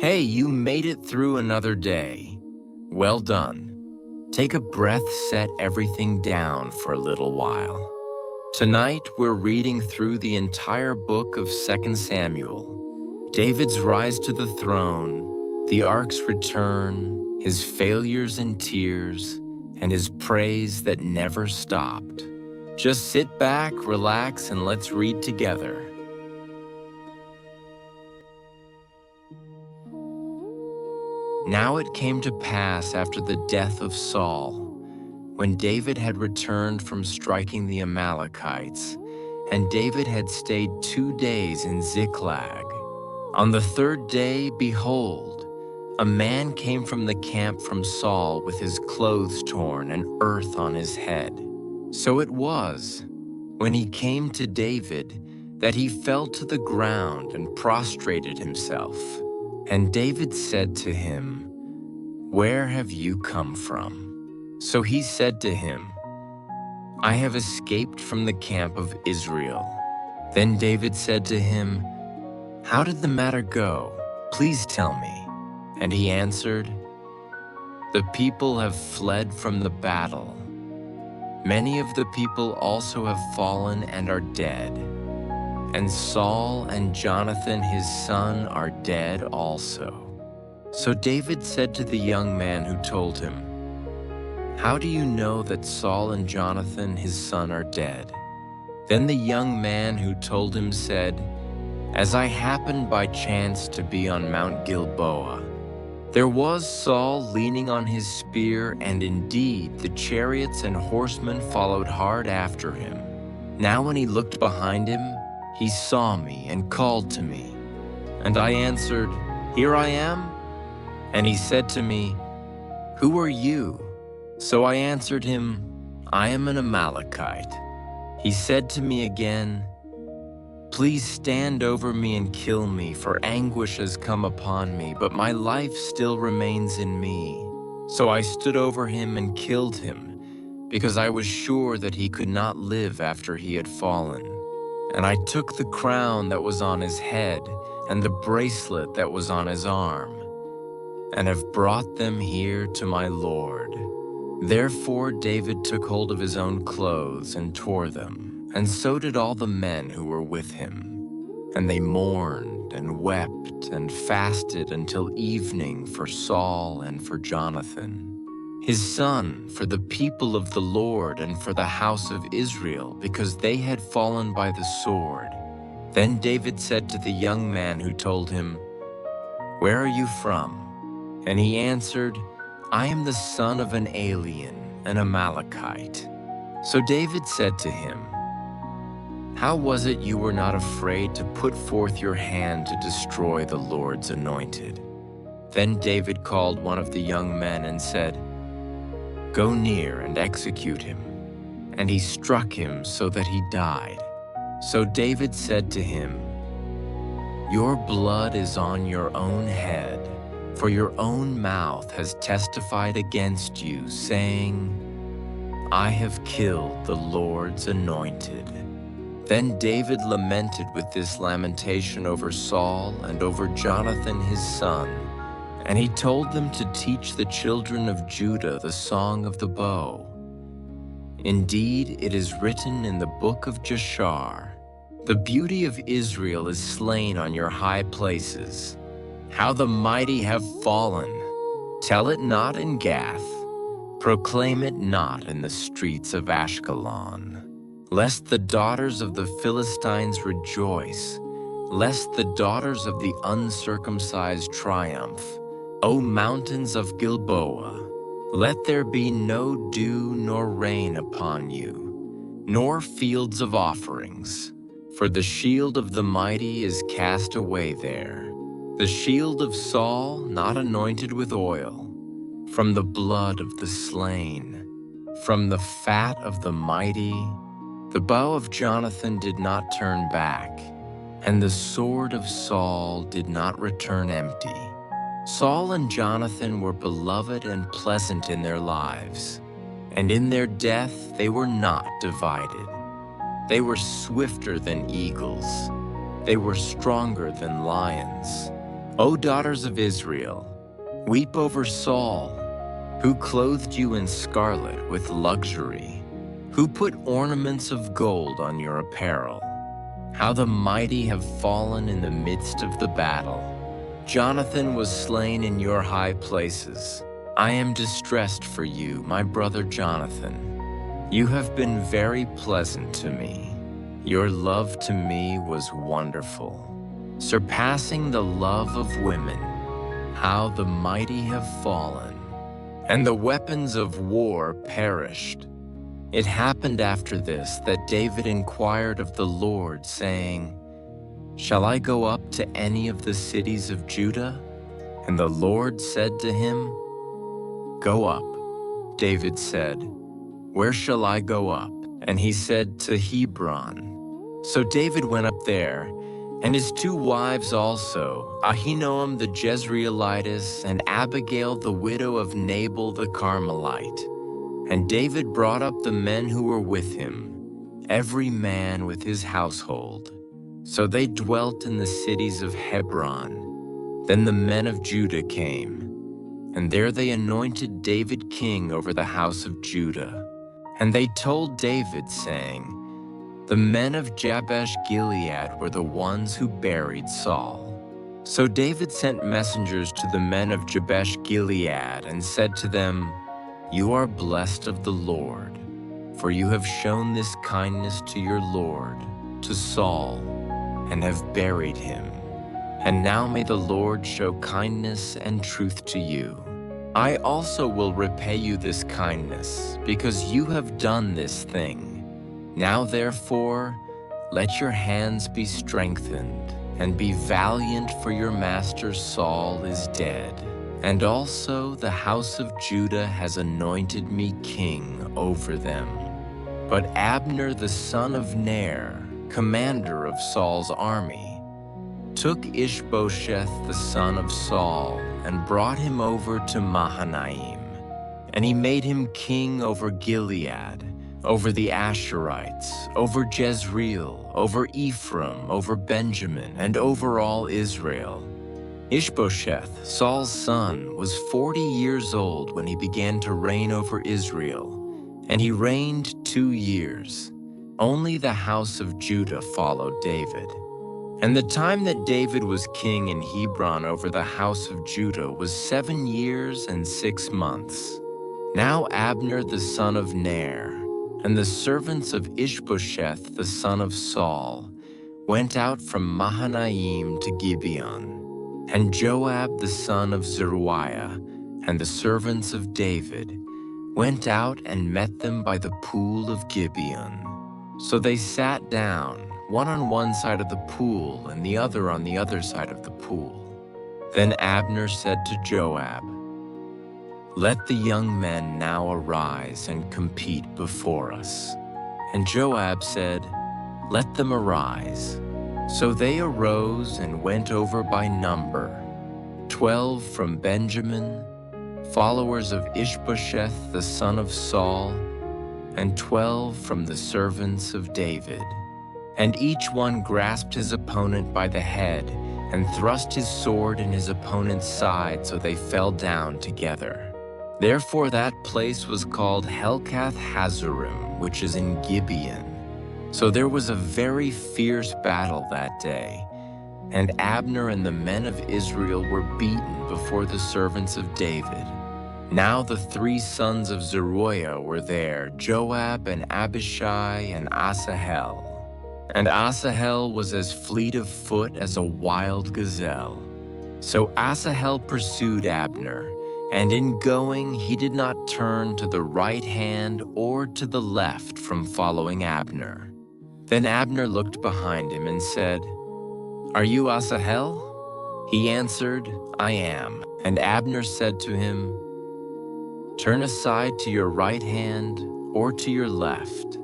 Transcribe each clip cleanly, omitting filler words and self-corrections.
Hey, you made it through another day. Well done. Take a breath, set everything down for a little while. Tonight, we're reading through the entire book of 2 Samuel. David's rise to the throne, the ark's return, his failures and tears, and his praise that never stopped. Just sit back, relax, and let's read together. Now it came to pass after the death of Saul, when David had returned from striking the Amalekites, and David had stayed 2 days in Ziklag. On the 3rd day, behold, a man came from the camp from Saul with his clothes torn and earth on his head. So it was, when he came to David, that he fell to the ground and prostrated himself. And David said to him, "Where have you come from?" So he said to him, "I have escaped from the camp of Israel." Then David said to him, "How did the matter go? Please tell me." And he answered, "The people have fled from the battle. Many of the people also have fallen and are dead. And Saul and Jonathan his son are dead also." So David said to the young man who told him, "How do you know that Saul and Jonathan his son are dead?" Then the young man who told him said, "As I happened by chance to be on Mount Gilboa, there was Saul leaning on his spear, and indeed the chariots and horsemen followed hard after him. Now when he looked behind him, he saw me and called to me. And I answered, 'Here I am.' And he said to me, 'Who are you?' So I answered him, 'I am an Amalekite.' He said to me again, 'Please stand over me and kill me, for anguish has come upon me, but my life still remains in me.' So I stood over him and killed him, because I was sure that he could not live after he had fallen. And I took the crown that was on his head and the bracelet that was on his arm, and have brought them here to my Lord." Therefore David took hold of his own clothes and tore them, and so did all the men who were with him. And they mourned and wept and fasted until evening for Saul and for Jonathan his son, for the people of the Lord and for the house of Israel, because they had fallen by the sword. Then David said to the young man who told him, "Where are you from?" And he answered, "I am the son of an alien, an Amalekite." So David said to him, "How was it you were not afraid to put forth your hand to destroy the Lord's anointed?" Then David called one of the young men and said, "Go near and execute him." And he struck him so that he died. So David said to him, "Your blood is on your own head, for your own mouth has testified against you, saying, 'I have killed the Lord's anointed.'" Then David lamented with this lamentation over Saul and over Jonathan his son, and he told them to teach the children of Judah the song of the bow. Indeed, it is written in the book of Jashar, "The beauty of Israel is slain on your high places. How the mighty have fallen! Tell it not in Gath, proclaim it not in the streets of Ashkelon. Lest the daughters of the Philistines rejoice, lest the daughters of the uncircumcised triumph. O mountains of Gilboa, let there be no dew nor rain upon you, nor fields of offerings. For the shield of the mighty is cast away there, the shield of Saul not anointed with oil, from the blood of the slain, from the fat of the mighty. The bow of Jonathan did not turn back, and the sword of Saul did not return empty. Saul and Jonathan were beloved and pleasant in their lives, and in their death they were not divided. They were swifter than eagles. They were stronger than lions. O daughters of Israel, weep over Saul, who clothed you in scarlet with luxury, who put ornaments of gold on your apparel. How the mighty have fallen in the midst of the battle. Jonathan was slain in your high places. I am distressed for you, my brother Jonathan. You have been very pleasant to me. Your love to me was wonderful, surpassing the love of women. How the mighty have fallen, and the weapons of war perished. It happened after this that David inquired of the Lord, saying, Shall I go up to any of the cities of Judah? And the Lord said to him, Go up. David said, Where shall I go up? And he said, To Hebron. So David went up there, and his 2 wives also, Ahinoam the Jezreelitess, and Abigail the widow of Nabal the Carmelite. And David brought up the men who were with him, every man with his household. So they dwelt in the cities of Hebron. Then the men of Judah came, and there they anointed David king over the house of Judah. And they told David, saying, The men of Jabesh Gilead were the ones who buried Saul. So David sent messengers to the men of Jabesh Gilead and said to them, You are blessed of the Lord, for you have shown this kindness to your Lord, to Saul, and have buried him. And now may the Lord show kindness and truth to you. I also will repay you this kindness, because you have done this thing. Now therefore, let your hands be strengthened, and be valiant, for your master Saul is dead. And also the house of Judah has anointed me king over them. But Abner the son of Ner, commander of Saul's army, took Ishbosheth the son of Saul and brought him over to Mahanaim. And he made him king over Gilead, over the Asherites, over Jezreel, over Ephraim, over Benjamin, and over all Israel. Ishbosheth, Saul's son, was 40 years old when he began to reign over Israel, and he reigned 2 years. Only the house of Judah followed David. And the time that David was king in Hebron over the house of Judah was 7 years and 6 months. Now Abner the son of Ner, and the servants of Ishbosheth the son of Saul, went out from Mahanaim to Gibeon. And Joab the son of Zeruiah, and the servants of David, went out and met them by the pool of Gibeon. So they sat down, one on one side of the pool and the other on the other side of the pool. Then Abner said to Joab, Let the young men now arise and compete before us. And Joab said, Let them arise. So they arose and went over by number, 12 from Benjamin, followers of Ishbosheth the son of Saul, and 12 from the servants of David. And each one grasped his opponent by the head and thrust his sword in his opponent's side, so they fell down together. Therefore that place was called Helkath Hazurim, which is in Gibeon. So there was a very fierce battle that day, and Abner and the men of Israel were beaten before the servants of David. Now the 3 sons of Zeruiah were there, Joab and Abishai and Asahel. And Asahel was as fleet of foot as a wild gazelle. So Asahel pursued Abner, and in going he did not turn to the right hand or to the left from following Abner. Then Abner looked behind him and said, Are you Asahel? He answered, I am. And Abner said to him, Turn aside to your right hand or to your left,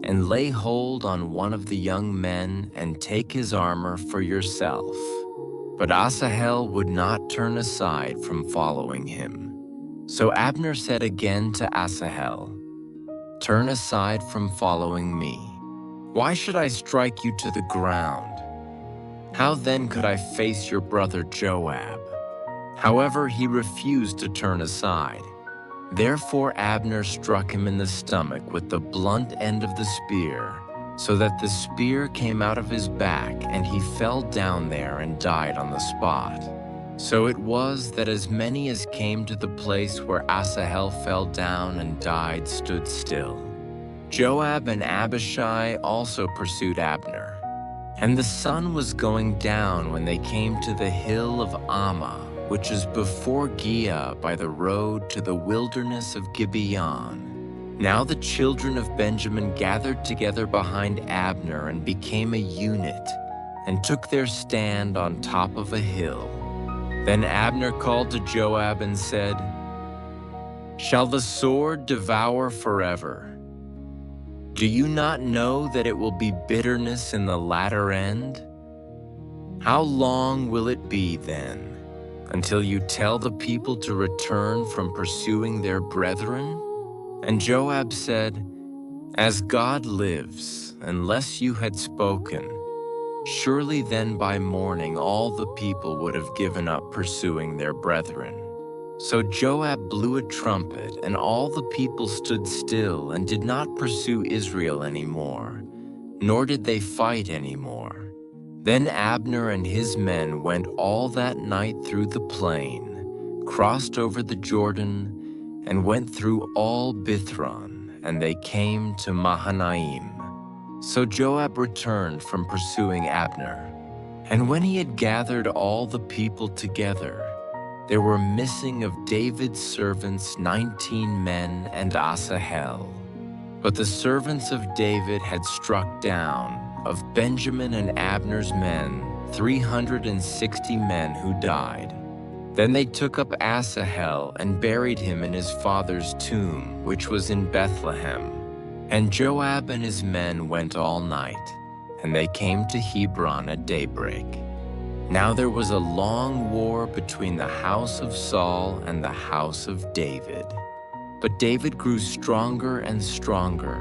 and lay hold on one of the young men and take his armor for yourself. But Asahel would not turn aside from following him. So Abner said again to Asahel, Turn aside from following me. Why should I strike you to the ground? How then could I face your brother Joab?" However, he refused to turn aside. Therefore Abner struck him in the stomach with the blunt end of the spear, so that the spear came out of his back, and he fell down there and died on the spot. So it was that as many as came to the place where Asahel fell down and died stood still. Joab and Abishai also pursued Abner. And the sun was going down when they came to the hill of Ammah, which is before Giah by the road to the wilderness of Gibeon. Now the children of Benjamin gathered together behind Abner and became a unit, and took their stand on top of a hill. Then Abner called to Joab and said, "Shall the sword devour forever? Do you not know that it will be bitterness in the latter end? How long will it be then, until you tell the people to return from pursuing their brethren?" And Joab said, "As God lives, unless you had spoken, surely then by morning all the people would have given up pursuing their brethren." So Joab blew a trumpet, and all the people stood still and did not pursue Israel anymore, nor did they fight anymore. Then Abner and his men went all that night through the plain, crossed over the Jordan, and went through all Bithron, and they came to Mahanaim. So Joab returned from pursuing Abner. And when he had gathered all the people together, there were missing of David's servants 19 men and Asahel. But the servants of David had struck down, of Benjamin and Abner's men, 360 men who died. Then they took up Asahel and buried him in his father's tomb, which was in Bethlehem. And Joab and his men went all night, and they came to Hebron at daybreak. Now there was a long war between the house of Saul and the house of David. But David grew stronger and stronger,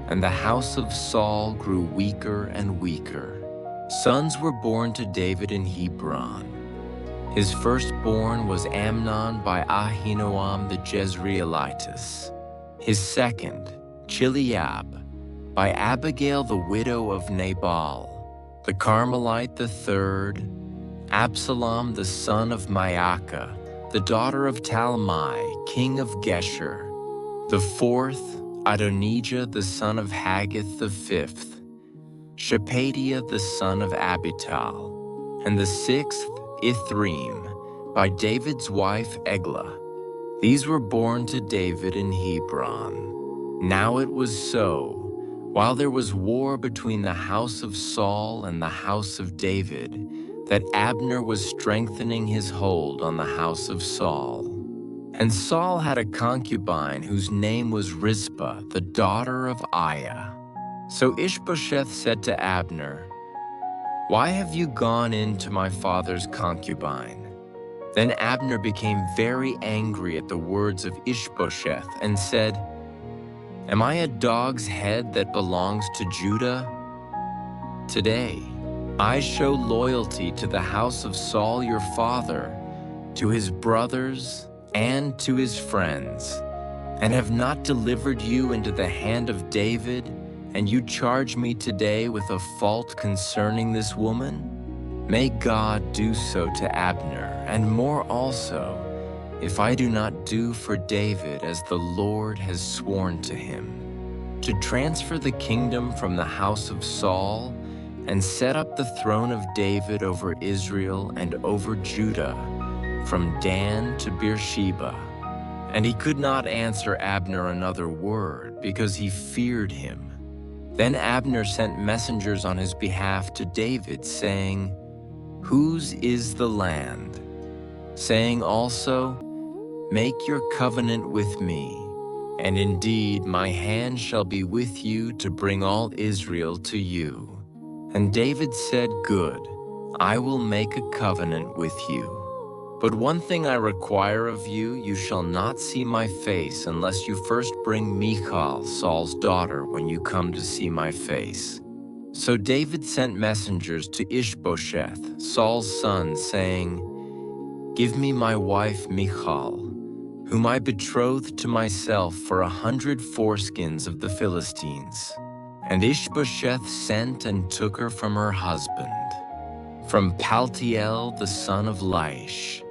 and the house of Saul grew weaker and weaker. Sons were born to David in Hebron. His firstborn was Amnon by Ahinoam the Jezreelitess. His second, Chileab, by Abigail the widow of Nabal. The Carmelite the third, Absalom the son of Maacah, the daughter of Talmai, king of Geshur. The fourth, Adonijah the son of Haggith the fifth, Shepadiah the son of Abital. And the sixth, Ithream, by David's wife Eglah. These were born to David in Hebron. Now it was so, while there was war between the house of Saul and the house of David, that Abner was strengthening his hold on the house of Saul. And Saul had a concubine whose name was Rizpah, the daughter of Aiah. So Ishbosheth said to Abner, "Why have you gone in to my father's concubine?" Then Abner became very angry at the words of Ishbosheth and said, "Am I a dog's head that belongs to Judah? Today I show loyalty to the house of Saul your father, to his brothers, and to his friends, and have not delivered you into the hand of David, and you charge me today with a fault concerning this woman? May God do so to Abner, and more also, if I do not do for David as the Lord has sworn to him, to transfer the kingdom from the house of Saul, and set up the throne of David over Israel and over Judah, from Dan to Beersheba." And he could not answer Abner another word, because he feared him. Then Abner sent messengers on his behalf to David, saying, "Whose is the land?" Saying also, "Make your covenant with me, and indeed my hand shall be with you to bring all Israel to you." And David said, "Good, I will make a covenant with you. But one thing I require of you, you shall not see my face unless you first bring Michal, Saul's daughter, when you come to see my face." So David sent messengers to Ishbosheth, Saul's son, saying, "Give me my wife Michal, whom I betrothed to myself for 100 foreskins of the Philistines." And Ishbosheth sent and took her from her husband, from Paltiel the son of Laish.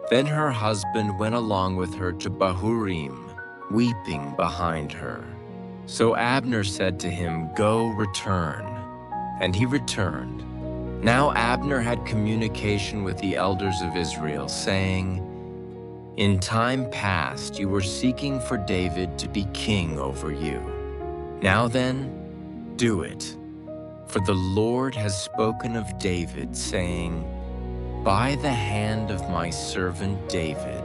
Then her husband went along with her to Bahurim, weeping behind her. So Abner said to him, "Go, return." And he returned. Now Abner had communication with the elders of Israel, saying, "In time past you were seeking for David to be king over you. Now then, do it. For the Lord has spoken of David, saying, 'By the hand of my servant David,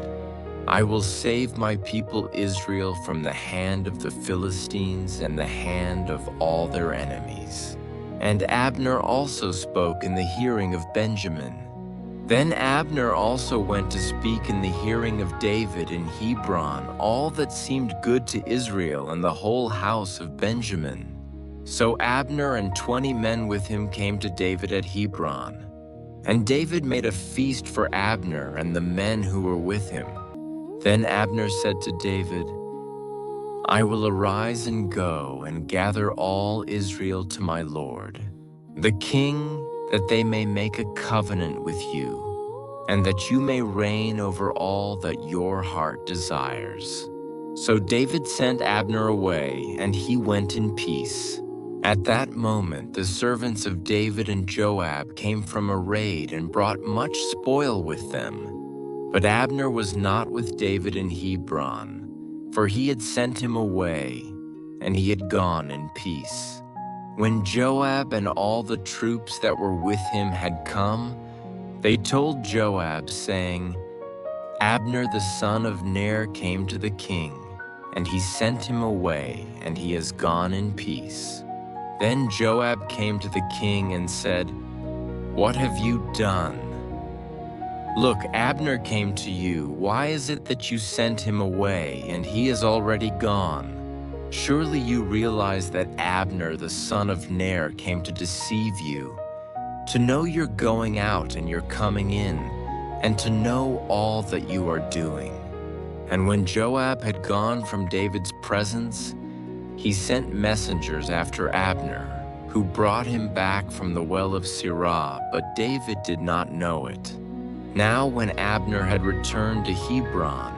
I will save my people Israel from the hand of the Philistines and the hand of all their enemies.'" And Abner also spoke in the hearing of Benjamin. Then Abner also went to speak in the hearing of David in Hebron all that seemed good to Israel and the whole house of Benjamin. So Abner and 20 men with him came to David at Hebron. And David made a feast for Abner and the men who were with him. Then Abner said to David, "I will arise and go and gather all Israel to my lord, the king, that they may make a covenant with you, and that you may reign over all that your heart desires." So David sent Abner away, and he went in peace. At that moment the servants of David and Joab came from a raid and brought much spoil with them. But Abner was not with David in Hebron, for he had sent him away, and he had gone in peace. When Joab and all the troops that were with him had come, they told Joab, saying, "Abner the son of Ner came to the king, and he sent him away, and he has gone in peace." Then Joab came to the king and said, "What have you done? Look, Abner came to you. Why is it that you sent him away, and he is already gone? Surely you realize that Abner the son of Ner came to deceive you, to know you're going out and you're coming in, and to know all that you are doing." And when Joab had gone from David's presence, he sent messengers after Abner, who brought him back from the well of Sirah, but David did not know it. Now when Abner had returned to Hebron,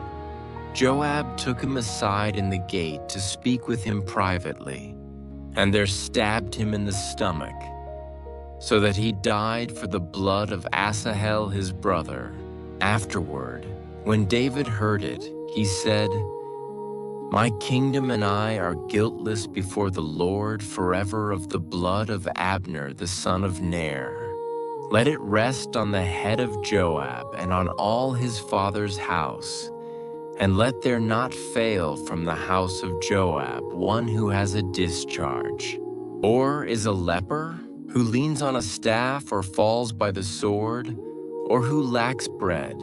Joab took him aside in the gate to speak with him privately, and there stabbed him in the stomach, so that he died for the blood of Asahel his brother. Afterward, when David heard it, he said, "My kingdom and I are guiltless before the Lord forever of the blood of Abner the son of Ner. Let it rest on the head of Joab and on all his father's house, and let there not fail from the house of Joab one who has a discharge, or is a leper, who leans on a staff or falls by the sword, or who lacks bread."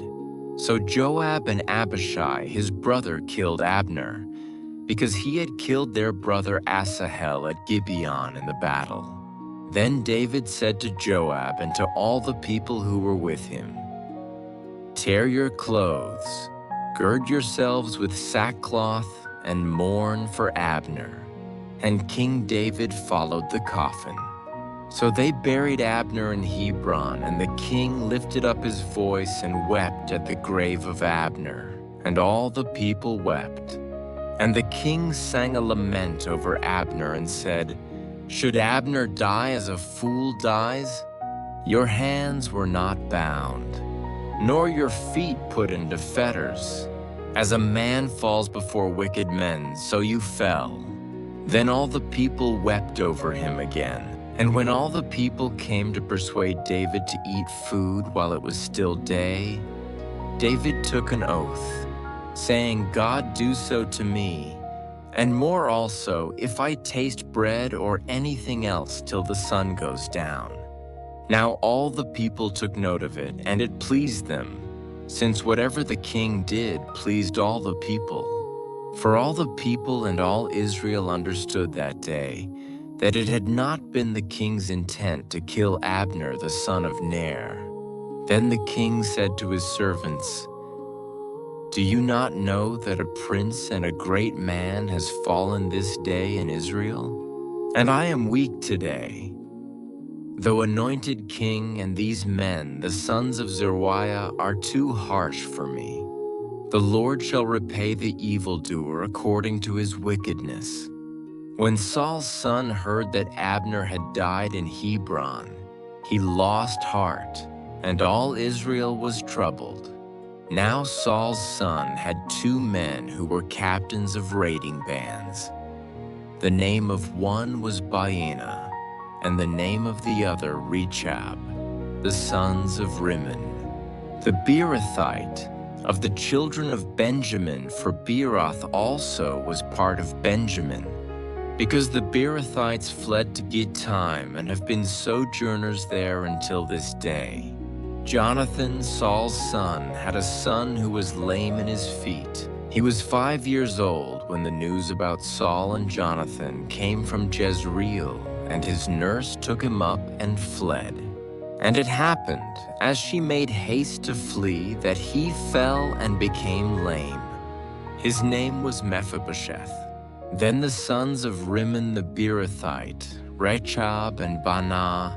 So Joab and Abishai his brother killed Abner, because he had killed their brother Asahel at Gibeon in the battle. Then David said to Joab and to all the people who were with him, "Tear your clothes, gird yourselves with sackcloth, and mourn for Abner." And King David followed the coffin. So they buried Abner in Hebron, and the king lifted up his voice and wept at the grave of Abner, and all the people wept. And the king sang a lament over Abner and said, "Should Abner die as a fool dies? Your hands were not bound, nor your feet put into fetters. As a man falls before wicked men, so you fell." Then all the people wept over him again. And when all the people came to persuade David to eat food while it was still day, David took an oath, saying, "God do so to me, and more also, if I taste bread or anything else till the sun goes down." Now all the people took note of it, and it pleased them, since whatever the king did pleased all the people. For all the people and all Israel understood that day that it had not been the king's intent to kill Abner the son of Ner. Then the king said to his servants, "Do you not know that a prince and a great man has fallen this day in Israel? And I am weak today. Though anointed king and these men, the sons of Zeruiah, are too harsh for me. The Lord shall repay the evildoer according to his wickedness." When Saul's son heard that Abner had died in Hebron, he lost heart, and all Israel was troubled. Now Saul's son had two men who were captains of raiding bands. The name of one was Baina, and the name of the other Rechab, the sons of Rimmon. The Beerothite of the children of Benjamin, for Beeroth also was part of Benjamin, because the Beerothites fled to Gittaim and have been sojourners there until this day. Jonathan, Saul's son, had a son who was lame in his feet. He was 5 years old when the news about Saul and Jonathan came from Jezreel, and his nurse took him up and fled. And it happened, as she made haste to flee, that he fell and became lame. His name was Mephibosheth. Then the sons of Rimmon the Beerothite, Rechab and Baanah,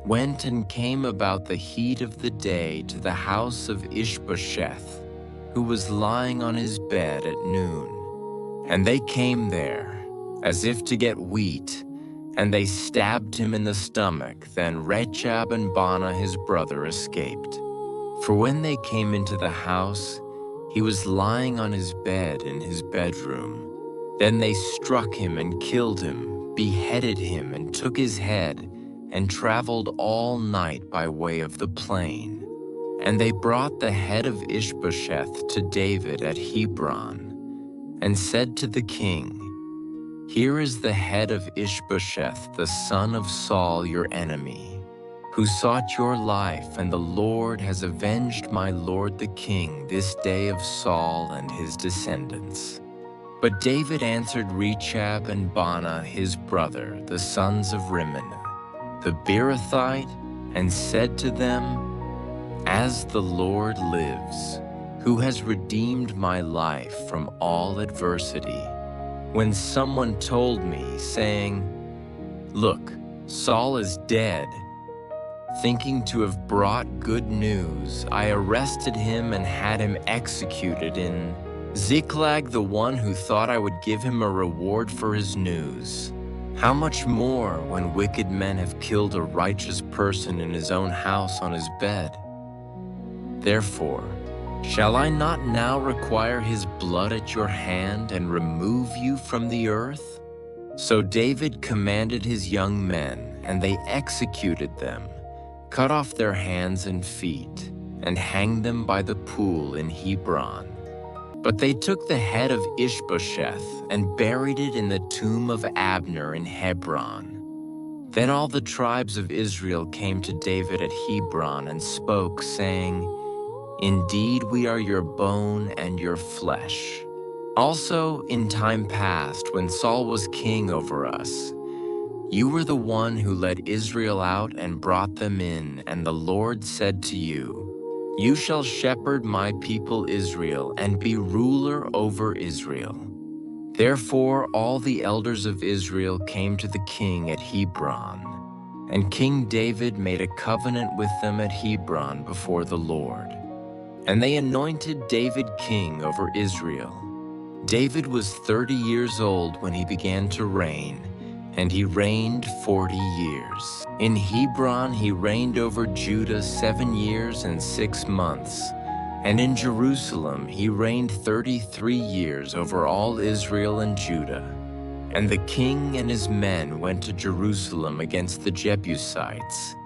went and came about the heat of the day to the house of Ishbosheth, who was lying on his bed at noon. And they came there, as if to get wheat, and they stabbed him in the stomach. Then Rechab and Baanah his brother escaped. For when they came into the house, he was lying on his bed in his bedroom. Then they struck him and killed him, beheaded him and took his head, and traveled all night by way of the plain. And they brought the head of Ishbosheth to David at Hebron, and said to the king, "Here is the head of Ishbosheth, the son of Saul your enemy, who sought your life, and the Lord has avenged my lord the king this day of Saul and his descendants." But David answered Rechab and Baanah his brother, the sons of Rimmon, the Beerothite, and said to them, "As the Lord lives, who has redeemed my life from all adversity, when someone told me, saying, 'Look, Saul is dead,' thinking to have brought good news, I arrested him and had him executed in Ziklag, the one who thought I would give him a reward for his news. How much more when wicked men have killed a righteous person in his own house on his bed? Therefore, shall I not now require his blood at your hand and remove you from the earth?" So David commanded his young men, and they executed them, cut off their hands and feet, and hanged them by the pool in Hebron. But they took the head of Ishbosheth and buried it in the tomb of Abner in Hebron. Then all the tribes of Israel came to David at Hebron and spoke, saying, "Indeed, we are your bone and your flesh. Also, in time past, when Saul was king over us, you were the one who led Israel out and brought them in, and the Lord said to you, 'You shall shepherd my people Israel and be ruler over Israel.' Therefore all the elders of Israel came to the king at Hebron, and King David made a covenant with them at Hebron before the Lord. And they anointed David king over Israel. David was 30 years old when he began to reign, and he reigned 40 years. In Hebron he reigned over Judah 7 years and 6 months, and in Jerusalem he reigned 33 years over all Israel and Judah. And the king and his men went to Jerusalem against the Jebusites,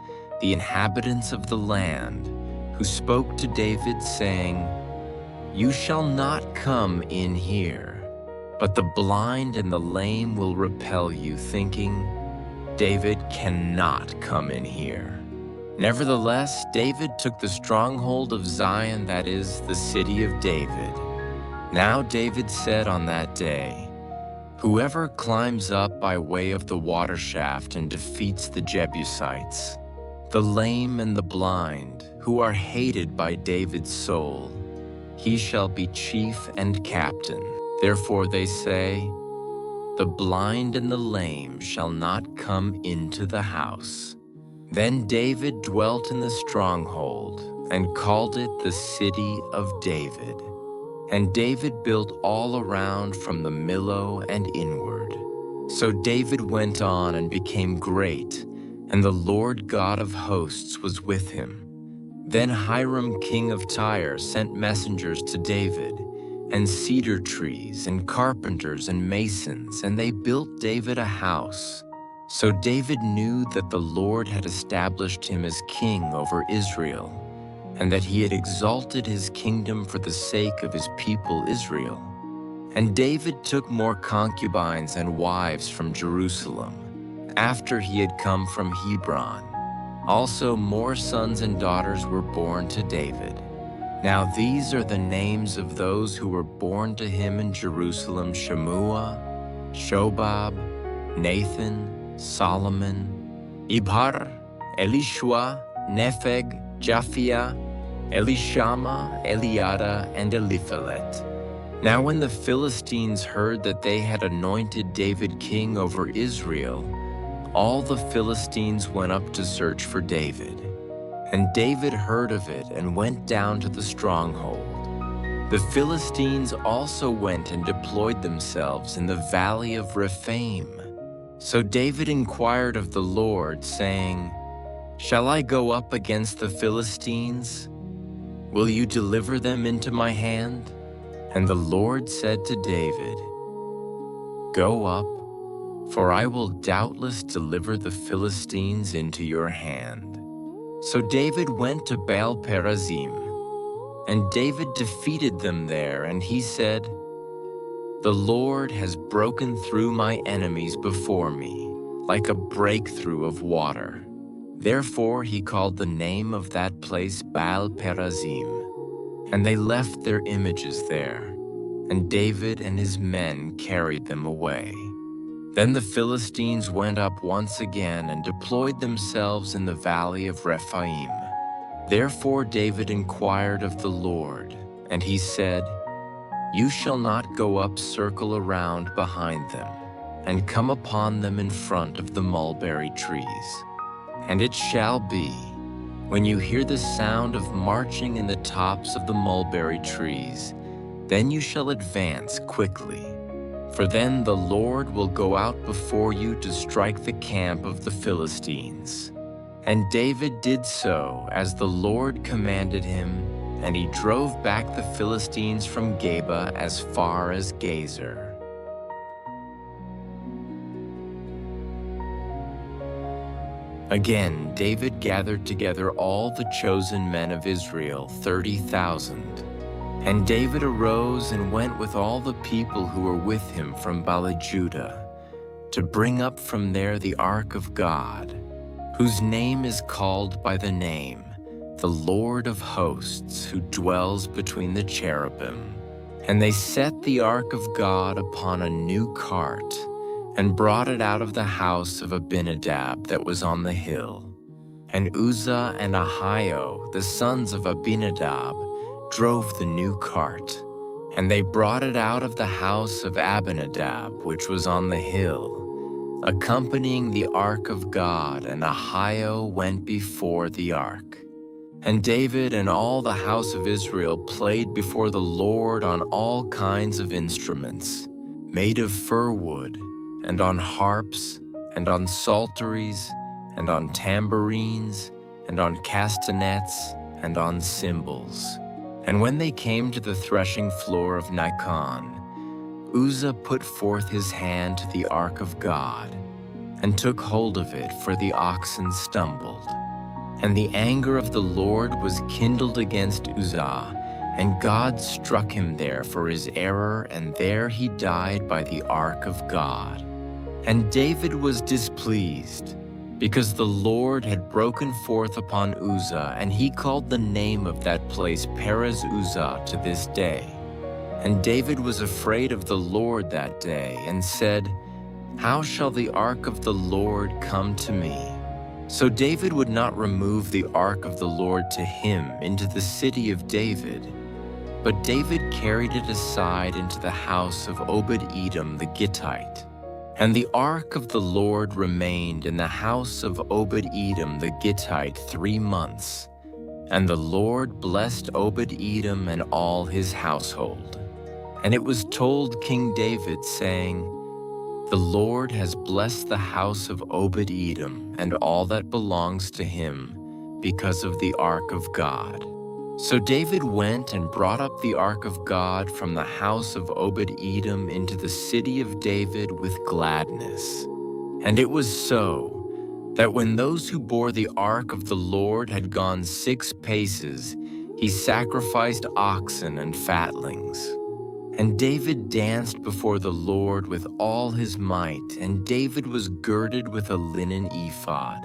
the inhabitants of the land, who spoke to David, saying, "You shall not come in here. But the blind and the lame will repel you, thinking, 'David cannot come in here.' Nevertheless, David took the stronghold of Zion, that is, the city of David. Now David said on that day, Whoever climbs up by way of the water shaft and defeats the Jebusites, the lame and the blind, who are hated by David's soul, he shall be chief and captain. Therefore they say, the blind and the lame shall not come into the house. Then David dwelt in the stronghold and called it the City of David. And David built all around from the Millo and inward. So David went on and became great, and the Lord God of hosts was with him. Then Hiram king of Tyre sent messengers to David, and cedar trees, and carpenters and masons, and they built David a house. So David knew that the Lord had established him as king over Israel, and that he had exalted his kingdom for the sake of his people Israel. And David took more concubines and wives from Jerusalem, after he had come from Hebron. Also more sons and daughters were born to David. Now these are the names of those who were born to him in Jerusalem: Shemua, Shobab, Nathan, Solomon, Ibhar, Elishua, Nepheg, Japhia, Elishama, Eliada, and Eliphalet. Now when the Philistines heard that they had anointed David king over Israel, all the Philistines went up to search for David. And David heard of it and went down to the stronghold. The Philistines also went and deployed themselves in the valley of Rephaim. So David inquired of the Lord, saying, "Shall I go up against the Philistines? Will you deliver them into my hand?" And the Lord said to David, "Go up, for I will doubtless deliver the Philistines into your hand." So David went to Baal-perazim, and David defeated them there, and he said, "The Lord has broken through my enemies before me, like a breakthrough of water." Therefore he called the name of that place Baal-perazim. And they left their images there, and David and his men carried them away. Then the Philistines went up once again and deployed themselves in the valley of Rephaim. Therefore David inquired of the Lord, and he said, "You shall not go up circle around behind them, and come upon them in front of the mulberry trees. And it shall be, when you hear the sound of marching in the tops of the mulberry trees, then you shall advance quickly. For then the Lord will go out before you to strike the camp of the Philistines." And David did so as the Lord commanded him, and he drove back the Philistines from Geba as far as Gezer. Again, David gathered together all the chosen men of Israel, 30,000. And David arose and went with all the people who were with him from Baale-Judah, to bring up from there the ark of God, whose name is called by the name, the Lord of hosts, who dwells between the cherubim. And they set the ark of God upon a new cart, and brought it out of the house of Abinadab that was on the hill. And Uzzah and Ahio, the sons of Abinadab, drove the new cart, and they brought it out of the house of Abinadab, which was on the hill, accompanying the ark of God, and Ahio went before the ark. And David and all the house of Israel played before the Lord on all kinds of instruments, made of fir wood, and on harps, and on psalteries, and on tambourines, and on castanets, and on cymbals. And when they came to the threshing floor of Nikon, Uzzah put forth his hand to the ark of God, and took hold of it, for the oxen stumbled. And the anger of the Lord was kindled against Uzzah, and God struck him there for his error, and there he died by the ark of God. And David was displeased, because the Lord had broken forth upon Uzzah, and he called the name of that place Perez Uzzah to this day. And David was afraid of the Lord that day and said, "How shall the ark of the Lord come to me?" So David would not remove the ark of the Lord to him into the city of David, but David carried it aside into the house of Obed-Edom the Gittite. And the ark of the Lord remained in the house of Obed-Edom the Gittite 3 months. And the Lord blessed Obed-Edom and all his household. And it was told King David, saying, "The Lord has blessed the house of Obed-Edom and all that belongs to him because of the ark of God." So David went and brought up the ark of God from the house of Obed-Edom into the city of David with gladness. And it was so, that when those who bore the ark of the Lord had gone 6 paces, he sacrificed oxen and fatlings. And David danced before the Lord with all his might, and David was girded with a linen ephod.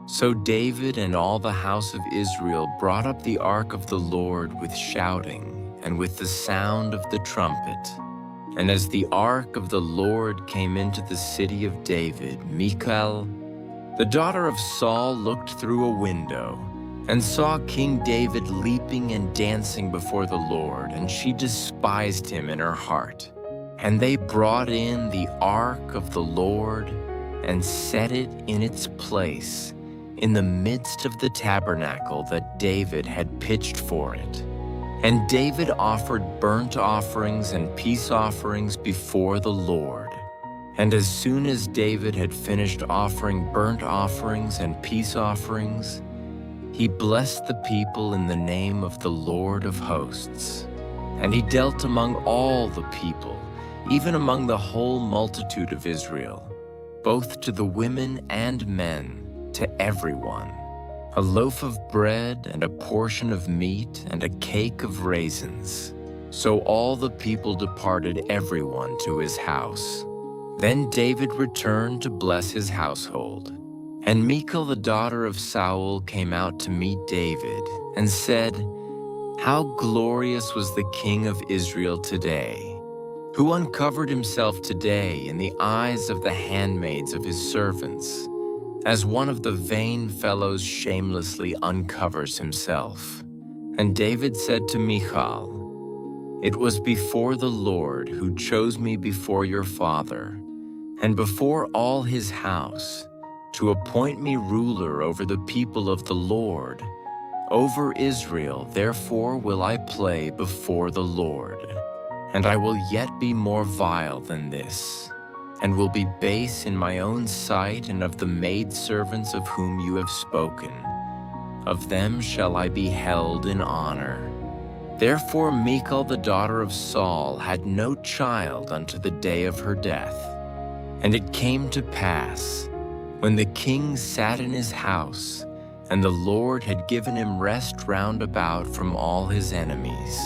So David and all the house of Israel brought up the ark of the Lord with shouting and with the sound of the trumpet. And as the ark of the Lord came into the city of David, Michal, the daughter of Saul, looked through a window and saw King David leaping and dancing before the Lord, and she despised him in her heart. And they brought in the ark of the Lord and set it in its place in the midst of the tabernacle that David had pitched for it. And David offered burnt offerings and peace offerings before the Lord. And as soon as David had finished offering burnt offerings and peace offerings, he blessed the people in the name of the Lord of hosts. And he dealt among all the people, even among the whole multitude of Israel, both to the women and men, to everyone, a loaf of bread and a portion of meat and a cake of raisins. So all the people departed, everyone to his house. Then David returned to bless his household. And Michal, the daughter of Saul, came out to meet David and said, "How glorious was the king of Israel today, who uncovered himself today in the eyes of the handmaids of his servants, as one of the vain fellows shamelessly uncovers himself." And David said to Michal, "It was before the Lord who chose me before your father, and before all his house, to appoint me ruler over the people of the Lord. Over Israel, therefore, will I play before the Lord. And I will yet be more vile than this, and will be base in my own sight and of the maidservants of whom you have spoken. Of them shall I be held in honor." Therefore Michal, the daughter of Saul, had no child unto the day of her death. And it came to pass, when the king sat in his house, and the Lord had given him rest round about from all his enemies,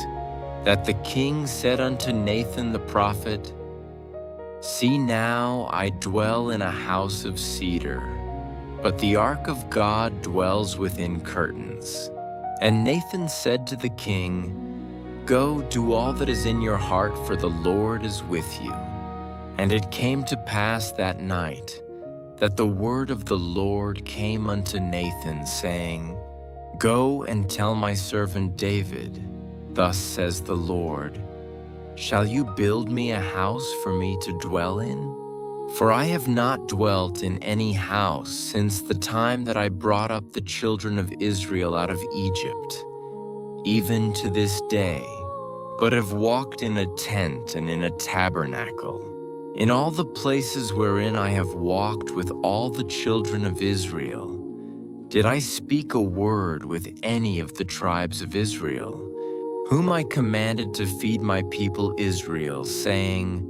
that the king said unto Nathan the prophet, "See now, I dwell in a house of cedar, but the ark of God dwells within curtains." And Nathan said to the king, "Go, do all that is in your heart, for the Lord is with you." And it came to pass that night, that the word of the Lord came unto Nathan, saying, "Go and tell my servant David, thus says the Lord, shall you build me a house for me to dwell in? For I have not dwelt in any house since the time that I brought up the children of Israel out of Egypt, even to this day, but have walked in a tent and in a tabernacle. In all the places wherein I have walked with all the children of Israel, did I speak a word with any of the tribes of Israel, whom I commanded to feed my people Israel, saying,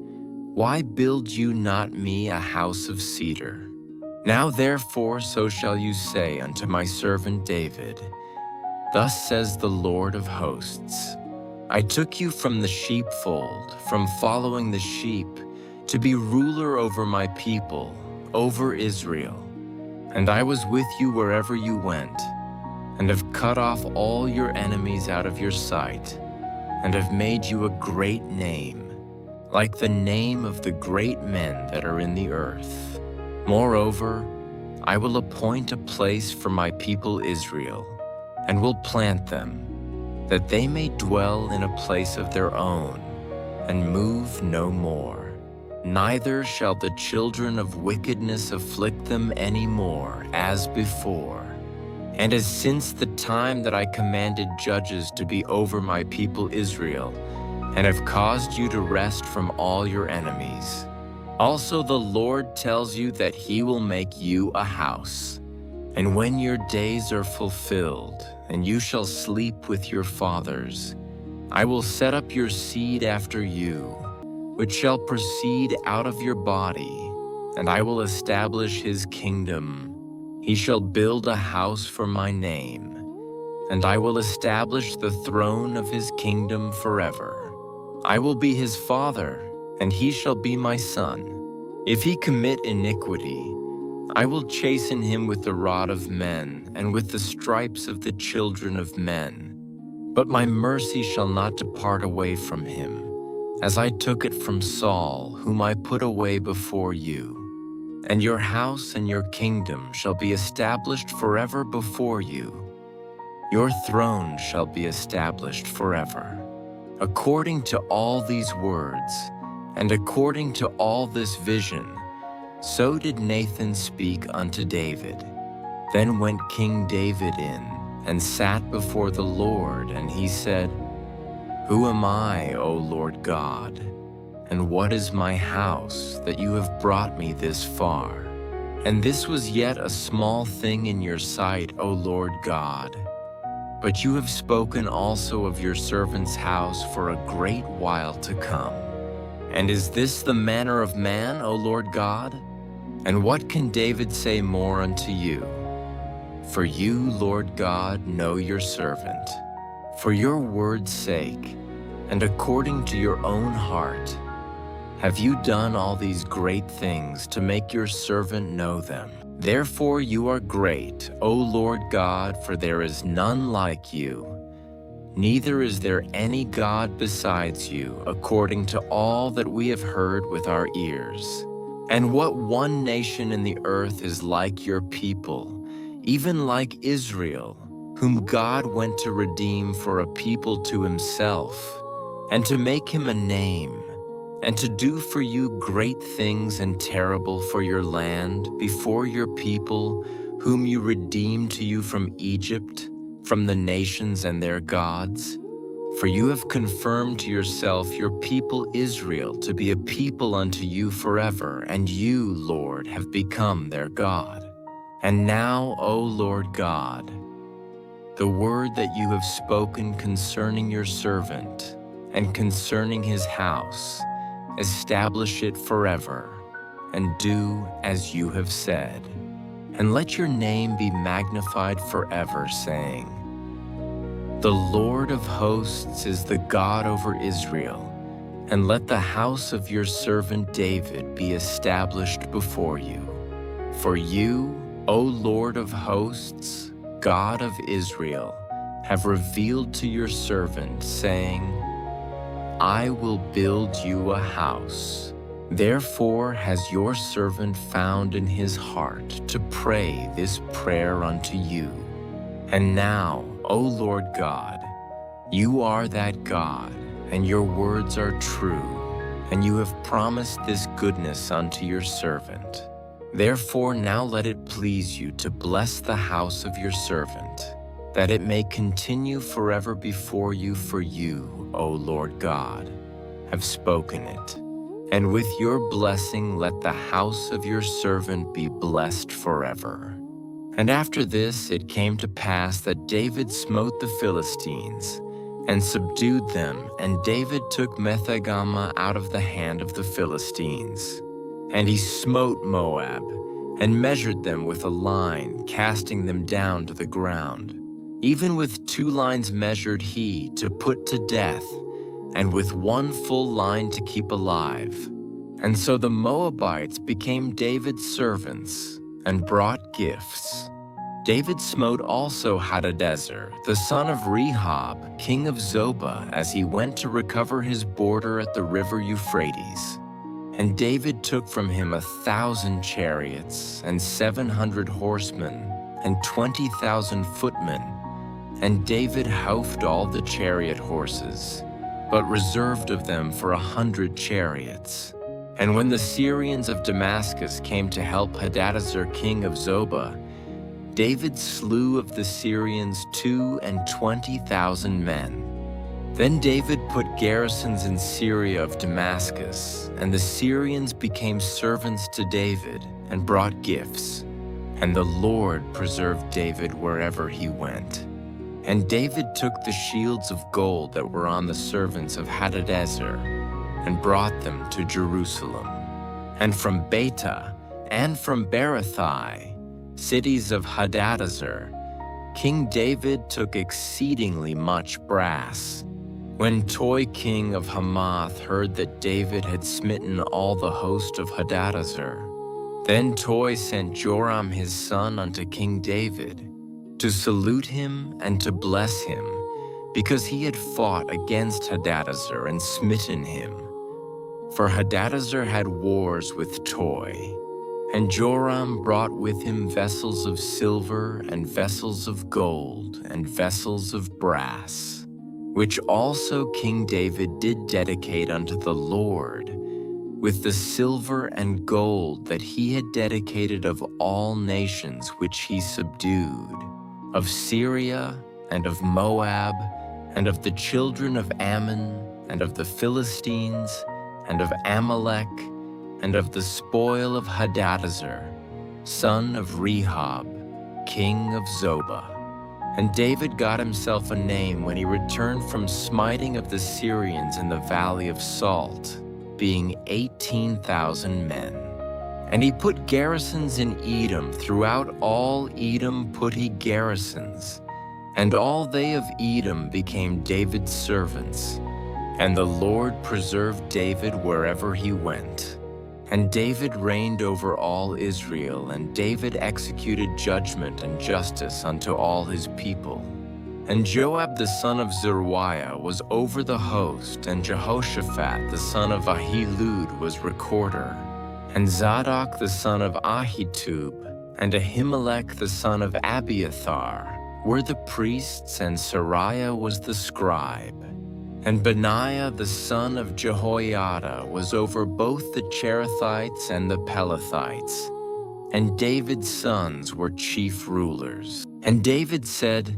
Why build you not me a house of cedar? Now therefore so shall you say unto my servant David, Thus says the Lord of hosts, I took you from the sheepfold, from following the sheep, to be ruler over my people, over Israel. And I was with you wherever you went, and have cut off all your enemies out of your sight, and have made you a great name, like the name of the great men that are in the earth. Moreover, I will appoint a place for my people Israel, and will plant them, that they may dwell in a place of their own, and move no more. Neither shall the children of wickedness afflict them any more as before. And as since the time that I commanded judges to be over my people Israel, and have caused you to rest from all your enemies. Also the Lord tells you that he will make you a house. And when your days are fulfilled, and you shall sleep with your fathers, I will set up your seed after you, which shall proceed out of your body, and I will establish his kingdom. He shall build a house for my name, and I will establish the throne of his kingdom forever. I will be his father, and he shall be my son. If he commit iniquity, I will chasten him with the rod of men, and with the stripes of the children of men. But my mercy shall not depart away from him, as I took it from Saul, whom I put away before you. And your house and your kingdom shall be established forever before you. Your throne shall be established forever. According to all these words, and according to all this vision, so did Nathan speak unto David. Then went King David in, and sat before the Lord, and he said, Who am I, O Lord God? And what is my house, that you have brought me this far? And this was yet a small thing in your sight, O Lord God. But you have spoken also of your servant's house for a great while to come. And is this the manner of man, O Lord God? And what can David say more unto you? For you, Lord God, know your servant. For your word's sake, and according to your own heart, have you done all these great things to make your servant know them? Therefore you are great, O Lord God, for there is none like you. Neither is there any God besides you, according to all that we have heard with our ears. And what one nation in the earth is like your people, even like Israel, whom God went to redeem for a people to himself, and to make him a name, and to do for you great things and terrible for your land before your people, whom you redeemed to you from Egypt, from the nations and their gods? For you have confirmed to yourself your people Israel to be a people unto you forever, and you, Lord, have become their God. And now, O Lord God, the word that you have spoken concerning your servant and concerning his house, establish it forever, and do as you have said. And let your name be magnified forever, saying, The Lord of hosts is the God over Israel, and let the house of your servant David be established before you. For you, O Lord of hosts, God of Israel, have revealed to your servant, saying, I will build you a house. Therefore has your servant found in his heart to pray this prayer unto you. And now, O Lord God, you are that God, and your words are true, and you have promised this goodness unto your servant. Therefore now let it please you to bless the house of your servant, that it may continue forever before you, for you, O Lord God, have spoken it. And with your blessing let the house of your servant be blessed forever. And after this it came to pass that David smote the Philistines, and subdued them, and David took Methegama out of the hand of the Philistines. And he smote Moab, and measured them with a line, casting them down to the ground. Even with 2 lines measured he to put to death, and with 1 full line to keep alive. And so the Moabites became David's servants, and brought gifts. David smote also Hadadezer, the son of Rehob, king of Zobah, as he went to recover his border at the river Euphrates. And David took from him 1,000 chariots, and 700 horsemen, and 20,000 footmen. And David houghed all the chariot horses, but reserved of them for 100 chariots. And when the Syrians of Damascus came to help Hadadezer king of Zobah, David slew of the Syrians 22,000 men. Then David put garrisons in Syria of Damascus, and the Syrians became servants to David and brought gifts. And the Lord preserved David wherever he went. And David took the shields of gold that were on the servants of Hadadezer and brought them to Jerusalem. And from Betah and from Berothai, cities of Hadadezer, King David took exceedingly much brass. When Toi king of Hamath heard that David had smitten all the host of Hadadezer, then Toi sent Joram his son unto King David, to salute him and to bless him, because he had fought against Hadadezer and smitten him. For Hadadezer had wars with Toi. And Joram brought with him vessels of silver and vessels of gold and vessels of brass, which also King David did dedicate unto the Lord, with the silver and gold that he had dedicated of all nations which he subdued, of Syria and of Moab, and of the children of Ammon, and of the Philistines, and of Amalek, and of the spoil of Hadadezer, son of Rehob, king of Zobah. And David got himself a name when he returned from smiting of the Syrians in the valley of Salt, being 18,000 men. And he put garrisons in Edom. Throughout all Edom put he garrisons, and all they of Edom became David's servants. And the Lord preserved David wherever he went. And David reigned over all Israel, and David executed judgment and justice unto all his people. And Joab the son of Zeruiah was over the host, and Jehoshaphat the son of Ahilud was recorder, and Zadok the son of Ahitub, and Ahimelech the son of Abiathar were the priests, and Sariah was the scribe. And Benaiah the son of Jehoiada was over both the Cherethites and the Pelethites. And David's sons were chief rulers. And David said,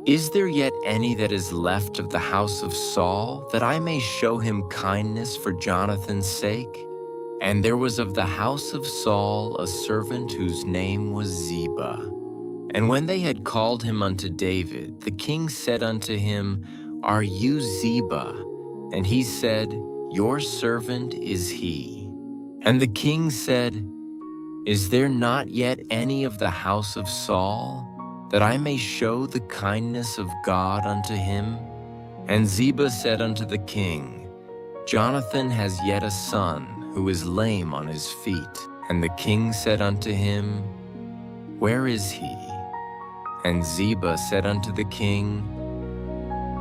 Is there yet any that is left of the house of Saul, that I may show him kindness for Jonathan's sake? And there was of the house of Saul a servant whose name was Ziba. And when they had called him unto David, the king said unto him, Are you Ziba? And he said, Your servant is he. And the king said, Is there not yet any of the house of Saul, that I may show the kindness of God unto him? And Ziba said unto the king, Jonathan has yet a son, who is lame on his feet. And the king said unto him, Where is he? And Ziba said unto the king,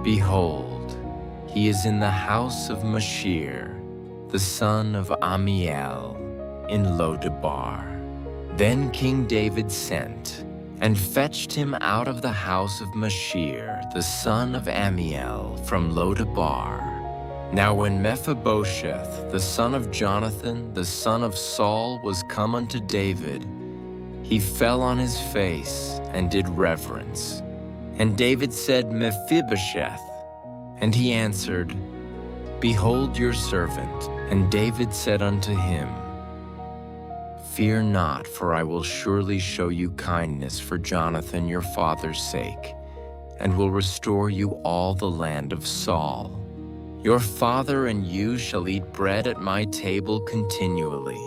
Behold, he is in the house of Mashir, the son of Amiel, in Lodebar. Then King David sent, and fetched him out of the house of Mashir, the son of Amiel, from Lodebar. Now when Mephibosheth, the son of Jonathan, the son of Saul, was come unto David, he fell on his face and did reverence. And David said, Mephibosheth. And he answered, Behold your servant. And David said unto him, Fear not, for I will surely show you kindness for Jonathan your father's sake, and will restore you all the land of Saul. Your father and you shall eat bread at my table continually.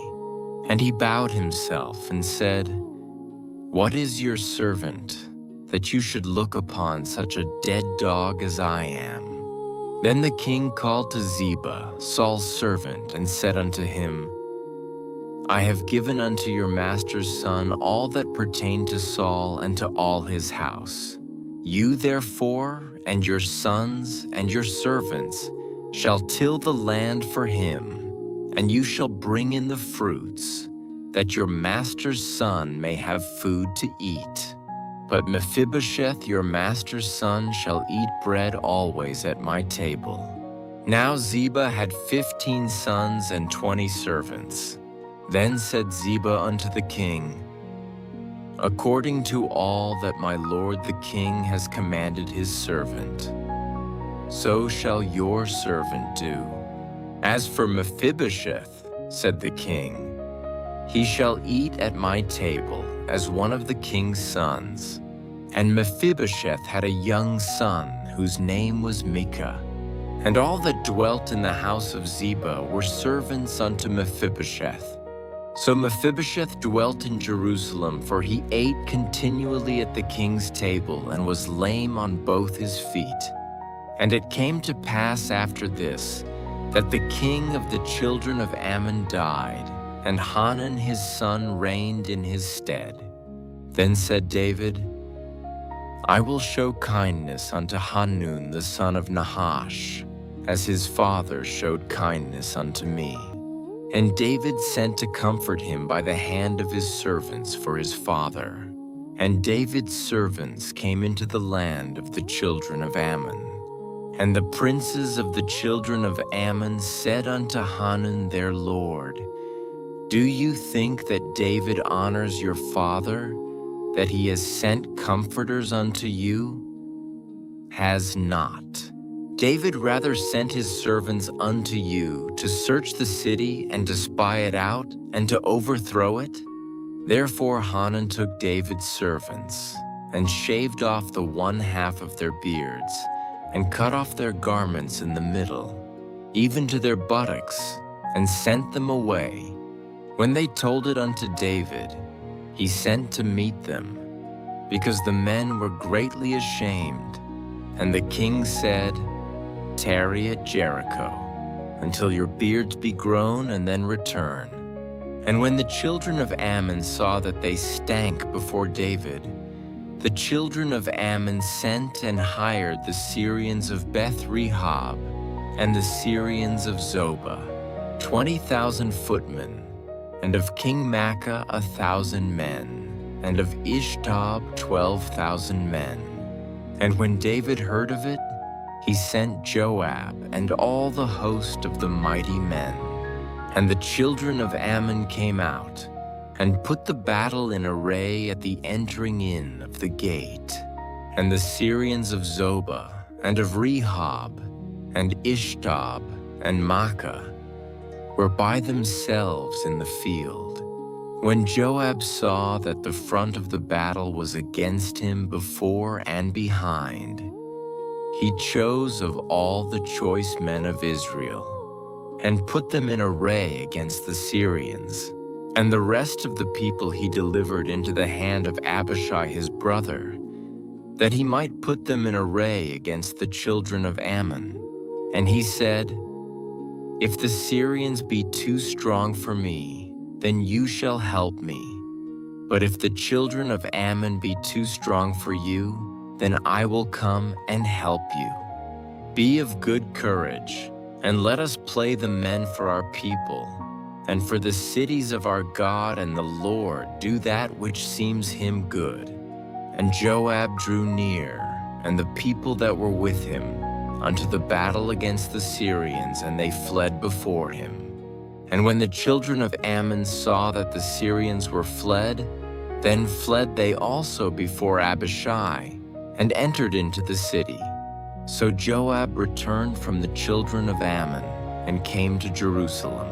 And he bowed himself and said, What is your servant, that you should look upon such a dead dog as I am? Then the king called to Ziba, Saul's servant, and said unto him, I have given unto your master's son all that pertain to Saul and to all his house. You therefore and your sons and your servants shall till the land for him, and you shall bring in the fruits, that your master's son may have food to eat. But Mephibosheth your master's son shall eat bread always at my table. Now Ziba had 15 sons and 20 servants. Then said Ziba unto the king, According to all that my lord the king has commanded his servant, so shall your servant do. As for Mephibosheth, said the king, he shall eat at my table as one of the king's sons. And Mephibosheth had a young son whose name was Micah. And all that dwelt in the house of Ziba were servants unto Mephibosheth. So Mephibosheth dwelt in Jerusalem, for he ate continually at the king's table and was lame on both his feet. And it came to pass after this, that the king of the children of Ammon died, and Hanun his son reigned in his stead. Then said David, I will show kindness unto Hanun the son of Nahash, as his father showed kindness unto me. And David sent to comfort him by the hand of his servants for his father. And David's servants came into the land of the children of Ammon. And the princes of the children of Ammon said unto Hanun their lord, Do you think that David honors your father, that he has sent comforters unto you? Has not. David rather sent his servants unto you to search the city and to spy it out and to overthrow it? Therefore Hanun took David's servants and shaved off the one half of their beards and cut off their garments in the middle, even to their buttocks, and sent them away. When they told it unto David, he sent to meet them, because the men were greatly ashamed. And the king said, Tarry at Jericho, until your beards be grown, and then return. And when the children of Ammon saw that they stank before David, the children of Ammon sent and hired the Syrians of Beth-rehob and the Syrians of Zobah, 20,000 footmen, and of King Maacah 1,000 men, and of Ishtob 12,000 men. And when David heard of it, he sent Joab and all the host of the mighty men. And the children of Ammon came out, and put the battle in array at the entering in of the gate. And the Syrians of Zobah, and of Rehob, and Ishtob, and Maacah, were by themselves in the field. When Joab saw that the front of the battle was against him before and behind, he chose of all the choice men of Israel, and put them in array against the Syrians. And the rest of the people he delivered into the hand of Abishai his brother, that he might put them in array against the children of Ammon. And he said, If the Syrians be too strong for me, then you shall help me. But if the children of Ammon be too strong for you, then I will come and help you. Be of good courage, and let us play the men for our people, and for the cities of our God and the Lord do that which seems him good. And Joab drew near, and the people that were with him, unto the battle against the Syrians, and they fled before him. And when the children of Ammon saw that the Syrians were fled, then fled they also before Abishai, and entered into the city. So Joab returned from the children of Ammon, and came to Jerusalem.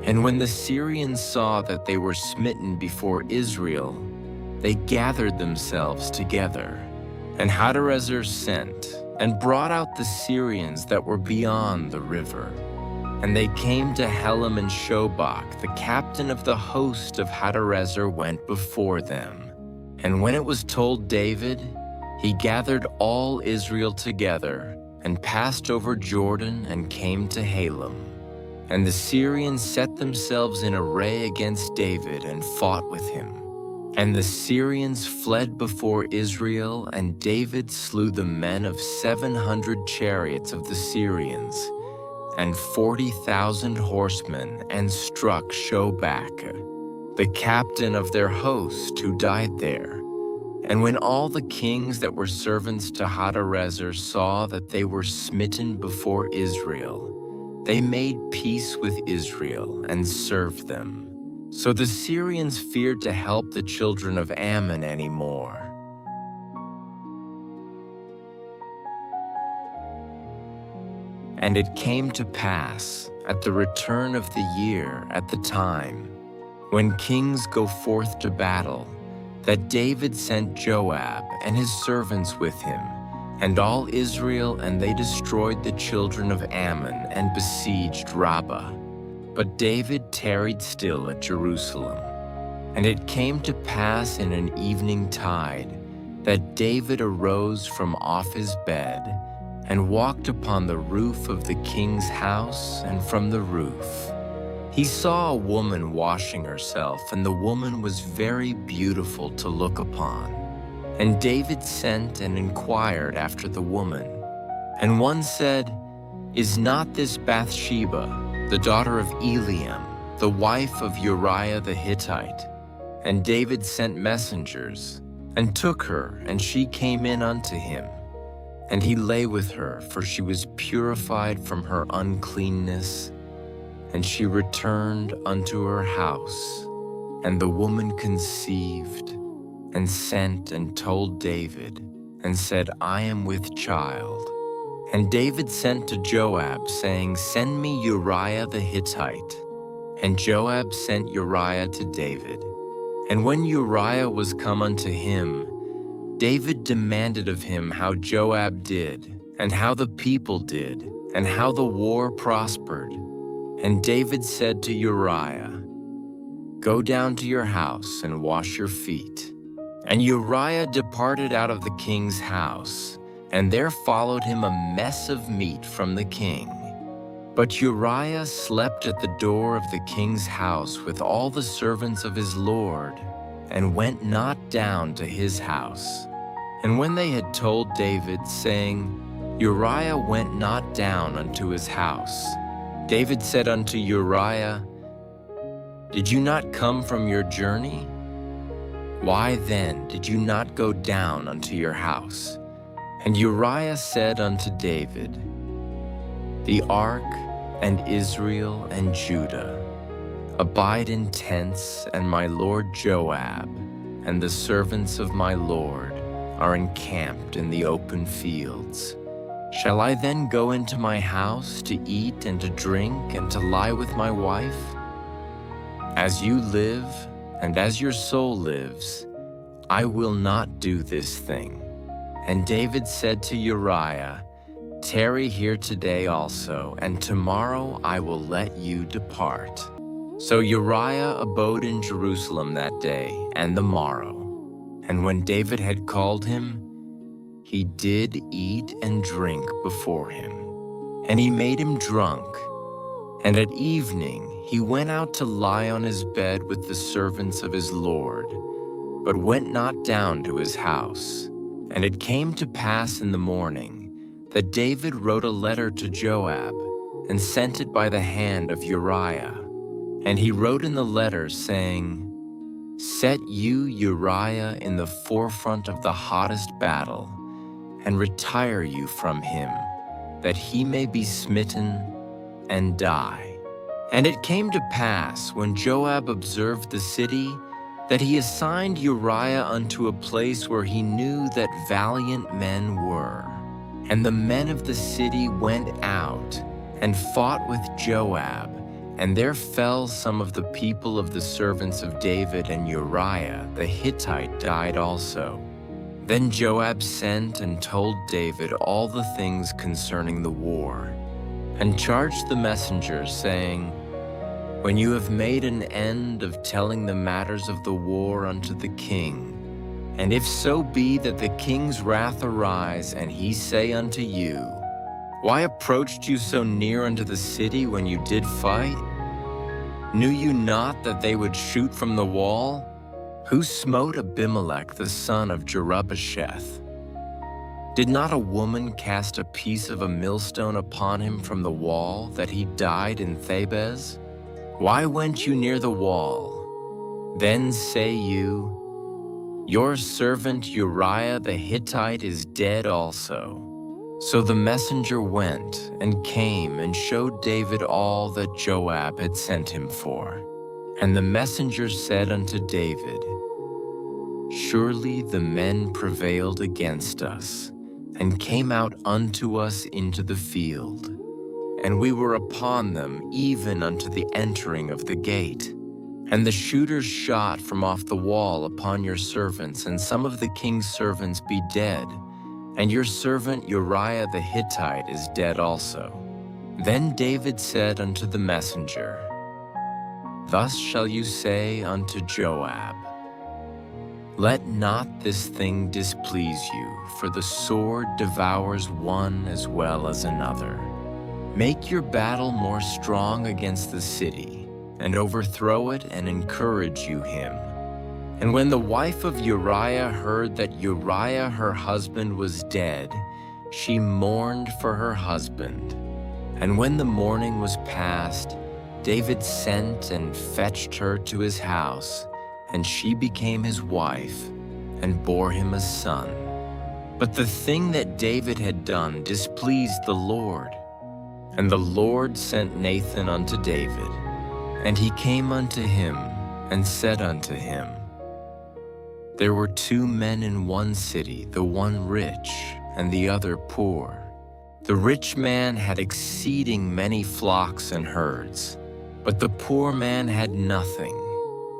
And when the Syrians saw that they were smitten before Israel, they gathered themselves together. And Hadarezer sent, and brought out the Syrians that were beyond the river. And they came to Helam and Shobach. The captain of the host of Hadarezer went before them. And when it was told David, he gathered all Israel together, and passed over Jordan, and came to Helam. And the Syrians set themselves in array against David and fought with him. And the Syrians fled before Israel, and David slew the men of 700 chariots of the Syrians, and 40,000 horsemen, and struck Shobach, the captain of their host, who died there. And when all the kings that were servants to Hadarezer saw that they were smitten before Israel, they made peace with Israel and served them. So the Syrians feared to help the children of Ammon anymore. And it came to pass, at the return of the year, at the time when kings go forth to battle, that David sent Joab and his servants with him, and all Israel, and they destroyed the children of Ammon and besieged Rabbah. But David tarried still at Jerusalem. And it came to pass in an evening tide that David arose from off his bed and walked upon the roof of the king's house, and from the roof he saw a woman washing herself, and the woman was very beautiful to look upon. And David sent and inquired after the woman. And one said, "Is not this Bathsheba, the daughter of Eliam, the wife of Uriah the Hittite?" And David sent messengers, and took her, and she came in unto him. And he lay with her, for she was purified from her uncleanness. And she returned unto her house. And the woman conceived, and sent and told David, and said, "I am with child." And David sent to Joab, saying, "Send me Uriah the Hittite." And Joab sent Uriah to David. And when Uriah was come unto him, David demanded of him how Joab did, and how the people did, and how the war prospered. And David said to Uriah, "Go down to your house and wash your feet." And Uriah departed out of the king's house, and there followed him a mess of meat from the king. But Uriah slept at the door of the king's house with all the servants of his lord, and went not down to his house. And when they had told David, saying, "Uriah went not down unto his house," David said unto Uriah, "Did you not come from your journey? Why then did you not go down unto your house?" And Uriah said unto David, "The ark and Israel and Judah abide in tents, and my lord Joab and the servants of my lord are encamped in the open fields. Shall I then go into my house to eat and to drink and to lie with my wife? As you live, and as your soul lives, I will not do this thing." And David said to Uriah, "Tarry here today also, and tomorrow I will let you depart." So Uriah abode in Jerusalem that day and the morrow. And when David had called him, he did eat and drink before him, and he made him drunk. And at evening he went out to lie on his bed with the servants of his lord, but went not down to his house. And it came to pass in the morning that David wrote a letter to Joab, and sent it by the hand of Uriah. And he wrote in the letter, saying, "Set you Uriah in the forefront of the hottest battle, and retire you from him, that he may be smitten and die." And it came to pass, when Joab observed the city, that he assigned Uriah unto a place where he knew that valiant men were. And the men of the city went out and fought with Joab, and there fell some of the people of the servants of David, and Uriah the Hittite died also. Then Joab sent and told David all the things concerning the war, and charged the messengers, saying, "When you have made an end of telling the matters of the war unto the king, and if so be that the king's wrath arise, and he say unto you, Why approached you so near unto the city when you did fight? Knew you not that they would shoot from the wall? Who smote Abimelech the son of Jerubbesheth? Did not a woman cast a piece of a millstone upon him from the wall, that he died in Thebez? Why went you near the wall? Then say you, your servant Uriah the Hittite is dead also. So the messenger went and came and showed David all that Joab had sent him for. And the messenger said unto David, Surely the men prevailed against us, and came out unto us into the field. And we were upon them even unto the entering of the gate. And the shooters shot from off the wall upon your servants, and some of the king's servants be dead, and your servant Uriah the Hittite is dead also. Then David said unto the messenger, Thus shall you say unto Joab, Let not this thing displease you, for the sword devours one as well as another. Make your battle more strong against the city, and overthrow it, and encourage you him. And when the wife of Uriah heard that Uriah her husband was dead, she mourned for her husband. And when the mourning was past, David sent and fetched her to his house, and she became his wife, and bore him a son. But the thing that David had done displeased the Lord. And the Lord sent Nathan unto David, and he came unto him, and said unto him, There were 2 men in one city, the one rich, and the other poor. The rich man had exceeding many flocks and herds, but the poor man had nothing,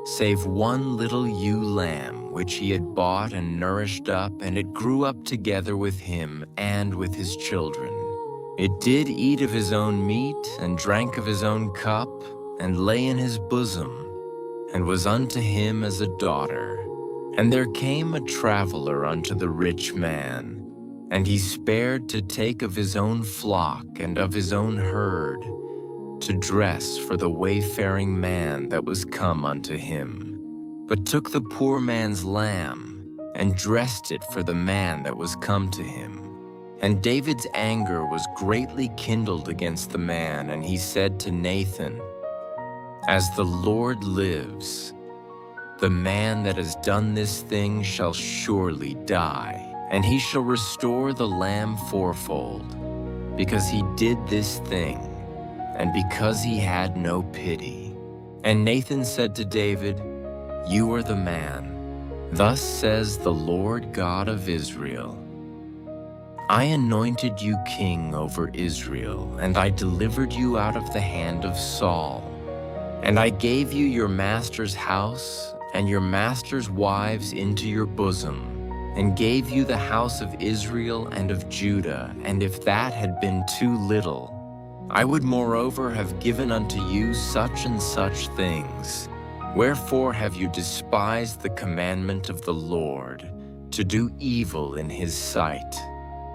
save one little ewe lamb, which he had bought and nourished up, and it grew up together with him and with his children. It did eat of his own meat, and drank of his own cup, and lay in his bosom, and was unto him as a daughter. And there came a traveler unto the rich man, and he spared to take of his own flock and of his own herd, to dress for the wayfaring man that was come unto him, but took the poor man's lamb, and dressed it for the man that was come to him. And David's anger was greatly kindled against the man, and he said to Nathan, As the Lord lives, the man that has done this thing shall surely die, and he shall restore the lamb fourfold, because he did this thing, and because he had no pity. And Nathan said to David, You are the man. Thus says the Lord God of Israel, I anointed you king over Israel, and I delivered you out of the hand of Saul. And I gave you your master's house and your master's wives into your bosom, and gave you the house of Israel and of Judah. And if that had been too little, I would moreover have given unto you such and such things. Wherefore have you despised the commandment of the Lord, to do evil in his sight?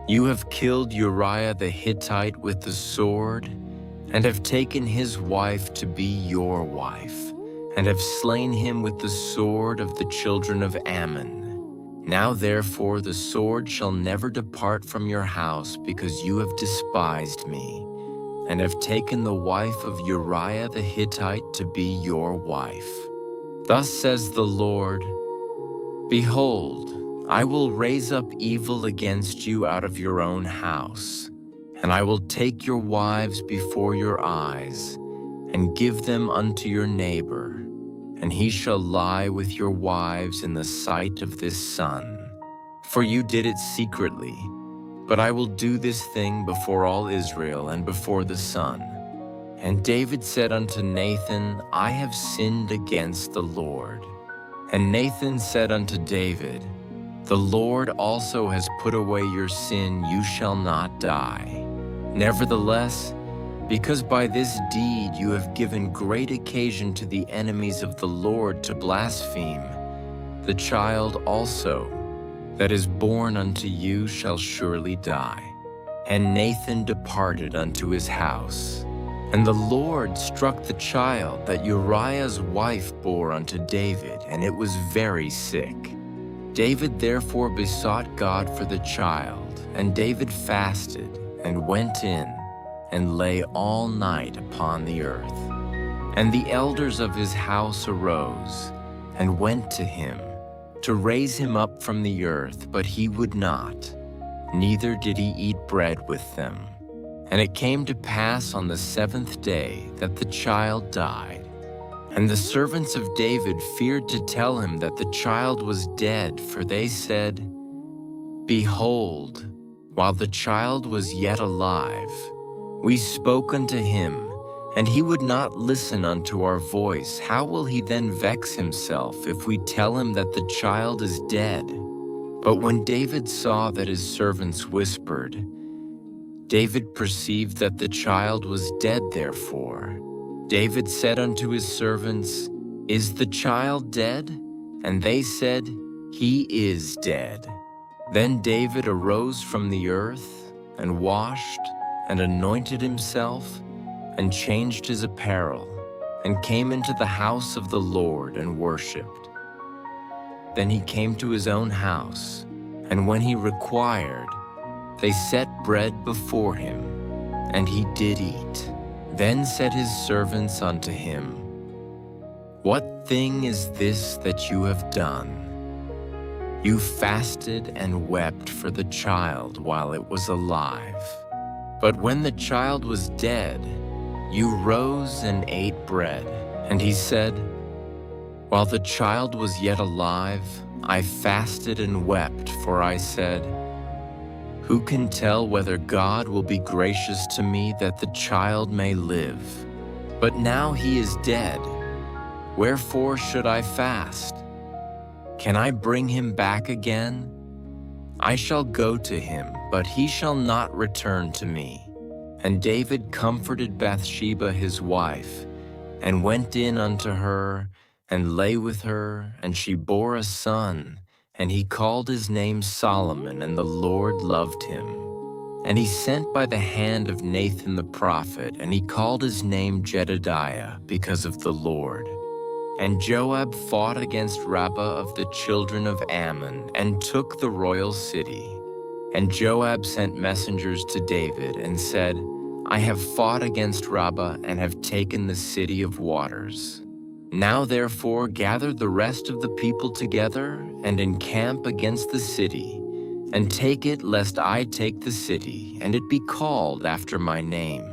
You have killed Uriah the Hittite with the sword, and have taken his wife to be your wife, and have slain him with the sword of the children of Ammon. Now therefore the sword shall never depart from your house, because you have despised me, and have taken the wife of Uriah the Hittite to be your wife. Thus says the Lord, Behold, I will raise up evil against you out of your own house, and I will take your wives before your eyes, and give them unto your neighbor, and he shall lie with your wives in the sight of this sun. For you did it secretly, but I will do this thing before all Israel and before the sun. And David said unto Nathan, I have sinned against the Lord. And Nathan said unto David, The Lord also has put away your sin, you shall not die. Nevertheless, because by this deed you have given great occasion to the enemies of the Lord to blaspheme, the child also that is born unto you shall surely die. And Nathan departed unto his house. And the Lord struck the child that Uriah's wife bore unto David, and it was very sick. David therefore besought God for the child, and David fasted, and went in, and lay all night upon the earth. And the elders of his house arose, and went to him, to raise him up from the earth, but he would not, neither did he eat bread with them. And it came to pass on the 7th day that the child died. And the servants of David feared to tell him that the child was dead, for they said, Behold, while the child was yet alive, we spoke unto him, and he would not listen unto our voice. How will he then vex himself if we tell him that the child is dead? But when David saw that his servants whispered, David perceived that the child was dead therefore. David said unto his servants, Is the child dead? And they said, He is dead. Then David arose from the earth, and washed, and anointed himself, and changed his apparel, and came into the house of the Lord and worshipped. Then he came to his own house, and when he required, they set bread before him, and he did eat. Then said his servants unto him, What thing is this that you have done? You fasted and wept for the child while it was alive. But when the child was dead, you rose and ate bread. And he said, While the child was yet alive, I fasted and wept, for I said, Who can tell whether God will be gracious to me that the child may live? But now he is dead. Wherefore should I fast? Can I bring him back again? I shall go to him, but he shall not return to me. And David comforted Bathsheba his wife, and went in unto her, and lay with her, and she bore a son, and he called his name Solomon, and the Lord loved him. And he sent by the hand of Nathan the prophet, and he called his name Jedediah, because of the Lord. And Joab fought against Rabbah of the children of Ammon, and took the royal city. And Joab sent messengers to David, and said, I have fought against Rabbah, and have taken the city of waters. Now therefore gather the rest of the people together, and encamp against the city, and take it, lest I take the city, and it be called after my name.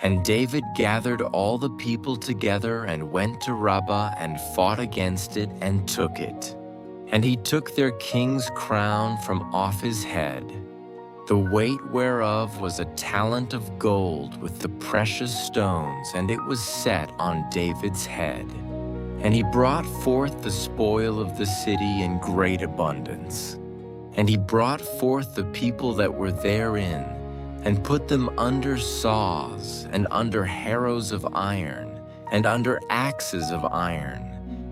And David gathered all the people together, and went to Rabbah, and fought against it, and took it. And he took their king's crown from off his head, the weight whereof was a talent of gold with the precious stones, and it was set on David's head. And he brought forth the spoil of the city in great abundance. And he brought forth the people that were therein, and put them under saws, and under harrows of iron, and under axes of iron,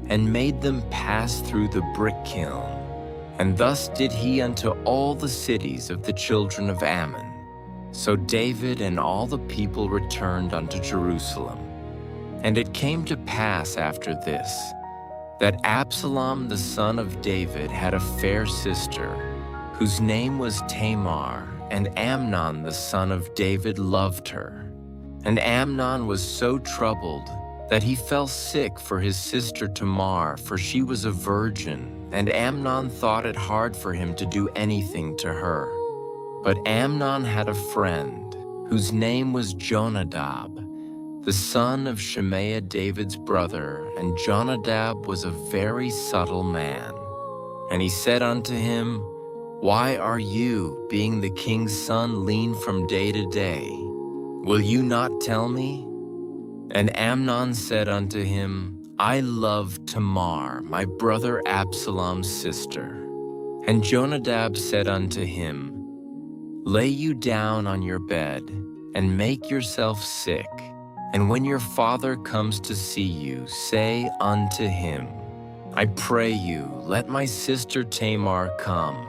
and made them pass through the brick kiln. And thus did he unto all the cities of the children of Ammon. So David and all the people returned unto Jerusalem. And it came to pass after this, that Absalom the son of David had a fair sister, whose name was Tamar, and Amnon the son of David loved her. And Amnon was so troubled that he fell sick for his sister Tamar, for she was a virgin, and Amnon thought it hard for him to do anything to her. But Amnon had a friend, whose name was Jonadab, the son of Shimea David's brother, and Jonadab was a very subtle man. And he said unto him, Why are you, being the king's son, lean from day to day? Will you not tell me? And Amnon said unto him, I love Tamar, my brother Absalom's sister. And Jonadab said unto him, Lay you down on your bed, and make yourself sick. And when your father comes to see you, say unto him, I pray you, let my sister Tamar come,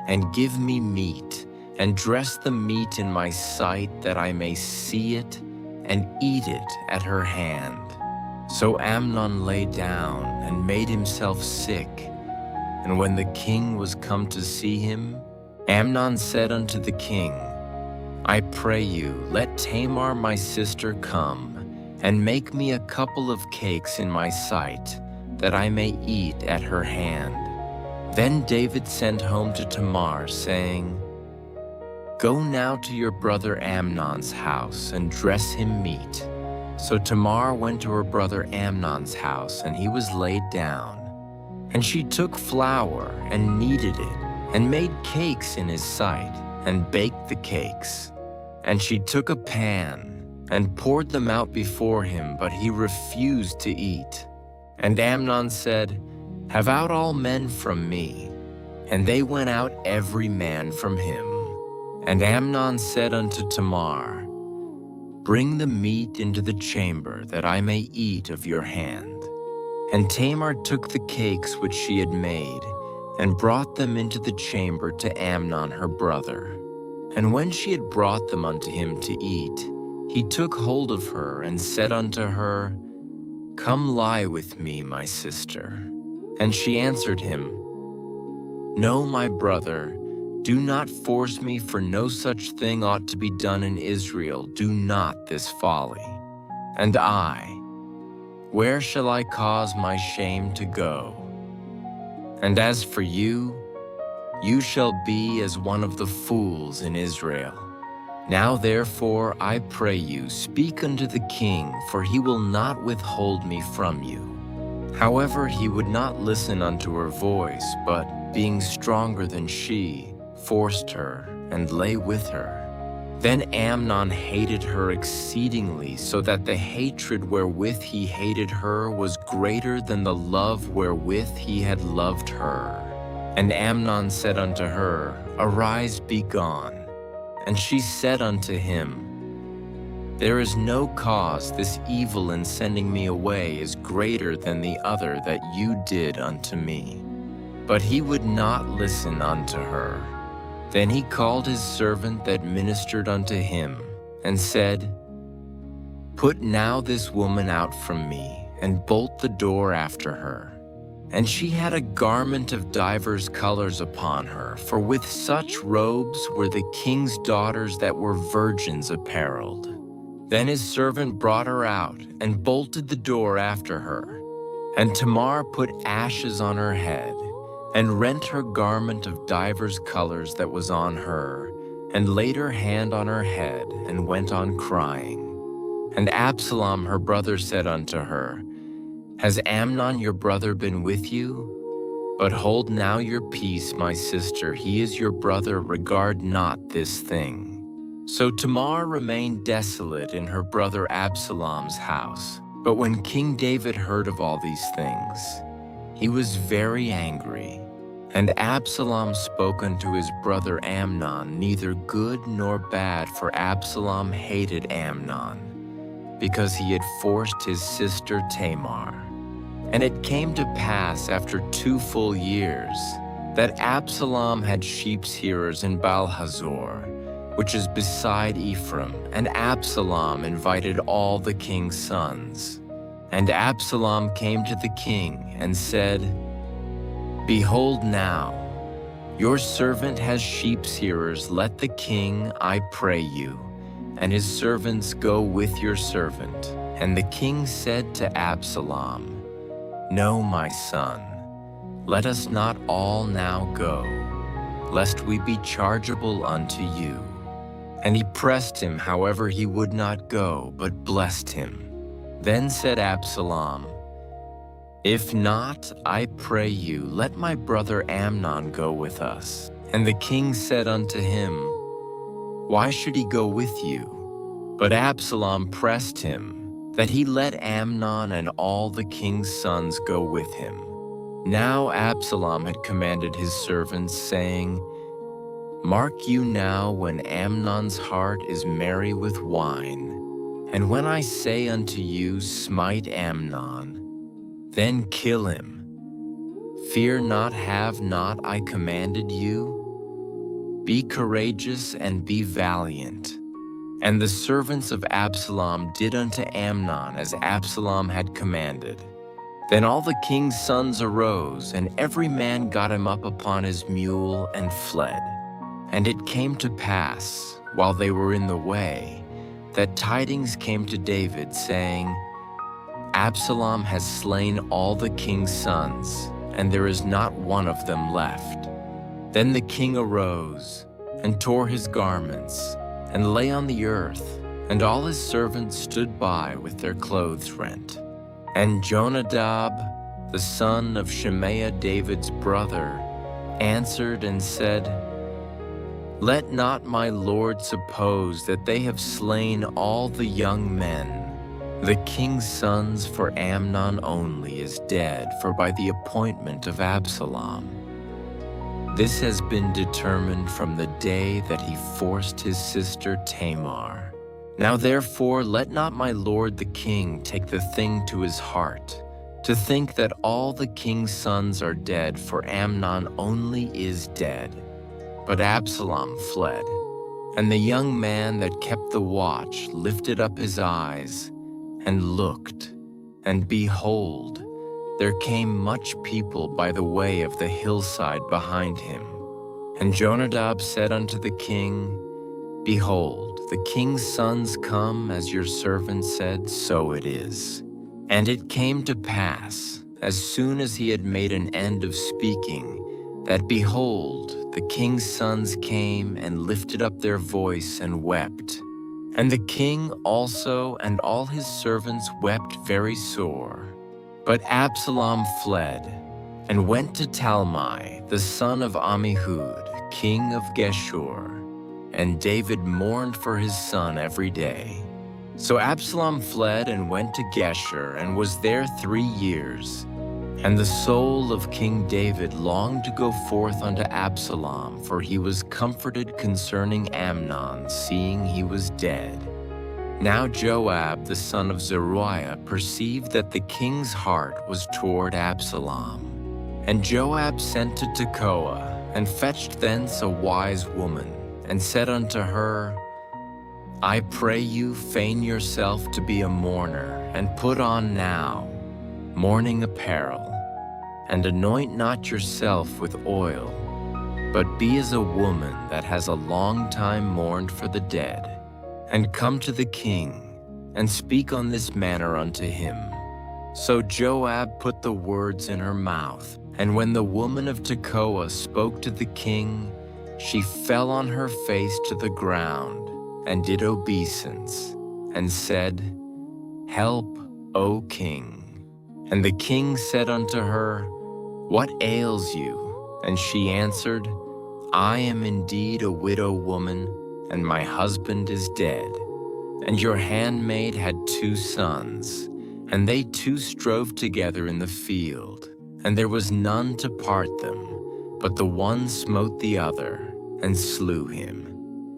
and give me meat, and dress the meat in my sight that I may see it and eat it at her hand." So Amnon lay down and made himself sick. And when the king was come to see him, Amnon said unto the king, "I pray you, let Tamar my sister come, and make me a couple of cakes in my sight, that I may eat at her hand." Then David sent home to Tamar, saying, "Go now to your brother Amnon's house, and dress him meat." So Tamar went to her brother Amnon's house, and he was laid down. And she took flour and kneaded it, and made cakes in his sight, and baked the cakes. And she took a pan, and poured them out before him, but he refused to eat. And Amnon said, "Have out all men from me." And they went out every man from him. And Amnon said unto Tamar, "Bring the meat into the chamber, that I may eat of your hand." And Tamar took the cakes which she had made, and brought them into the chamber to Amnon her brother. And when she had brought them unto him to eat, he took hold of her, and said unto her, "Come lie with me, my sister." And she answered him, "No, my brother, do not force me, for no such thing ought to be done in Israel. Do not this folly. And I, where shall I cause my shame to go? And as for you, you shall be as one of the fools in Israel. Now therefore, I pray you, speak unto the king, for he will not withhold me from you." However, he would not listen unto her voice, but, being stronger than she, forced her, and lay with her. Then Amnon hated her exceedingly, so that the hatred wherewith he hated her was greater than the love wherewith he had loved her. And Amnon said unto her, "Arise, be gone." And she said unto him, "There is no cause. This evil in sending me away is greater than the other that you did unto me." But he would not listen unto her. Then he called his servant that ministered unto him, and said, "Put now this woman out from me, and bolt the door after her." And she had a garment of divers colors upon her, for with such robes were the king's daughters that were virgins apparelled. Then his servant brought her out, and bolted the door after her. And Tamar put ashes on her head, and rent her garment of divers colors that was on her, and laid her hand on her head, and went on crying. And Absalom her brother said unto her, "Has Amnon your brother been with you? But hold now your peace, my sister, he is your brother, regard not this thing." So Tamar remained desolate in her brother Absalom's house. But when King David heard of all these things, he was very angry. And Absalom spoke unto his brother Amnon neither good nor bad, for Absalom hated Amnon, because he had forced his sister Tamar. And it came to pass after 2 full years, that Absalom had sheepshearers in Baal-hazor, which is beside Ephraim, and Absalom invited all the king's sons. And Absalom came to the king and said, "Behold now, your servant has sheepshearers. Let the king, I pray you, and his servants go with your servant." And the king said to Absalom, "No, my son, let us not all now go, lest we be chargeable unto you." And he pressed him, however he would not go, but blessed him. Then said Absalom, "If not, I pray you, let my brother Amnon go with us." And the king said unto him, "Why should he go with you?" But Absalom pressed him, that he let Amnon and all the king's sons go with him. Now Absalom had commanded his servants, saying, "Mark you now when Amnon's heart is merry with wine, and when I say unto you, smite Amnon, then kill him. Fear not, have not I commanded you?" "Be courageous and be valiant." And the servants of Absalom did unto Amnon as Absalom had commanded. Then all the king's sons arose, and every man got him up upon his mule and fled. And it came to pass, while they were in the way, that tidings came to David, saying, Absalom has slain all the king's sons, and there is not one of them left. Then the king arose, and tore his garments, and lay on the earth, and all his servants stood by with their clothes rent. And Jonadab, the son of Shemaiah, David's brother, answered and said, Let not my lord suppose that they have slain all the young men. The king's sons, for Amnon only is dead, for by the appointment of Absalom. This has been determined from the day that he forced his sister Tamar. Now therefore let not my lord the king take the thing to his heart, to think that all the king's sons are dead, for Amnon only is dead. But Absalom fled, and the young man that kept the watch lifted up his eyes, and looked, and behold, there came much people by the way of the hillside behind him. And Jonadab said unto the king, Behold, the king's sons come, as your servant said, so it is. And it came to pass, as soon as he had made an end of speaking, that behold, the king's sons came and lifted up their voice and wept. And the king also and all his servants wept very sore. But Absalom fled, and went to Talmai, the son of Ammihud, king of Geshur. And David mourned for his son every day. So Absalom fled and went to Geshur, and was there 3 years. And the soul of King David longed to go forth unto Absalom, for he was comforted concerning Amnon, seeing he was dead. Now Joab the son of Zeruiah perceived that the king's heart was toward Absalom. And Joab sent to Tekoa, and fetched thence a wise woman, and said unto her, I pray you feign yourself to be a mourner, and put on now mourning apparel, and anoint not yourself with oil, but be as a woman that has a long time mourned for the dead, and come to the king, and speak on this manner unto him. So Joab put the words in her mouth, and when the woman of Tekoa spoke to the king, she fell on her face to the ground, and did obeisance, and said, Help, O king. And the king said unto her, What ails you? And she answered, I am indeed a widow woman, and my husband is dead. And your handmaid had 2 sons, and they 2 strove together in the field, and there was none to part them, but the one smote the other, and slew him.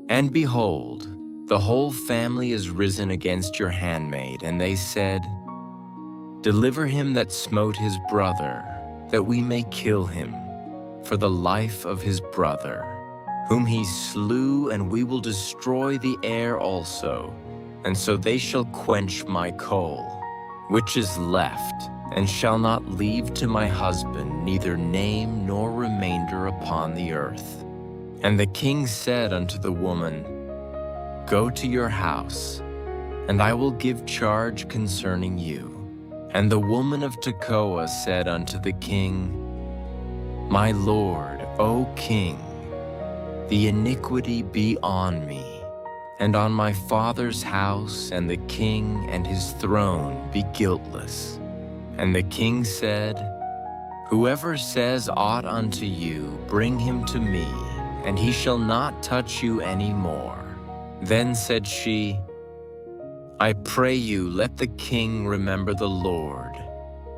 And behold, the whole family is risen against your handmaid, and they said, Deliver him that smote his brother, that we may kill him, for the life of his brother, whom he slew, and we will destroy the heir also, and so they shall quench my coal, which is left, and shall not leave to my husband neither name nor remainder upon the earth. And the king said unto the woman, Go to your house, and I will give charge concerning you. And the woman of Tekoa said unto the king, My lord, O king, the iniquity be on me, and on my father's house, and the king and his throne be guiltless. And the king said, Whoever says aught unto you, bring him to me, and he shall not touch you any more. Then said she, I pray you, let the king remember the Lord,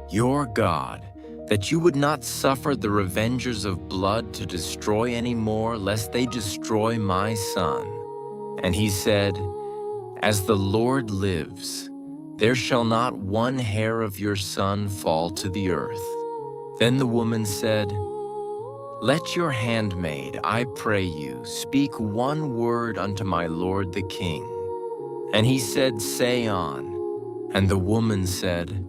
your God, that you would not suffer the revengers of blood to destroy any more, lest they destroy my son. And he said, As the Lord lives, there shall not one hair of your son fall to the earth. Then the woman said, Let your handmaid, I pray you, speak one word unto my lord the king. And he said, Say on. And the woman said,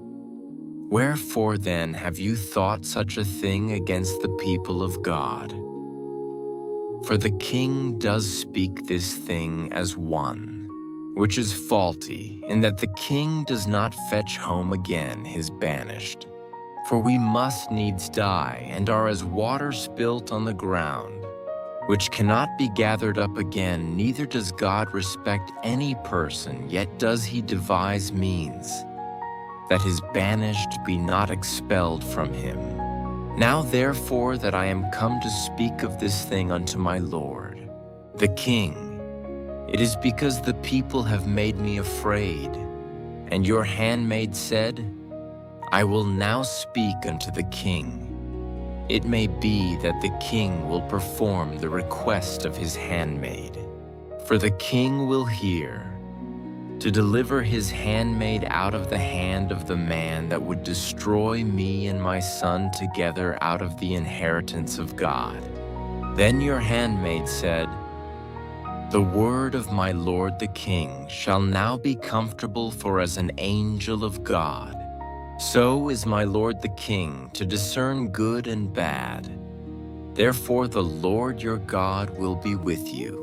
Wherefore then have you thought such a thing against the people of God? For the king does speak this thing as one, which is faulty, in that the king does not fetch home again his banished. For we must needs die, and are as water spilt on the ground, which cannot be gathered up again, neither does God respect any person, yet does he devise means, that his banished be not expelled from him. Now therefore that I am come to speak of this thing unto my lord, the king, it is because the people have made me afraid. And your handmaid said, I will now speak unto the king. It may be that the king will perform the request of his handmaid. For the king will hear, to deliver his handmaid out of the hand of the man that would destroy me and my son together out of the inheritance of God. Then your handmaid said, The word of my lord the king shall now be comfortable, for as an angel of God, so is my lord the king to discern good and bad. Therefore the Lord your God will be with you.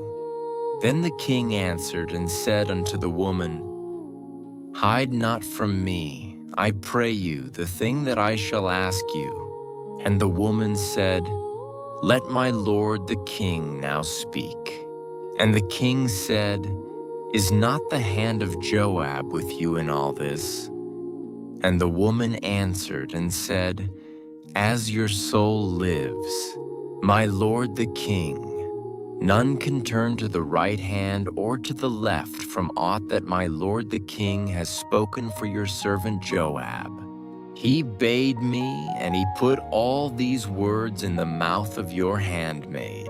Then the king answered and said unto the woman, Hide not from me, I pray you, the thing that I shall ask you. And the woman said, Let my lord the king now speak. And the king said, Is not the hand of Joab with you in all this? And the woman answered and said, As your soul lives, my lord the king, none can turn to the right hand or to the left from aught that my lord the king has spoken for your servant Joab. He bade me, and he put all these words in the mouth of your handmaid.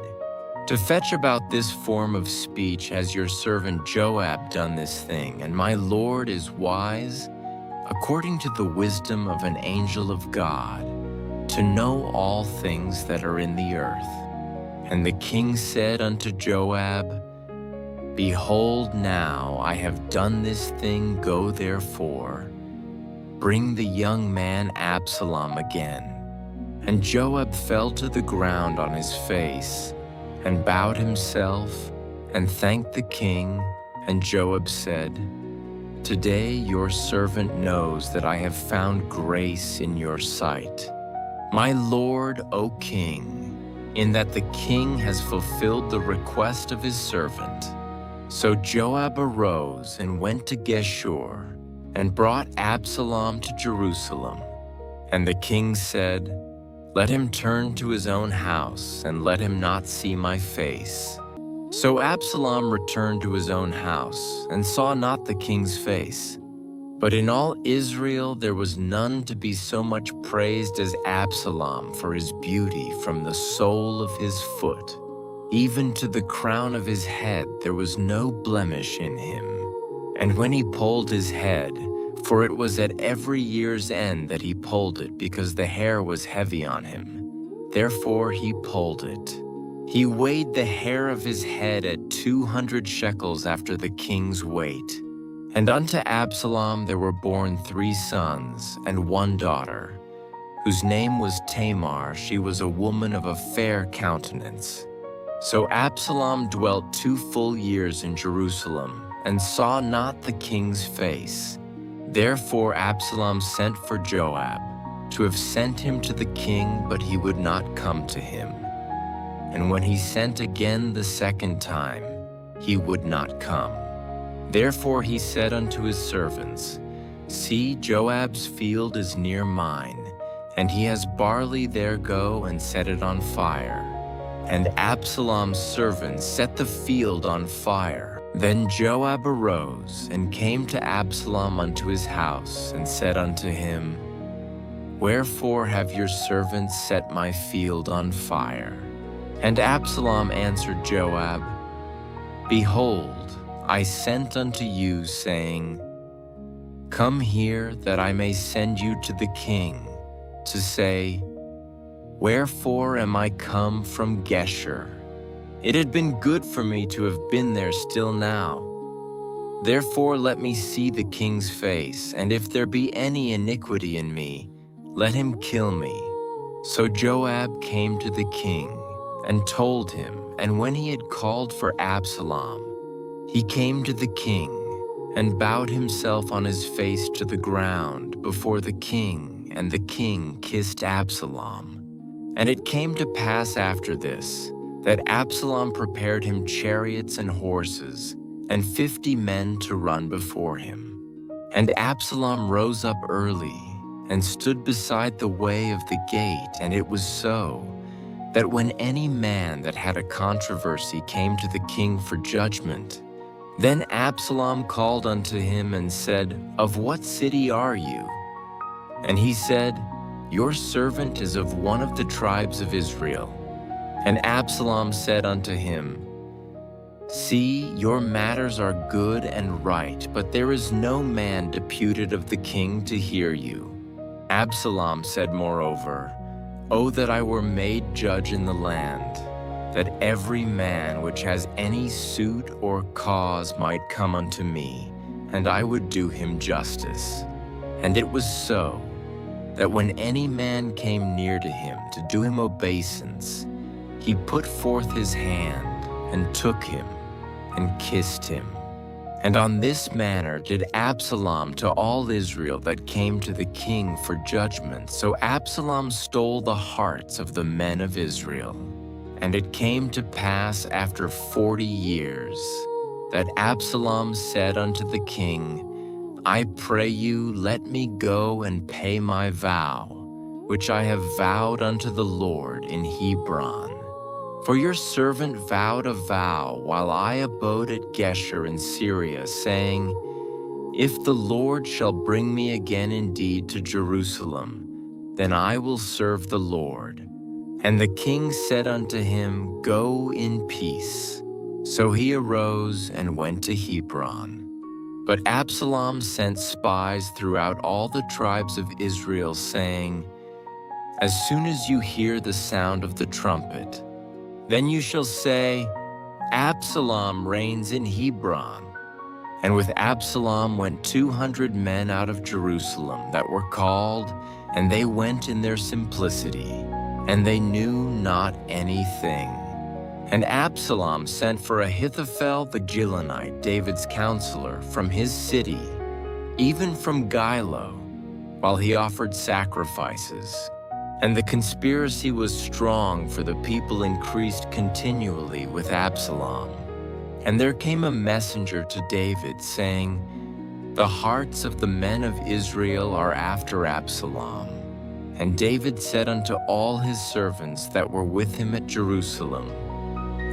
To fetch about this form of speech has your servant Joab done this thing, and my lord is wise, according to the wisdom of an angel of God, to know all things that are in the earth. And the king said unto Joab, Behold, now I have done this thing, go therefore, bring the young man Absalom again. And Joab fell to the ground on his face, and bowed himself, and thanked the king. And Joab said, Today your servant knows that I have found grace in your sight, my lord, O king, in that the king has fulfilled the request of his servant. So Joab arose and went to Geshur, and brought Absalom to Jerusalem. And the king said, Let him turn to his own house, and let him not see my face. So Absalom returned to his own house, and saw not the king's face. But in all Israel there was none to be so much praised as Absalom for his beauty, from the sole of his foot even to the crown of his head there was no blemish in him. And when he polled his head, for it was at every year's end that he polled it, because the hair was heavy on him, therefore he polled it. He weighed the hair of his head at 200 shekels after the king's weight. And unto Absalom there were born 3 sons and 1 daughter, whose name was Tamar. She was a woman of a fair countenance. So Absalom dwelt 2 full years in Jerusalem, and saw not the king's face. Therefore Absalom sent for Joab, to have sent him to the king, but he would not come to him. And when he sent again the 2nd time, he would not come. Therefore he said unto his servants, See, Joab's field is near mine, and he has barley there, go and set it on fire. And Absalom's servants set the field on fire. Then Joab arose, and came to Absalom unto his house, and said unto him, Wherefore have your servants set my field on fire? And Absalom answered Joab, Behold, I sent unto you, saying, Come here, that I may send you to the king, to say, Wherefore am I come from Geshur? It had been good for me to have been there still now. Therefore let me see the king's face, and if there be any iniquity in me, let him kill me. So Joab came to the king and told him, and when he had called for Absalom, he came to the king and bowed himself on his face to the ground before the king, and the king kissed Absalom. And it came to pass after this, that Absalom prepared him chariots and horses, and 50 men to run before him. And Absalom rose up early, and stood beside the way of the gate, and it was so, that when any man that had a controversy came to the king for judgment, then Absalom called unto him and said, Of what city are you? And he said, Your servant is of one of the tribes of Israel. And Absalom said unto him, See, your matters are good and right, but there is no man deputed of the king to hear you. Absalom said moreover, O that I were made judge in the land, that every man which has any suit or cause might come unto me, and I would do him justice. And it was so, that when any man came near to him to do him obeisance, he put forth his hand and took him and kissed him. And on this manner did Absalom to all Israel that came to the king for judgment. So Absalom stole the hearts of the men of Israel. And it came to pass after 40 years that Absalom said unto the king, I pray you, let me go and pay my vow, which I have vowed unto the Lord in Hebron. For your servant vowed a vow while I abode at Geshur in Syria, saying, If the Lord shall bring me again indeed to Jerusalem, then I will serve the Lord. And the king said unto him, Go in peace. So he arose and went to Hebron. But Absalom sent spies throughout all the tribes of Israel, saying, As soon as you hear the sound of the trumpet, then you shall say, Absalom reigns in Hebron. And with Absalom went 200 men out of Jerusalem that were called, and they went in their simplicity, and they knew not anything. And Absalom sent for Ahithophel the Gilonite, David's counselor, from his city, even from Gilo, while he offered sacrifices. And the conspiracy was strong, for the people increased continually with Absalom. And there came a messenger to David, saying, The hearts of the men of Israel are after Absalom. And David said unto all his servants that were with him at Jerusalem,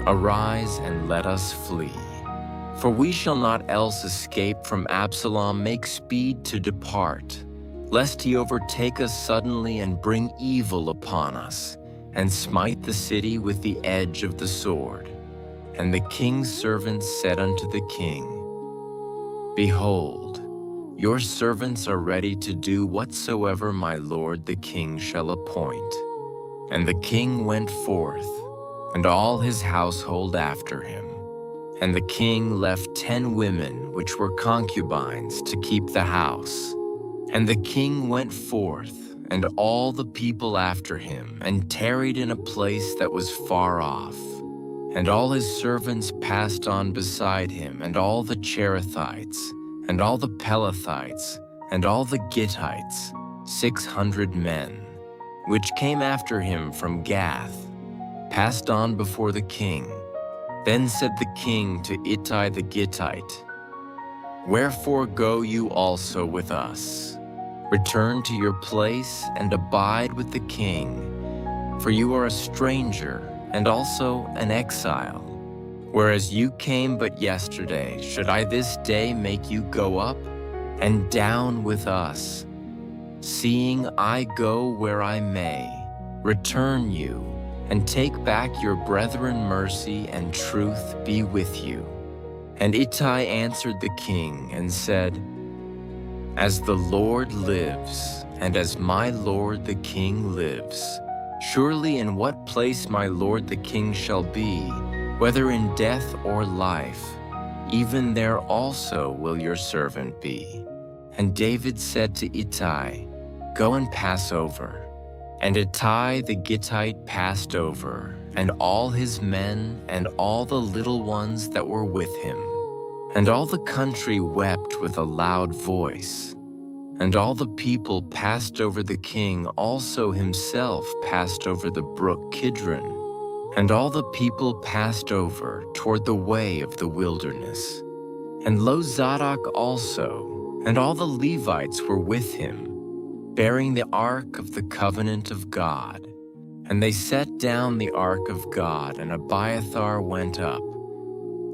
Arise and let us flee. For we shall not else escape from Absalom. Make speed to depart, lest he overtake us suddenly and bring evil upon us, and smite the city with the edge of the sword. And the king's servants said unto the king, Behold, your servants are ready to do whatsoever my lord the king shall appoint. And the king went forth, and all his household after him. And the king left 10 women which were concubines to keep the house. And the king went forth, and all the people after him, and tarried in a place that was far off. And all his servants passed on beside him, and all the Cherethites, and all the Pelethites, and all the Gittites, 600 men, which came after him from Gath, passed on before the king. Then said the king to Ittai the Gittite, Wherefore go you also with us? Return to your place and abide with the king, for you are a stranger and also an exile. Whereas you came but yesterday, should I this day make you go up and down with us? Seeing I go where I may, return you, and take back your brethren. Mercy and truth be with you. And Ittai answered the king and said, As the Lord lives, and as my lord the king lives, Surely in what place my lord the king shall be, whether in death or life, even there also will your servant be. And David said to Ittai, Go and pass over. And Ittai the Gittite passed over, and all his men and all the little ones that were with him. And all the country wept with a loud voice. And all the people passed over the king, also himself passed over the brook Kidron. And all the people passed over toward the way of the wilderness. And lo, Zadok also, and all the Levites were with him, bearing the ark of the covenant of God. And they set down the ark of God, and Abiathar went up,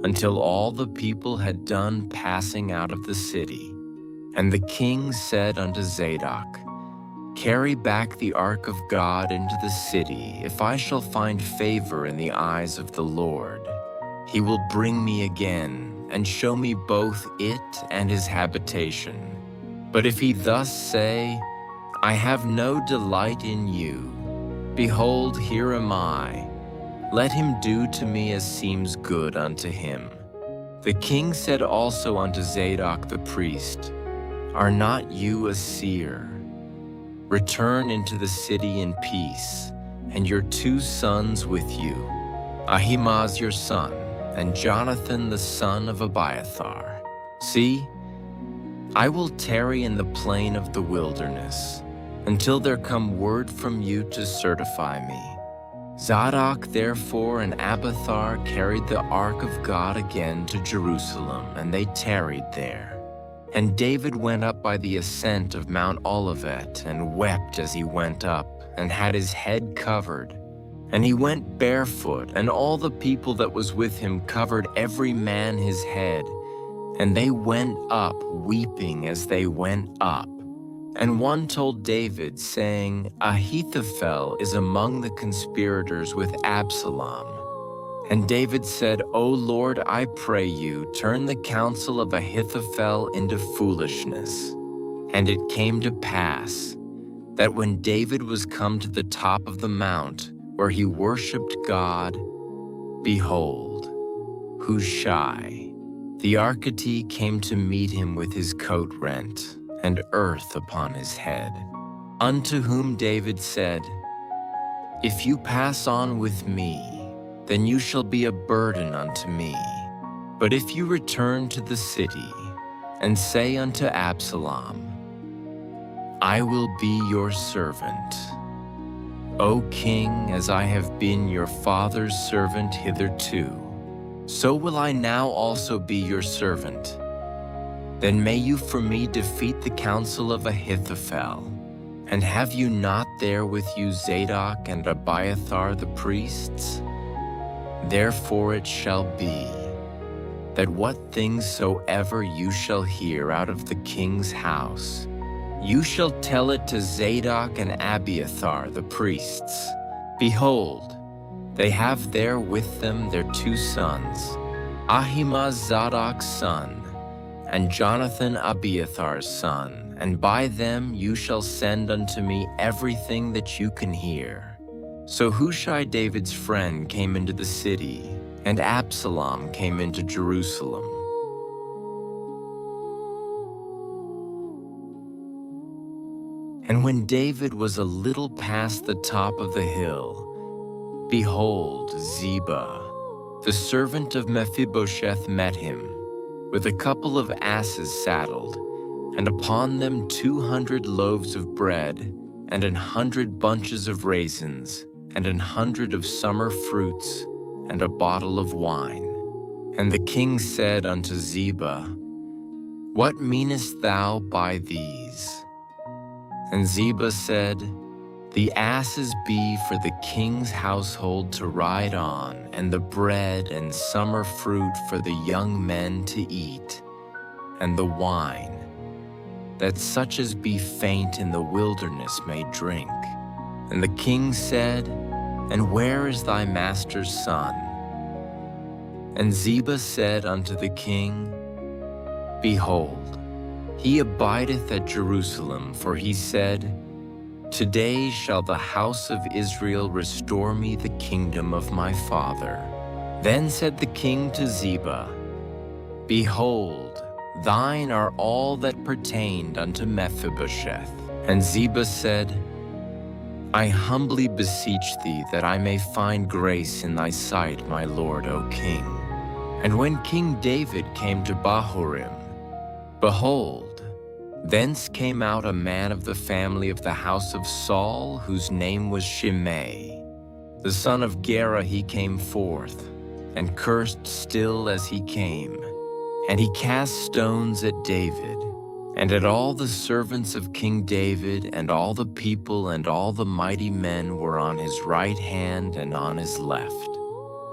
until all the people had done passing out of the city. And the king said unto Zadok, Carry back the ark of God into the city. If I shall find favor in the eyes of the Lord, he will bring me again, and show me both it and his habitation. But if he thus say, I have no delight in you, behold, here am I. Let him do to me as seems good unto him. The king said also unto Zadok the priest, Are not you a seer? Return into the city in peace, and your 2 sons with you, Ahimaaz your son, and Jonathan the son of Abiathar. See, I will tarry in the plain of the wilderness, until there come word from you to certify me. Zadok therefore and Abiathar carried the ark of God again to Jerusalem, and they tarried there. And David went up by the ascent of Mount Olivet, and wept as he went up, and had his head covered. And he went barefoot, and all the people that was with him covered every man his head. And they went up weeping as they went up. And one told David, saying, Ahithophel is among the conspirators with Absalom. And David said, O Lord, I pray you, turn the counsel of Ahithophel into foolishness. And it came to pass that when David was come to the top of the mount, where he worshipped God, behold, Hushai, the Archite, came to meet him with his coat rent, and earth upon his head. Unto whom David said, If you pass on with me, then you shall be a burden unto me. But if you return to the city, and say unto Absalom, I will be your servant, O king, as I have been your father's servant hitherto, so will I now also be your servant. Then may you for me defeat the counsel of Ahithophel. And have you not there with you Zadok and Abiathar the priests? Therefore it shall be, that what things soever you shall hear out of the king's house, you shall tell it to Zadok and Abiathar the priests. Behold, they have there with them their 2 sons, Ahimaaz Zadok's son, and Jonathan Abiathar's son, and by them you shall send unto me everything that you can hear. So Hushai David's friend came into the city, and Absalom came into Jerusalem. And when David was a little past the top of the hill, behold, Ziba, the servant of Mephibosheth, met him, with a couple of asses saddled, and upon them 200 loaves of bread, and 100 bunches of raisins, and 100 of summer fruits, and a bottle of wine. And the king said unto Ziba, What meanest thou by these? And Ziba said, The asses be for the king's household to ride on, and the bread and summer fruit for the young men to eat, and the wine, that such as be faint in the wilderness may drink. And the king said, And where is thy master's son? And Ziba said unto the king, Behold, he abideth at Jerusalem, for he said, Today shall the house of Israel restore me the kingdom of my father. Then said the king to Ziba, Behold, thine are all that pertained unto Mephibosheth. And Ziba said, I humbly beseech thee that I may find grace in thy sight, my lord, O king. And when King David came to Bahurim, behold, thence came out a man of the family of the house of Saul, whose name was Shimei. The son of Gera he came forth, and cursed still as he came. And he cast stones at David, and at all the servants of King David, and all the people and all the mighty men were on his right hand and on his left.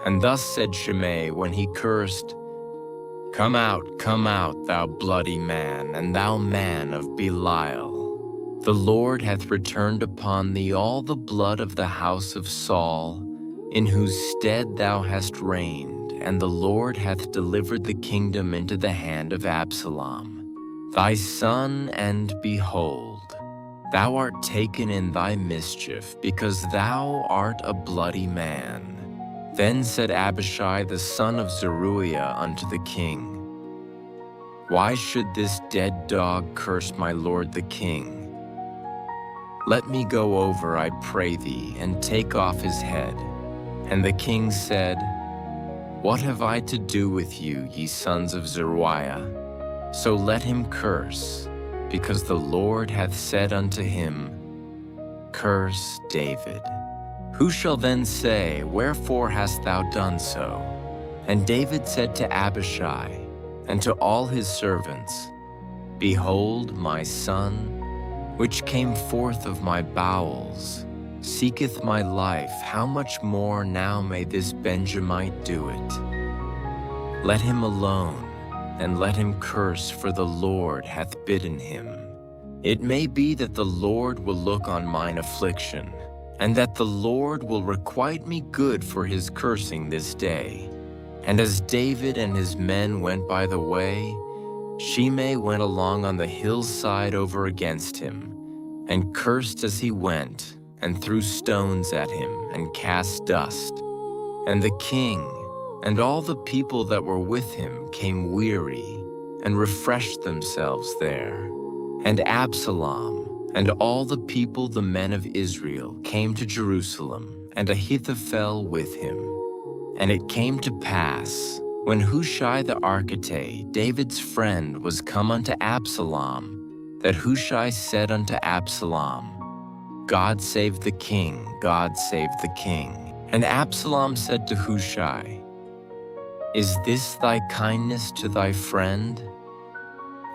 And thus said Shimei when he cursed, come out, thou bloody man, and thou man of Belial. The Lord hath returned upon thee all the blood of the house of Saul, in whose stead thou hast reigned, and the Lord hath delivered the kingdom into the hand of Absalom, thy son, and behold, thou art taken in thy mischief, because thou art a bloody man. Then said Abishai the son of Zeruiah unto the king, Why should this dead dog curse my lord the king? Let me go over, I pray thee, and take off his head. And the king said, What have I to do with you, ye sons of Zeruiah? So let him curse, because the Lord hath said unto him, Curse David. Who shall then say, Wherefore hast thou done so? And David said to Abishai, and to all his servants, Behold, my son, which came forth of my bowels, seeketh my life. How much more now may this Benjamite do it? Let him alone, and let him curse, for the Lord hath bidden him. It may be that the Lord will look on mine affliction, and that the Lord will requite me good for his cursing this day. And as David and his men went by the way, Shimei went along on the hillside over against him, and cursed as he went, and threw stones at him, and cast dust. And the king and all the people that were with him came weary, and refreshed themselves there. And Absalom and all the people, the men of Israel, came to Jerusalem, and Ahithophel with him. And it came to pass, when Hushai the Archite, David's friend, was come unto Absalom, that Hushai said unto Absalom, God save the king, God save the king. And Absalom said to Hushai, Is this thy kindness to thy friend?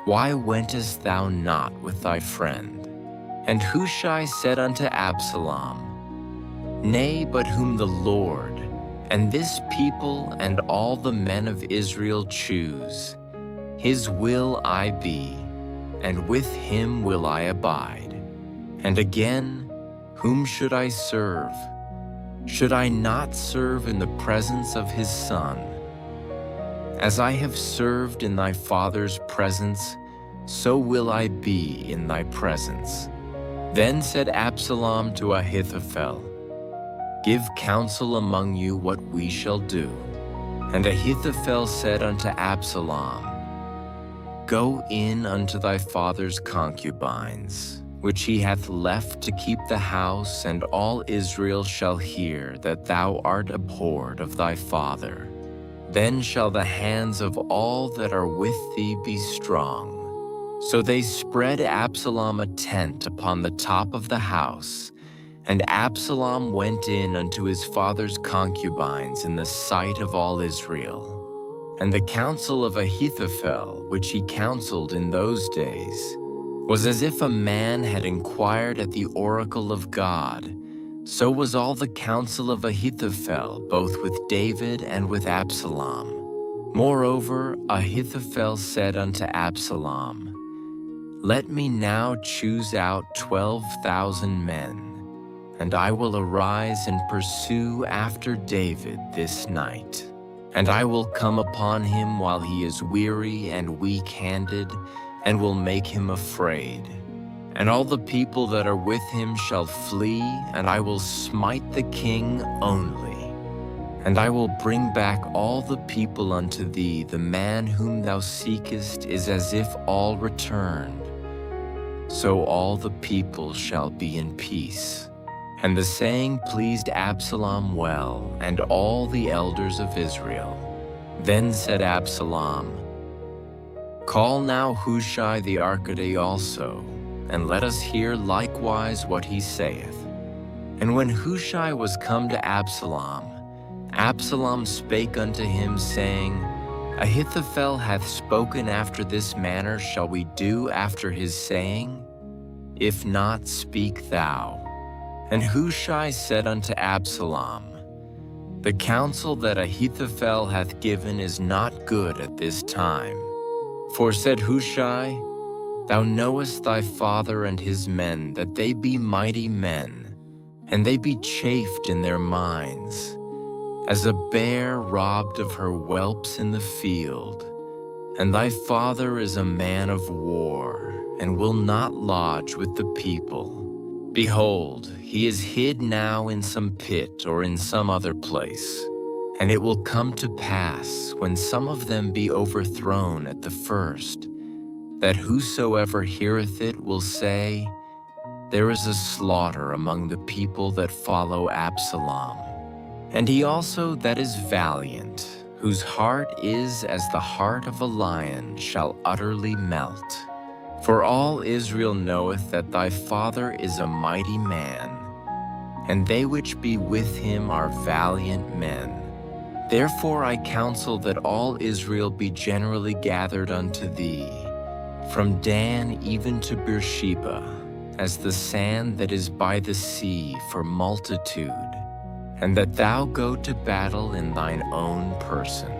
Why wentest thou not with thy friend? And Hushai said unto Absalom, Nay, but whom the Lord, and this people and all the men of Israel choose, his will I be, and with him will I abide. And again, whom should I serve? Should I not serve in the presence of his son? As I have served in thy father's presence, so will I be in thy presence. Then said Absalom to Ahithophel, Give counsel among you what we shall do. And Ahithophel said unto Absalom, Go in unto thy father's concubines, which he hath left to keep the house, and all Israel shall hear that thou art abhorred of thy father. Then shall the hands of all that are with thee be strong. So they spread Absalom a tent upon the top of the house, and Absalom went in unto his father's concubines in the sight of all Israel. And the counsel of Ahithophel, which he counseled in those days, was as if a man had inquired at the oracle of God. So was all the counsel of Ahithophel, both with David and with Absalom. Moreover, Ahithophel said unto Absalom, Let me now choose out 12,000 men, and I will arise and pursue after David this night. And I will come upon him while he is weary and weak-handed, and will make him afraid. And all the people that are with him shall flee, and I will smite the king only. And I will bring back all the people unto thee. The man whom thou seekest is as if all returned. So all the people shall be in peace. And the saying pleased Absalom well, and all the elders of Israel. Then said Absalom, Call now Hushai the Archite also, and let us hear likewise what he saith. And when Hushai was come to Absalom, Absalom spake unto him, saying, Ahithophel hath spoken after this manner, shall we do after his saying? If not, speak thou. And Hushai said unto Absalom, The counsel that Ahithophel hath given is not good at this time. For said Hushai, Thou knowest thy father and his men, that they be mighty men, and they be chafed in their minds, as a bear robbed of her whelps in the field. And thy father is a man of war, and will not lodge with the people. Behold, he is hid now in some pit or in some other place. And it will come to pass, when some of them be overthrown at the first, that whosoever heareth it will say, There is a slaughter among the people that follow Absalom. And he also that is valiant, whose heart is as the heart of a lion, shall utterly melt. For all Israel knoweth that thy father is a mighty man, and they which be with him are valiant men. Therefore I counsel that all Israel be generally gathered unto thee, from Dan even to Beersheba, as the sand that is by the sea for multitude, and that thou go to battle in thine own person.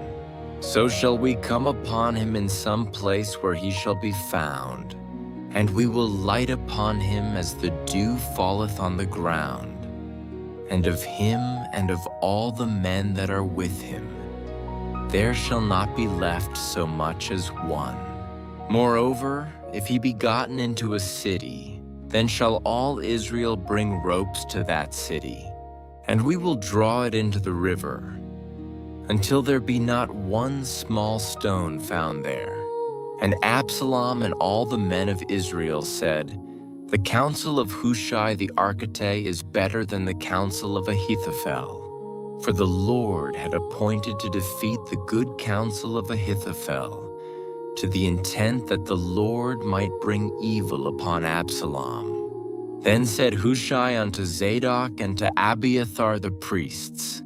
So shall we come upon him in some place where he shall be found, and we will light upon him as the dew falleth on the ground, and of him and of all the men that are with him, there shall not be left so much as one. Moreover, if he be gotten into a city, then shall all Israel bring ropes to that city, and we will draw it into the river, until there be not one small stone found there. And Absalom and all the men of Israel said, The counsel of Hushai the Archite is better than the counsel of Ahithophel. For the Lord had appointed to defeat the good counsel of Ahithophel, to the intent that the Lord might bring evil upon Absalom. Then said Hushai unto Zadok and to Abiathar the priests,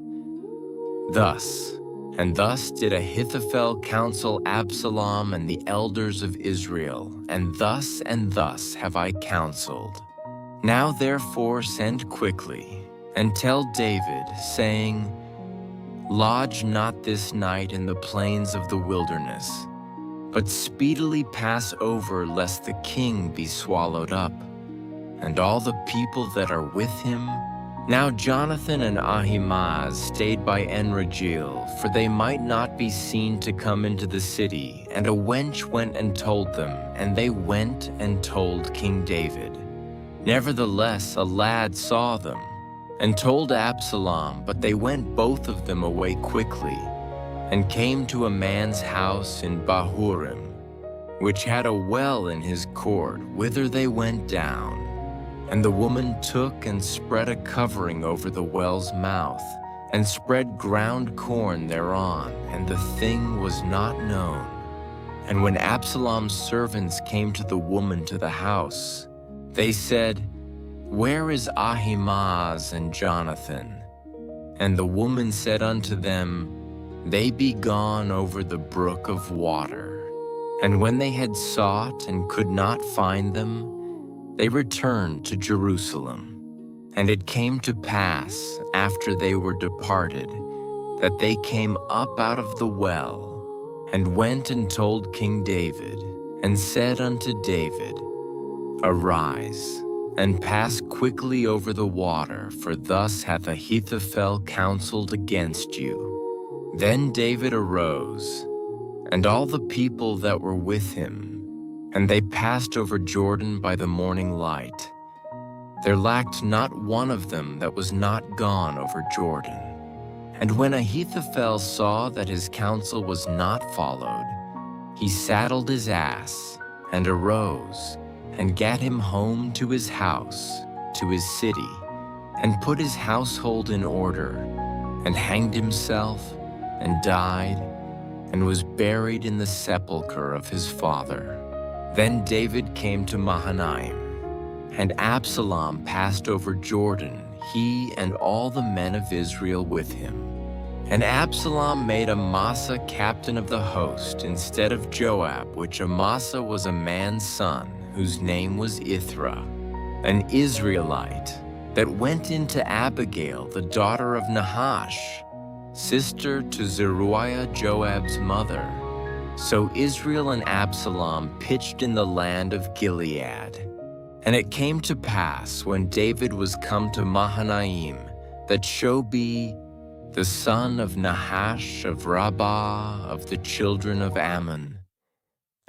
Thus and thus did Ahithophel counsel Absalom and the elders of Israel, and thus have I counseled. Now therefore send quickly, and tell David, saying, Lodge not this night in the plains of the wilderness, but speedily pass over, lest the king be swallowed up, and all the people that are with him. Now Jonathan and Ahimaaz stayed by En-Rogel, for they might not be seen to come into the city. And a wench went and told them, and they went and told King David. Nevertheless a lad saw them, and told Absalom, but they went both of them away quickly, and came to a man's house in Bahurim, which had a well in his court, whither they went down. And the woman took and spread a covering over the well's mouth, and spread ground corn thereon, and the thing was not known. And when Absalom's servants came to the woman to the house, they said, Where is Ahimaaz and Jonathan? And the woman said unto them, They be gone over the brook of water. And when they had sought and could not find them, they returned to Jerusalem. And it came to pass, after they were departed, that they came up out of the well, and went and told King David, and said unto David, Arise, and pass quickly over the water, for thus hath Ahithophel counseled against you. Then David arose, and all the people that were with him, And they passed over Jordan by the morning light. There lacked not one of them that was not gone over Jordan. And when Ahithophel saw that his counsel was not followed, he saddled his ass and arose and gat him home to his house, to his city, and put his household in order, and hanged himself, and died, and was buried in the sepulchre of his father. Then David came to Mahanaim, and Absalom passed over Jordan, he and all the men of Israel with him. And Absalom made Amasa captain of the host instead of Joab, which Amasa was a man's son, whose name was Ithra, an Israelite, that went into Abigail, the daughter of Nahash, sister to Zeruiah, Joab's mother. So Israel and Absalom pitched in the land of Gilead. And it came to pass, when David was come to Mahanaim, that Shobi, the son of Nahash of Rabbah of the children of Ammon,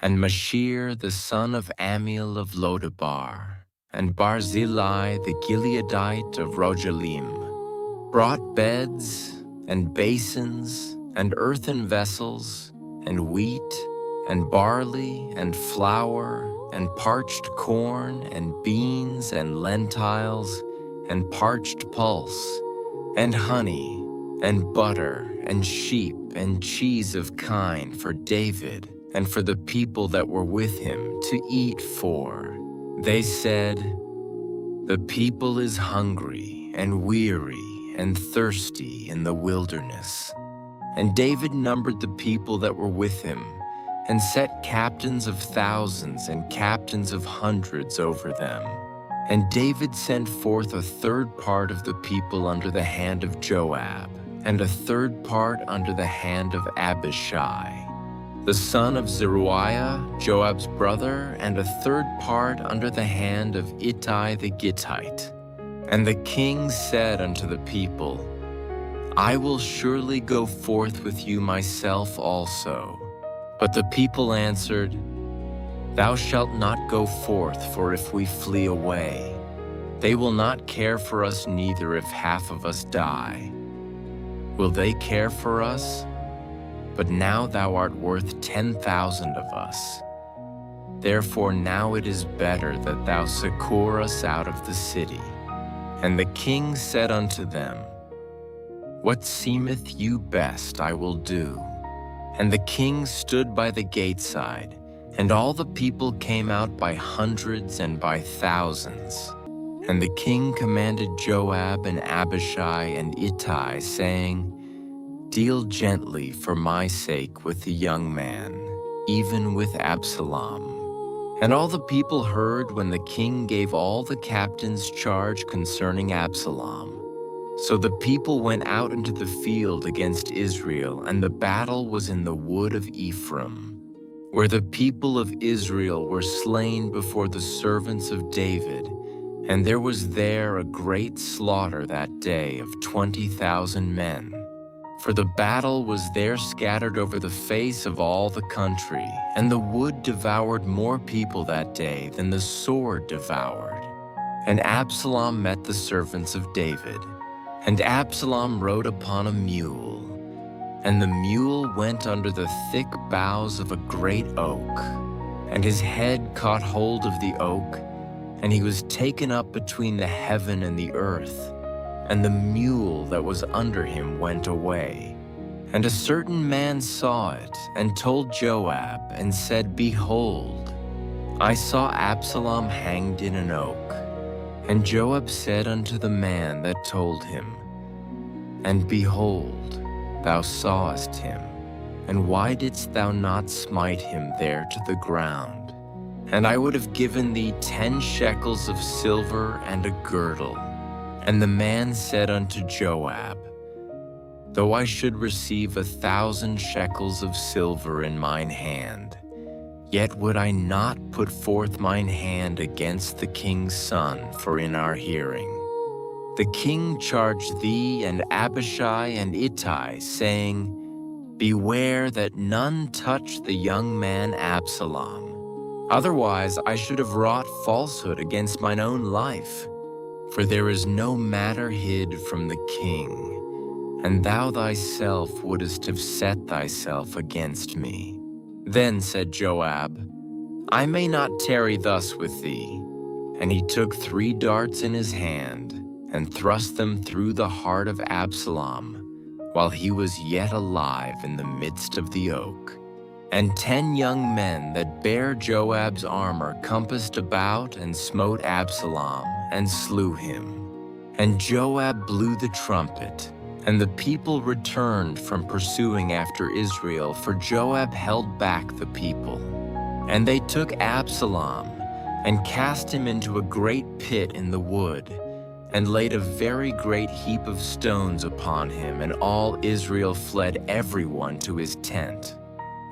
and Mashir, the son of Amiel of Lodabar, and Barzillai, the Gileadite of Rogelim, brought beds and basins and earthen vessels and wheat and barley and flour and parched corn and beans and lentils and parched pulse and honey and butter and sheep and cheese of kine for David and for the people that were with him to eat for. They said, "The people is hungry and weary and thirsty in the wilderness." And David numbered the people that were with him, and set captains of thousands and captains of hundreds over them. And David sent forth a third part of the people under the hand of Joab, and a third part under the hand of Abishai, the son of Zeruiah, Joab's brother, and a third part under the hand of Ittai the Gittite. And the king said unto the people, "I will surely go forth with you myself also." But the people answered, "Thou shalt not go forth, for if we flee away, they will not care for us, neither if half of us die. Will they care for us? But now thou art worth 10,000 of us. Therefore now it is better that thou succor us out of the city." And the king said unto them, "What seemeth you best I will do." And the king stood by the gate side, and all the people came out by hundreds and by thousands. And the king commanded Joab and Abishai and Ittai, saying, "Deal gently for my sake with the young man, even with Absalom." And all the people heard when the king gave all the captains charge concerning Absalom. So the people went out into the field against Israel, and the battle was in the wood of Ephraim, where the people of Israel were slain before the servants of David. And there was there a great slaughter that day of 20,000 men. For the battle was there scattered over the face of all the country, and the wood devoured more people that day than the sword devoured. And Absalom met the servants of David. And Absalom rode upon a mule, and the mule went under the thick boughs of a great oak, and his head caught hold of the oak, and he was taken up between the heaven and the earth, and the mule that was under him went away. And a certain man saw it, and told Joab, and said, "Behold, I saw Absalom hanged in an oak." And Joab said unto the man that told him, "And behold, thou sawest him, and why didst thou not smite him there to the ground? And I would have given thee 10 shekels of silver and a girdle." And the man said unto Joab, "Though I should receive 1,000 shekels of silver in mine hand, yet would I not put forth mine hand against the king's son, for in our hearing. The king charged thee and Abishai and Ittai, saying, Beware that none touch the young man Absalom. Otherwise I should have wrought falsehood against mine own life. For there is no matter hid from the king, and thou thyself wouldest have set thyself against me. Then said Joab, I may not tarry thus with thee. And he took 3 darts in his hand, and thrust them through the heart of Absalom, while he was yet alive in the midst of the oak. And 10 young men that bare Joab's armor compassed about and smote Absalom, and slew him. And Joab blew the trumpet, and the people returned from pursuing after Israel, for Joab held back the people. And they took Absalom, and cast him into a great pit in the wood, and laid a very great heap of stones upon him, and all Israel fled everyone to his tent.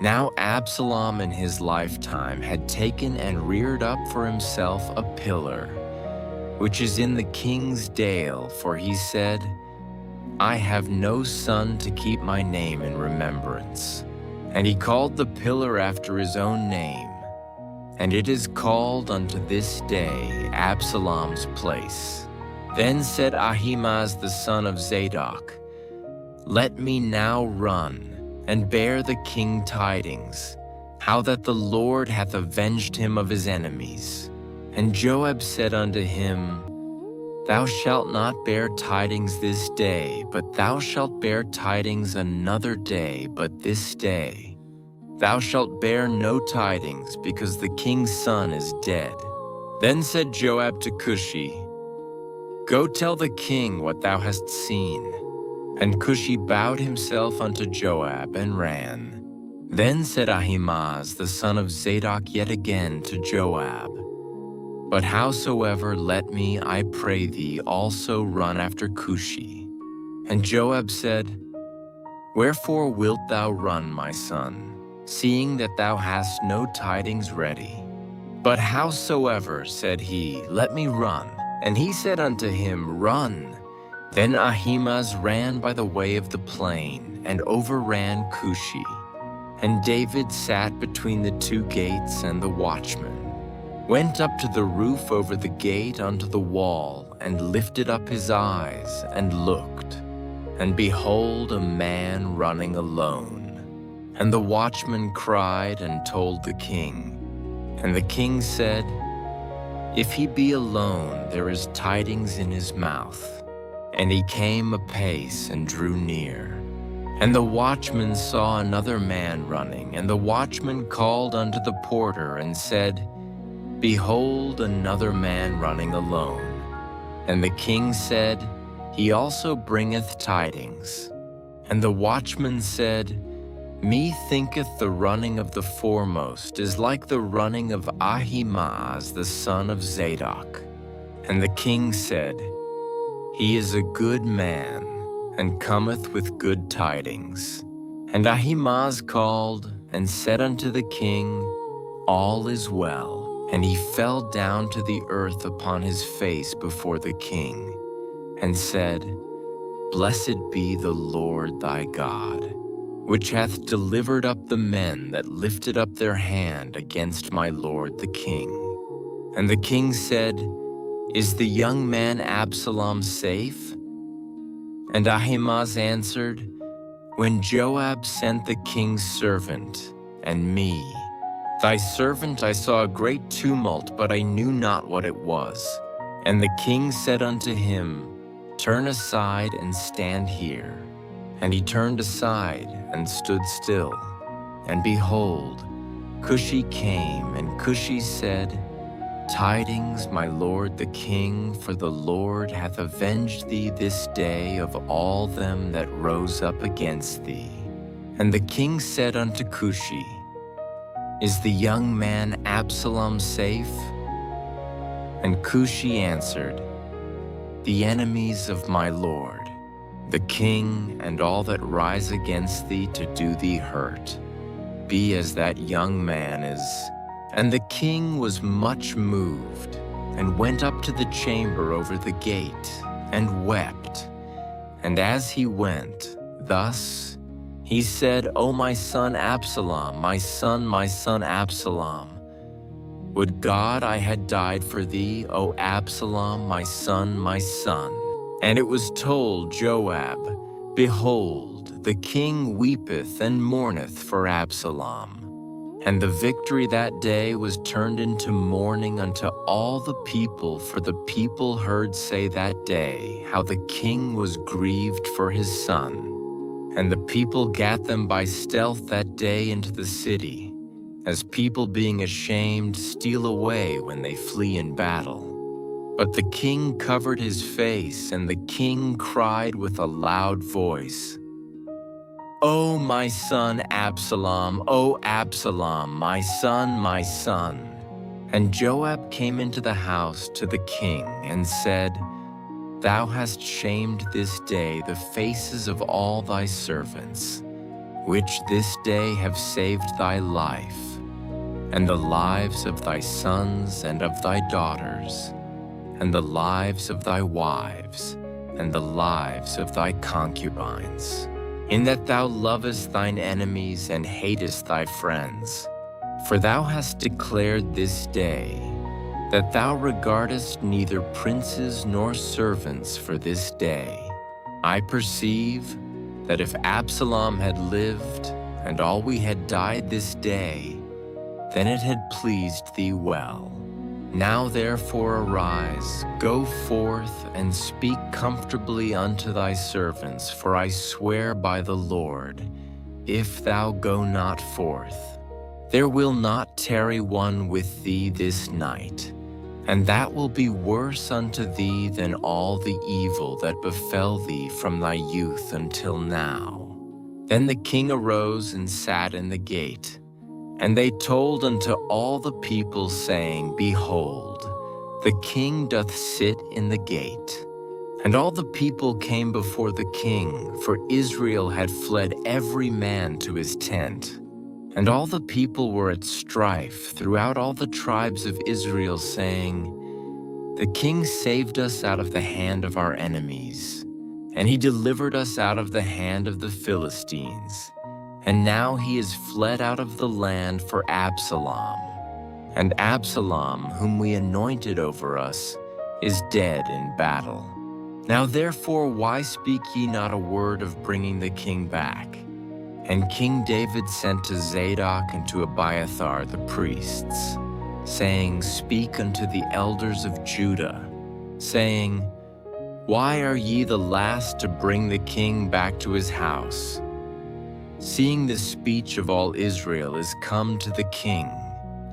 Now Absalom in his lifetime had taken and reared up for himself a pillar, which is in the king's dale, for he said, I have no son to keep my name in remembrance. And he called the pillar after his own name, and it is called unto this day Absalom's place. Then said Ahimaaz the son of Zadok, Let me now run, and bear the king tidings, how that the Lord hath avenged him of his enemies. And Joab said unto him, Thou shalt not bear tidings this day, but thou shalt bear tidings another day, but this day. Thou shalt bear no tidings, because the king's son is dead. Then said Joab to Cushi, Go tell the king what thou hast seen. And Cushi bowed himself unto Joab and ran. Then said Ahimaaz the son of Zadok yet again to Joab, But howsoever let me, I pray thee, also run after Cushi. And Joab said, Wherefore wilt thou run, my son, seeing that thou hast no tidings ready? But howsoever, said he, let me run. And he said unto him, Run. Then Ahimaaz ran by the way of the plain, and overran Cushi. And David sat between the 2 gates, and the watchman went up to the roof over the gate unto the wall, and lifted up his eyes, and looked. And behold, a man running alone. And the watchman cried and told the king. And the king said, If he be alone, there is tidings in his mouth. And he came apace and drew near. And the watchman saw another man running, and the watchman called unto the porter and said, Behold, another man running alone. And the king said, He also bringeth tidings. And the watchman said, Methinketh the running of the foremost is like the running of Ahimaaz the son of Zadok. And the king said, He is a good man, and cometh with good tidings. And Ahimaaz called, and said unto the king, All is well. And he fell down to the earth upon his face before the king, and said, Blessed be the Lord thy God, which hath delivered up the men that lifted up their hand against my lord the king. And the king said, Is the young man Absalom safe? And Ahimaaz answered, When Joab sent the king's servant, and me, thy servant, I saw a great tumult, but I knew not what it was. And the king said unto him, Turn aside and stand here. And he turned aside and stood still. And behold, Cushi came, and Cushi said, Tidings, my lord the king, for the Lord hath avenged thee this day of all them that rose up against thee. And the king said unto Cushi, Is the young man Absalom safe? And Cushi answered, The enemies of my lord, the king, and all that rise against thee to do thee hurt, be as that young man is. And the king was much moved, and went up to the chamber over the gate, and wept. And as he went, thus he said, O my son Absalom, my son Absalom, Would God I had died for thee, O Absalom, my son, my son. And it was told Joab, Behold, the king weepeth and mourneth for Absalom. And the victory that day was turned into mourning unto all the people, for the people heard say that day how the king was grieved for his son. And the people gat them by stealth that day into the city, as people being ashamed steal away when they flee in battle. But the king covered his face, and the king cried with a loud voice, O my son Absalom, O Absalom, my son, my son. And Joab came into the house to the king and said, Thou hast shamed this day the faces of all thy servants, which this day have saved thy life, and the lives of thy sons and of thy daughters, and the lives of thy wives, and the lives of thy concubines, in that thou lovest thine enemies and hatest thy friends. For thou hast declared this day that thou regardest neither princes nor servants for this day. I perceive that if Absalom had lived, and all we had died this day, then it had pleased thee well. Now therefore arise, go forth, and speak comfortably unto thy servants, for I swear by the Lord, if thou go not forth, there will not tarry one with thee this night, and that will be worse unto thee than all the evil that befell thee from thy youth until now. Then the king arose and sat in the gate. And they told unto all the people, saying, Behold, the king doth sit in the gate. And all the people came before the king, for Israel had fled every man to his tent. And all the people were at strife throughout all the tribes of Israel, saying, The king saved us out of the hand of our enemies, and he delivered us out of the hand of the Philistines. And now he is fled out of the land for Absalom. And Absalom, whom we anointed over us, is dead in battle. Now therefore why speak ye not a word of bringing the king back? And King David sent to Zadok and to Abiathar the priests, saying, Speak unto the elders of Judah, saying, Why are ye the last to bring the king back to his house? Seeing the speech of all Israel is come to the king,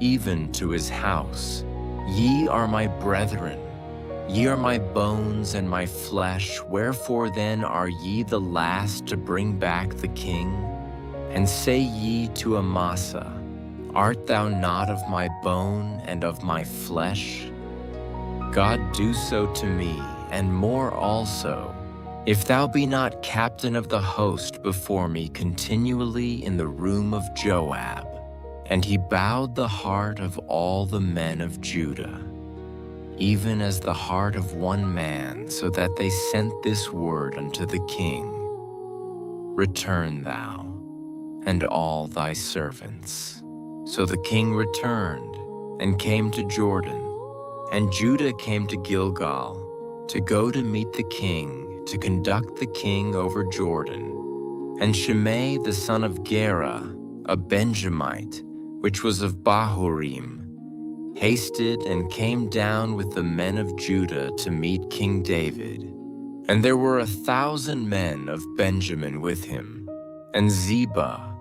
even to his house. Ye are my brethren, ye are my bones and my flesh, wherefore then are ye the last to bring back the king? And say ye to Amasa, Art thou not of my bone and of my flesh? God do so to me, and more also, if thou be not captain of the host before me continually in the room of Joab. And he bowed the heart of all the men of Judah, even as the heart of one man, so that they sent this word unto the king, Return thou, and all thy servants. So the king returned, and came to Jordan, and Judah came to Gilgal, to go to meet the king, to conduct the king over Jordan. And Shimei the son of Gera, a Benjamite, which was of Bahurim, hasted and came down with the men of Judah to meet King David. And there were 1,000 men of Benjamin with him, and Ziba,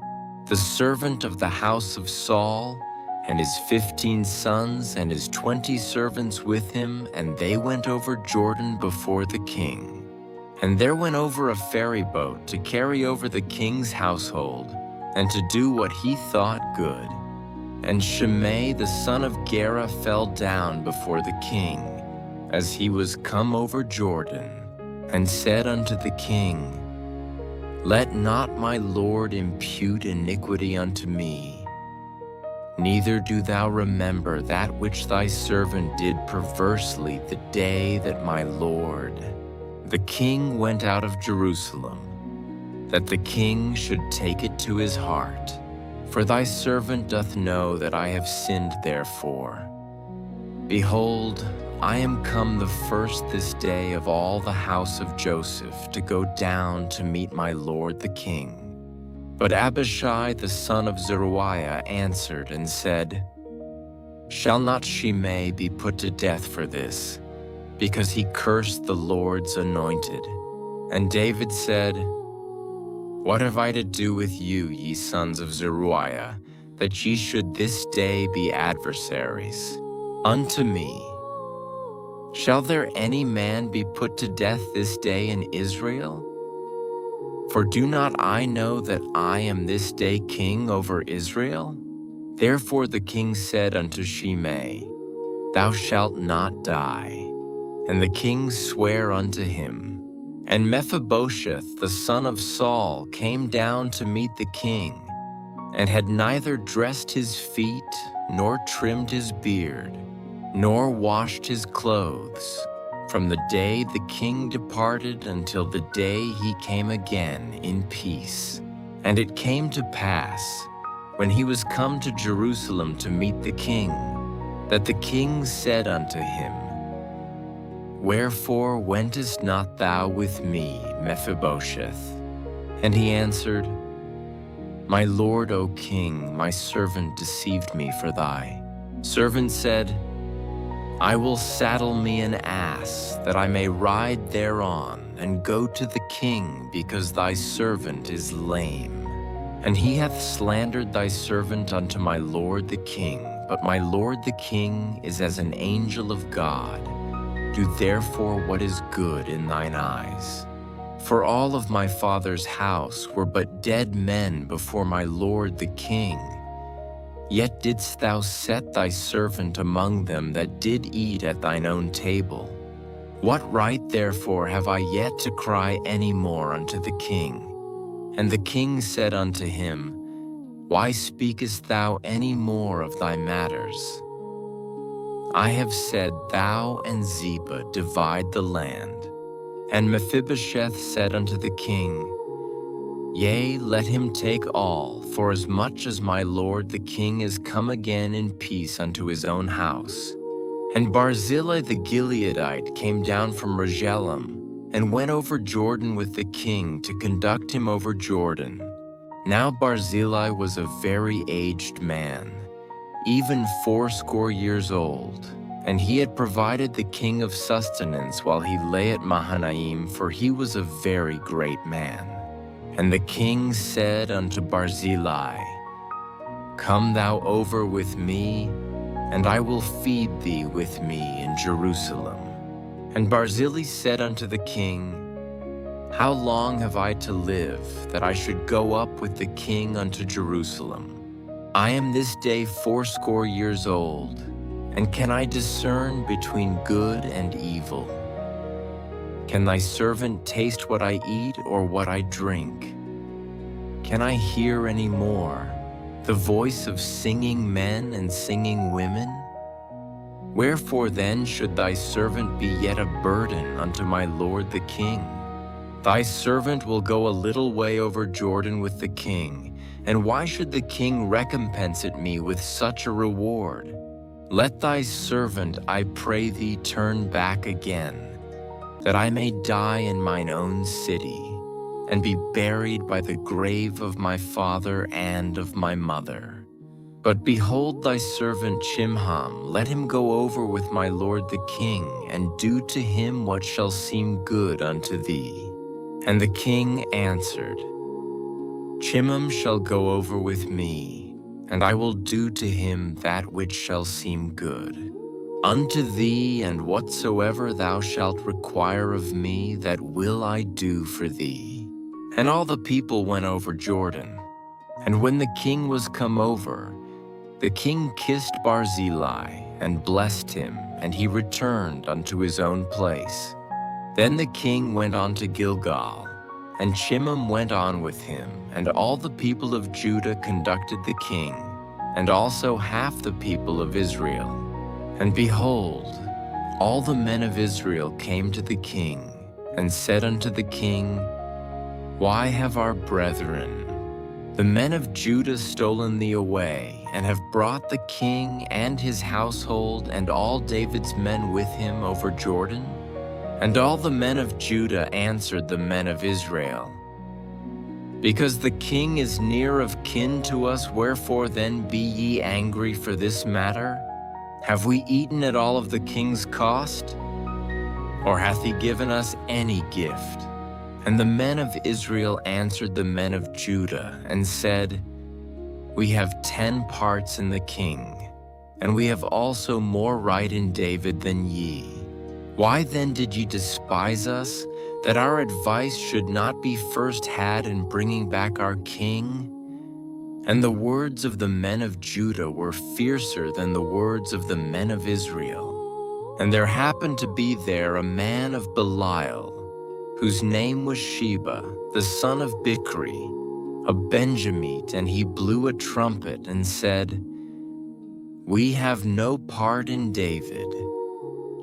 the servant of the house of Saul, and his 15 sons and his 20 servants with him, and they went over Jordan before the king. And there went over a ferry boat to carry over the king's household, and to do what he thought good. And Shimei the son of Gera fell down before the king, as he was come over Jordan, and said unto the king, Let not my lord impute iniquity unto me, neither do thou remember that which thy servant did perversely the day that my lord, the king, went out of Jerusalem, that the king should take it to his heart, For thy servant doth know that I have sinned therefore. Behold, I am come the first this day of all the house of Joseph to go down to meet my lord the king. But Abishai the son of Zeruiah answered and said, Shall not Shimei be put to death for this, because he cursed the Lord's anointed? And David said, What have I to do with you, ye sons of Zeruiah, that ye should this day be adversaries unto me? Shall there any man be put to death this day in Israel? For do not I know that I am this day king over Israel? Therefore the king said unto Shimei, Thou shalt not die. And the king sware unto him. And Mephibosheth the son of Saul came down to meet the king, and had neither dressed his feet, nor trimmed his beard, nor washed his clothes, from the day the king departed until the day he came again in peace. And it came to pass, when he was come to Jerusalem to meet the king, that the king said unto him, Wherefore wentest not thou with me, Mephibosheth? And he answered, My lord, O king, my servant deceived me for thy servant said, I will saddle me an ass, that I may ride thereon, and go to the king, because thy servant is lame. And he hath slandered thy servant unto my lord the king, but my lord the king is as an angel of God. Do therefore what is good in thine eyes. For all of my father's house were but dead men before my lord the king. Yet didst thou set thy servant among them that did eat at thine own table. What right therefore have I yet to cry any more unto the king? And the king said unto him, Why speakest thou any more of thy matters? I have said, Thou and Ziba divide the land. And Mephibosheth said unto the king, Yea, let him take all, for as much as my lord the king is come again in peace unto his own house. And Barzillai the Gileadite came down from Rogelim, and went over Jordan with the king to conduct him over Jordan. Now Barzillai was a very aged man, even 80 years old, and he had provided the king of sustenance while he lay at Mahanaim, for he was a very great man. And the king said unto Barzillai, Come thou over with me, and I will feed thee with me in Jerusalem. And Barzillai said unto the king, How long have I to live, that I should go up with the king unto Jerusalem? I am this day 80 years old, and can I discern between good and evil? Can thy servant taste what I eat or what I drink? Can I hear any more the voice of singing men and singing women? Wherefore then should thy servant be yet a burden unto my lord the king? Thy servant will go a little way over Jordan with the king, and why should the king recompense it me with such a reward? Let thy servant, I pray thee, turn back again, that I may die in mine own city, and be buried by the grave of my father and of my mother. But behold thy servant Chimham, let him go over with my lord the king, and do to him what shall seem good unto thee. And the king answered, Chimham shall go over with me, and I will do to him that which shall seem good unto thee, and whatsoever thou shalt require of me, that will I do for thee. And all the people went over Jordan. And when the king was come over, the king kissed Barzillai and blessed him, and he returned unto his own place. Then the king went on to Gilgal, and Chimham went on with him, and all the people of Judah conducted the king, and also half the people of Israel. And behold, all the men of Israel came to the king, and said unto the king, Why have our brethren The men of Judah stolen thee away, and have brought the king and his household and all David's men with him over Jordan? And all the men of Judah answered the men of Israel, Because the king is near of kin to us, wherefore then be ye angry for this matter? Have we eaten at all of the king's cost? Or hath he given us any gift? And the men of Israel answered the men of Judah, and said, We have 10 parts in the king, and we have also more right in David than ye. Why then did ye despise us, that our advice should not be first had in bringing back our king? And the words of the men of Judah were fiercer than the words of the men of Israel. And there happened to be there a man of Belial, whose name was Sheba, the son of Bichri, a Benjamite, and he blew a trumpet and said, We have no part in David,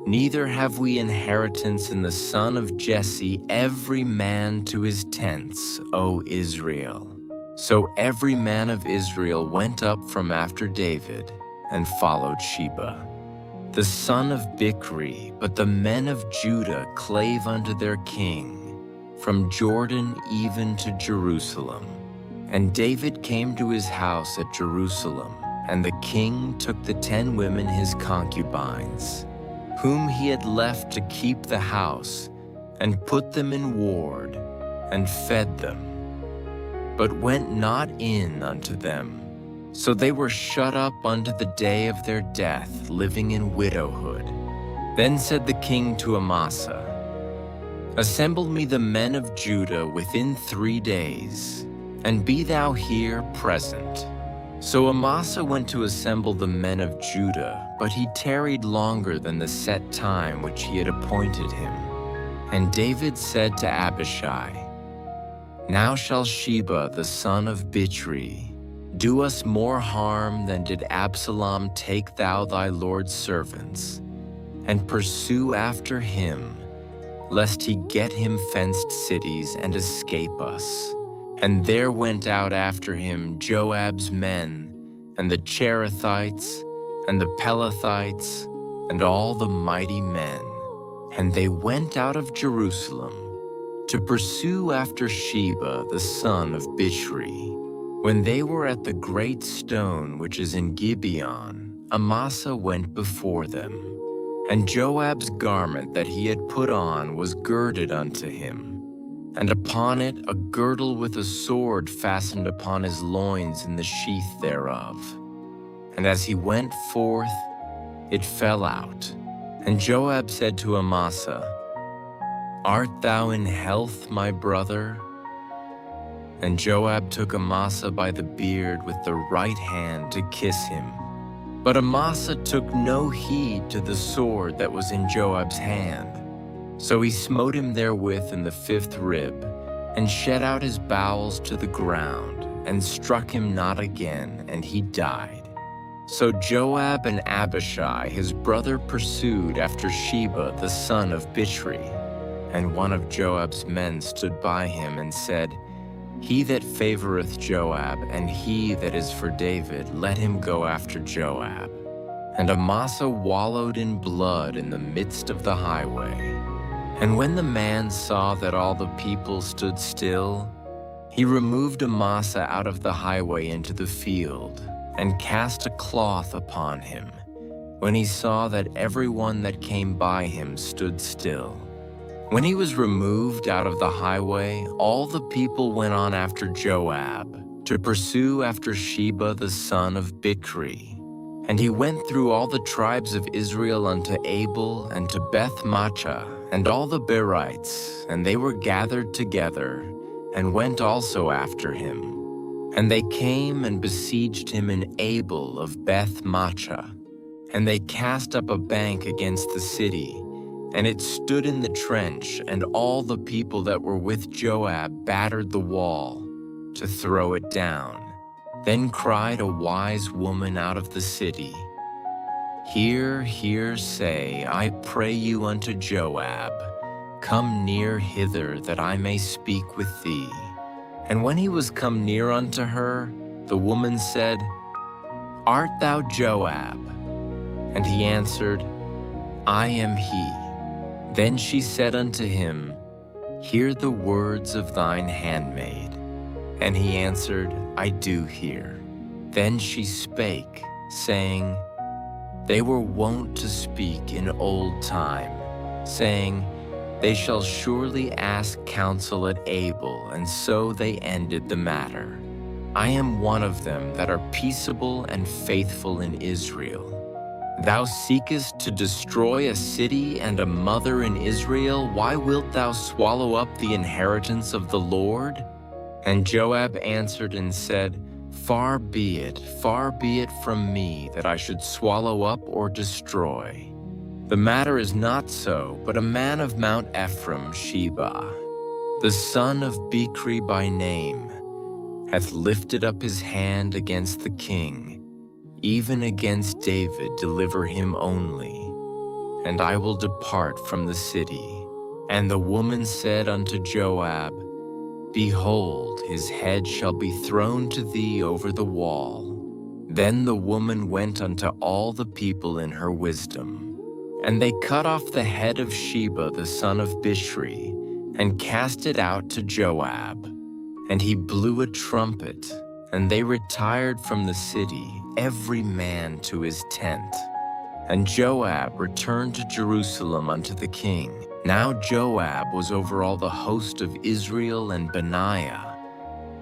neither have we inheritance in the son of Jesse, every man to his tents, O Israel. So every man of Israel went up from after David and followed Sheba, the son of Bichri. But the men of Judah clave unto their king, from Jordan even to Jerusalem. And David came to his house at Jerusalem, and the king took the 10 women his concubines, whom he had left to keep the house, and put them in ward, and fed them, but went not in unto them. So they were shut up unto the day of their death, living in widowhood. Then said the king to Amasa, Assemble me the men of Judah within 3 days, and be thou here present. So Amasa went to assemble the men of Judah, but he tarried longer than the set time which he had appointed him. And David said to Abishai, Now shall Sheba the son of Bichri do us more harm than did Absalom. Take thou thy Lord's servants, and pursue after him, lest he get him fenced cities and escape us. And there went out after him Joab's men, and the Cherethites, and the Pelethites, and all the mighty men. And they went out of Jerusalem to pursue after Sheba the son of Bichri. When they were at the great stone which is in Gibeon, Amasa went before them. And Joab's garment that he had put on was girded unto him, and upon it a girdle with a sword fastened upon his loins in the sheath thereof. And as he went forth, it fell out. And Joab said to Amasa, Art thou in health, my brother? And Joab took Amasa by the beard with the right hand to kiss him. But Amasa took no heed to the sword that was in Joab's hand. So he smote him therewith in the 5th rib, and shed out his bowels to the ground, and struck him not again, and he died. So Joab and Abishai his brother pursued after Sheba the son of Bichri. And one of Joab's men stood by him and said, He that favoreth Joab, and he that is for David, let him go after Joab. And Amasa wallowed in blood in the midst of the highway. And when the man saw that all the people stood still, he removed Amasa out of the highway into the field, and cast a cloth upon him, when he saw that everyone that came by him stood still. When he was removed out of the highway, all the people went on after Joab, to pursue after Sheba the son of Bichri. And he went through all the tribes of Israel unto Abel and to Beth-maachah, and all the Berites, and they were gathered together, and went also after him. And they came and besieged him in Abel of Beth-maachah. And they cast up a bank against the city, and it stood in the trench, and all the people that were with Joab battered the wall to throw it down. Then cried a wise woman out of the city, Hear, hear, say, I pray you unto Joab, Come near hither, that I may speak with thee. And when he was come near unto her, the woman said, Art thou Joab? And he answered, I am he. Then she said unto him, Hear the words of thine handmaid. And he answered, I do hear. Then she spake, saying, They were wont to speak in old time, saying, They shall surely ask counsel at Abel, and so they ended the matter. I am one of them that are peaceable and faithful in Israel. Thou seekest to destroy a city and a mother in Israel. Why wilt thou swallow up the inheritance of the Lord? And Joab answered and said, far be it from me that I should swallow up or destroy. The matter is not so, but a man of Mount Ephraim, Sheba, the son of Bichri by name, hath lifted up his hand against the king, even against David deliver him only, and I will depart from the city. And the woman said unto Joab, Behold, his head shall be thrown to thee over the wall. Then the woman went unto all the people in her wisdom, and they cut off the head of Sheba the son of Bichri, and cast it out to Joab. And he blew a trumpet, and they retired from the city, every man to his tent. And Joab returned to Jerusalem unto the king. Now Joab was over all the host of Israel, and Benaiah,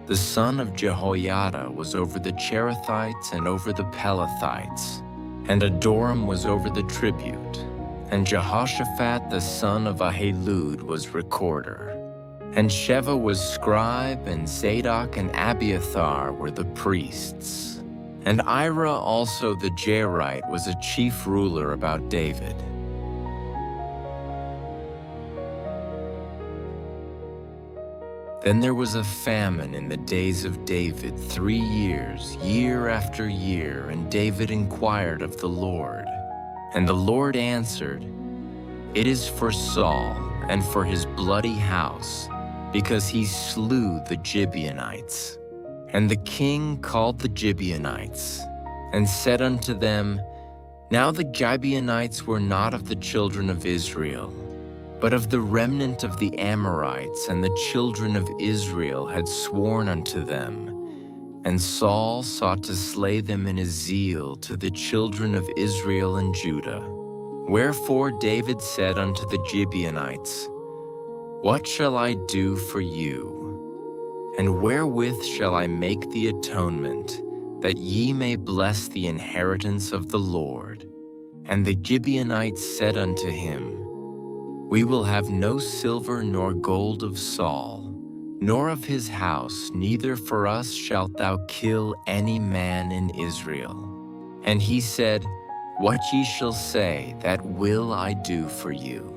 the son of Jehoiada, was over the Cherethites and over the Pelethites, and Adoram was over the tribute, and Jehoshaphat the son of Ahilud was recorder. And Sheva was scribe, and Zadok and Abiathar were the priests. And Ira also the Jairite was a chief ruler about David. Then there was a famine in the days of David 3 years, year after year, and David inquired of the Lord. And the Lord answered, It is for Saul and for his bloody house, because he slew the Gibeonites. And the king called the Gibeonites, and said unto them, Now the Gibeonites were not of the children of Israel, but of the remnant of the Amorites, and the children of Israel had sworn unto them. And Saul sought to slay them in his zeal to the children of Israel and Judah. Wherefore David said unto the Gibeonites, What shall I do for you? And wherewith shall I make the atonement, that ye may bless the inheritance of the Lord? And the Gibeonites said unto him, We will have no silver nor gold of Saul, nor of his house, neither for us shalt thou kill any man in Israel. And he said, What ye shall say, that will I do for you.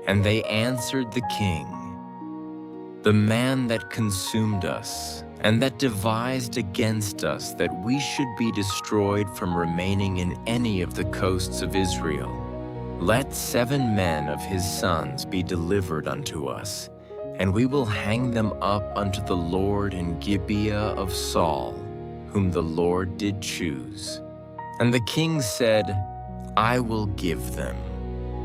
And they answered the king, The man that consumed us, and that devised against us that we should be destroyed from remaining in any of the coasts of Israel, let 7 men of his sons be delivered unto us, and we will hang them up unto the Lord in Gibeah of Saul, whom the Lord did choose. And the king said, I will give them.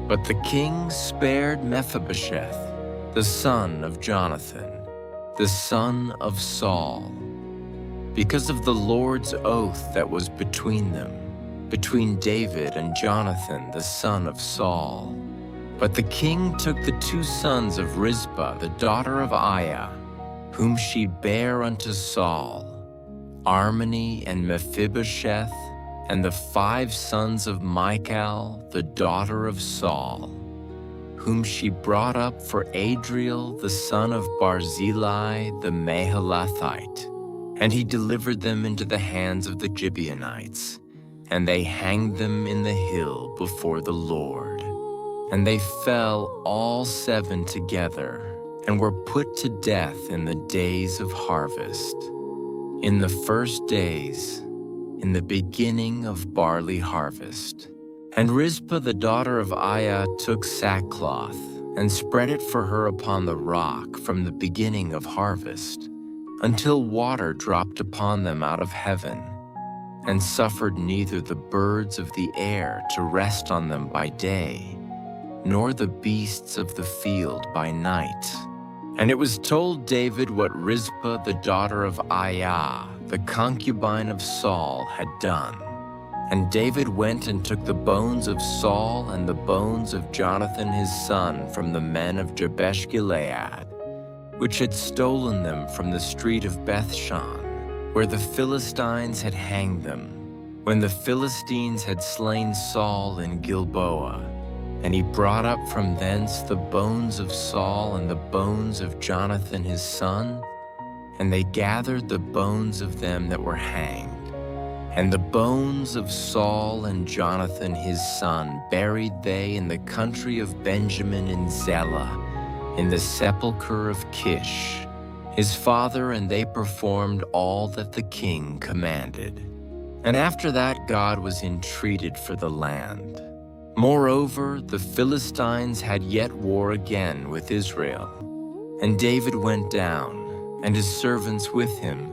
But the king spared Mephibosheth, the son of Jonathan, the son of Saul, because of the Lord's oath that was between them, between David and Jonathan, the son of Saul. But the king took the 2 sons of Rizpah, the daughter of Aiah, whom she bare unto Saul, Armoni and Mephibosheth, and the 5 sons of Michal, the daughter of Saul, whom she brought up for Adriel, the son of Barzillai, the Mahalathite. And he delivered them into the hands of the Gibeonites, and they hanged them in the hill before the Lord. And they fell all 7 together, and were put to death in the days of harvest, in the first days, in the beginning of barley harvest. And Rizpah the daughter of Aiah took sackcloth, and spread it for her upon the rock from the beginning of harvest, until water dropped upon them out of heaven, and suffered neither the birds of the air to rest on them by day, nor the beasts of the field by night. And it was told David what Rizpah the daughter of Aiah, the concubine of Saul, had done. And David went and took the bones of Saul and the bones of Jonathan his son from the men of Jabesh-Gilead, which had stolen them from the street of Bethshan, where the Philistines had hanged them, when the Philistines had slain Saul in Gilboa. And he brought up from thence the bones of Saul and the bones of Jonathan his son, and they gathered the bones of them that were hanged. And the bones of Saul and Jonathan his son buried they in the country of Benjamin in Zelah, in the sepulchre of Kish, his father, and they performed all that the king commanded. And after that God was entreated for the land. Moreover, the Philistines had yet war again with Israel. And David went down, and his servants with him,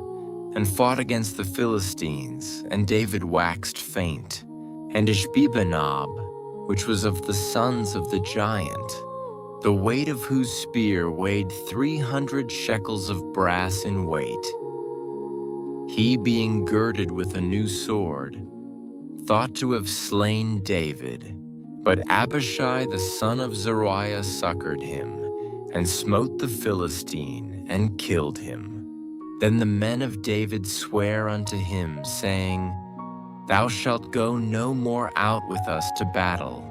and fought against the Philistines, and David waxed faint. And Ishbi-benob, which was of the sons of the giant, the weight of whose spear weighed 300 shekels of brass in weight, he being girded with a new sword, thought to have slain David. But Abishai the son of Zeruiah succored him, and smote the Philistine, and killed him. Then the men of David sware unto him, saying, Thou shalt go no more out with us to battle,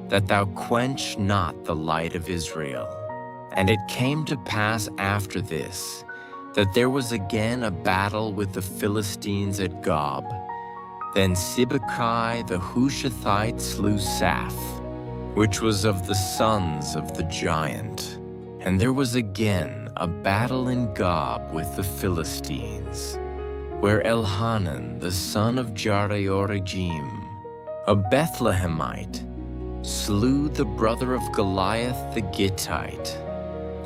that thou quench not the light of Israel. And it came to pass after this, that there was again a battle with the Philistines at Gob. Then Sibbecai the Hushathite slew Saph, which was of the sons of the giant. And there was again a battle in Gob with the Philistines, where Elhanan the son of Jareoregim, a Bethlehemite, slew the brother of Goliath the Gittite,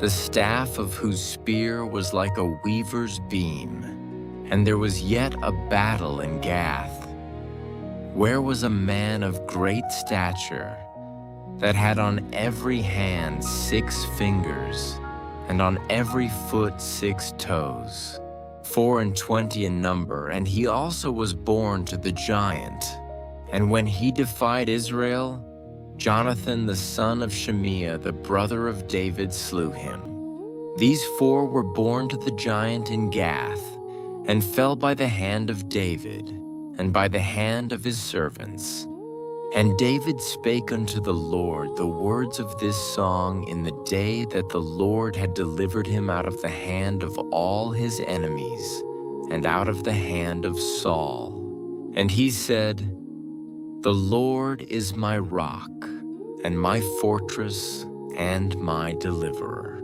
the staff of whose spear was like a weaver's beam. And there was yet a battle in Gath, where was a man of great stature, that had on every hand 6 fingers, and on every foot 6 toes, 24 in number, and he also was born to the giant. And when he defied Israel, Jonathan the son of Shimea, the brother of David, slew him. These 4 were born to the giant in Gath, and fell by the hand of David, and by the hand of his servants. And David spake unto the Lord the words of this song in the day that the Lord had delivered him out of the hand of all his enemies, and out of the hand of Saul. And he said, The Lord is my rock, and my fortress, and my deliverer.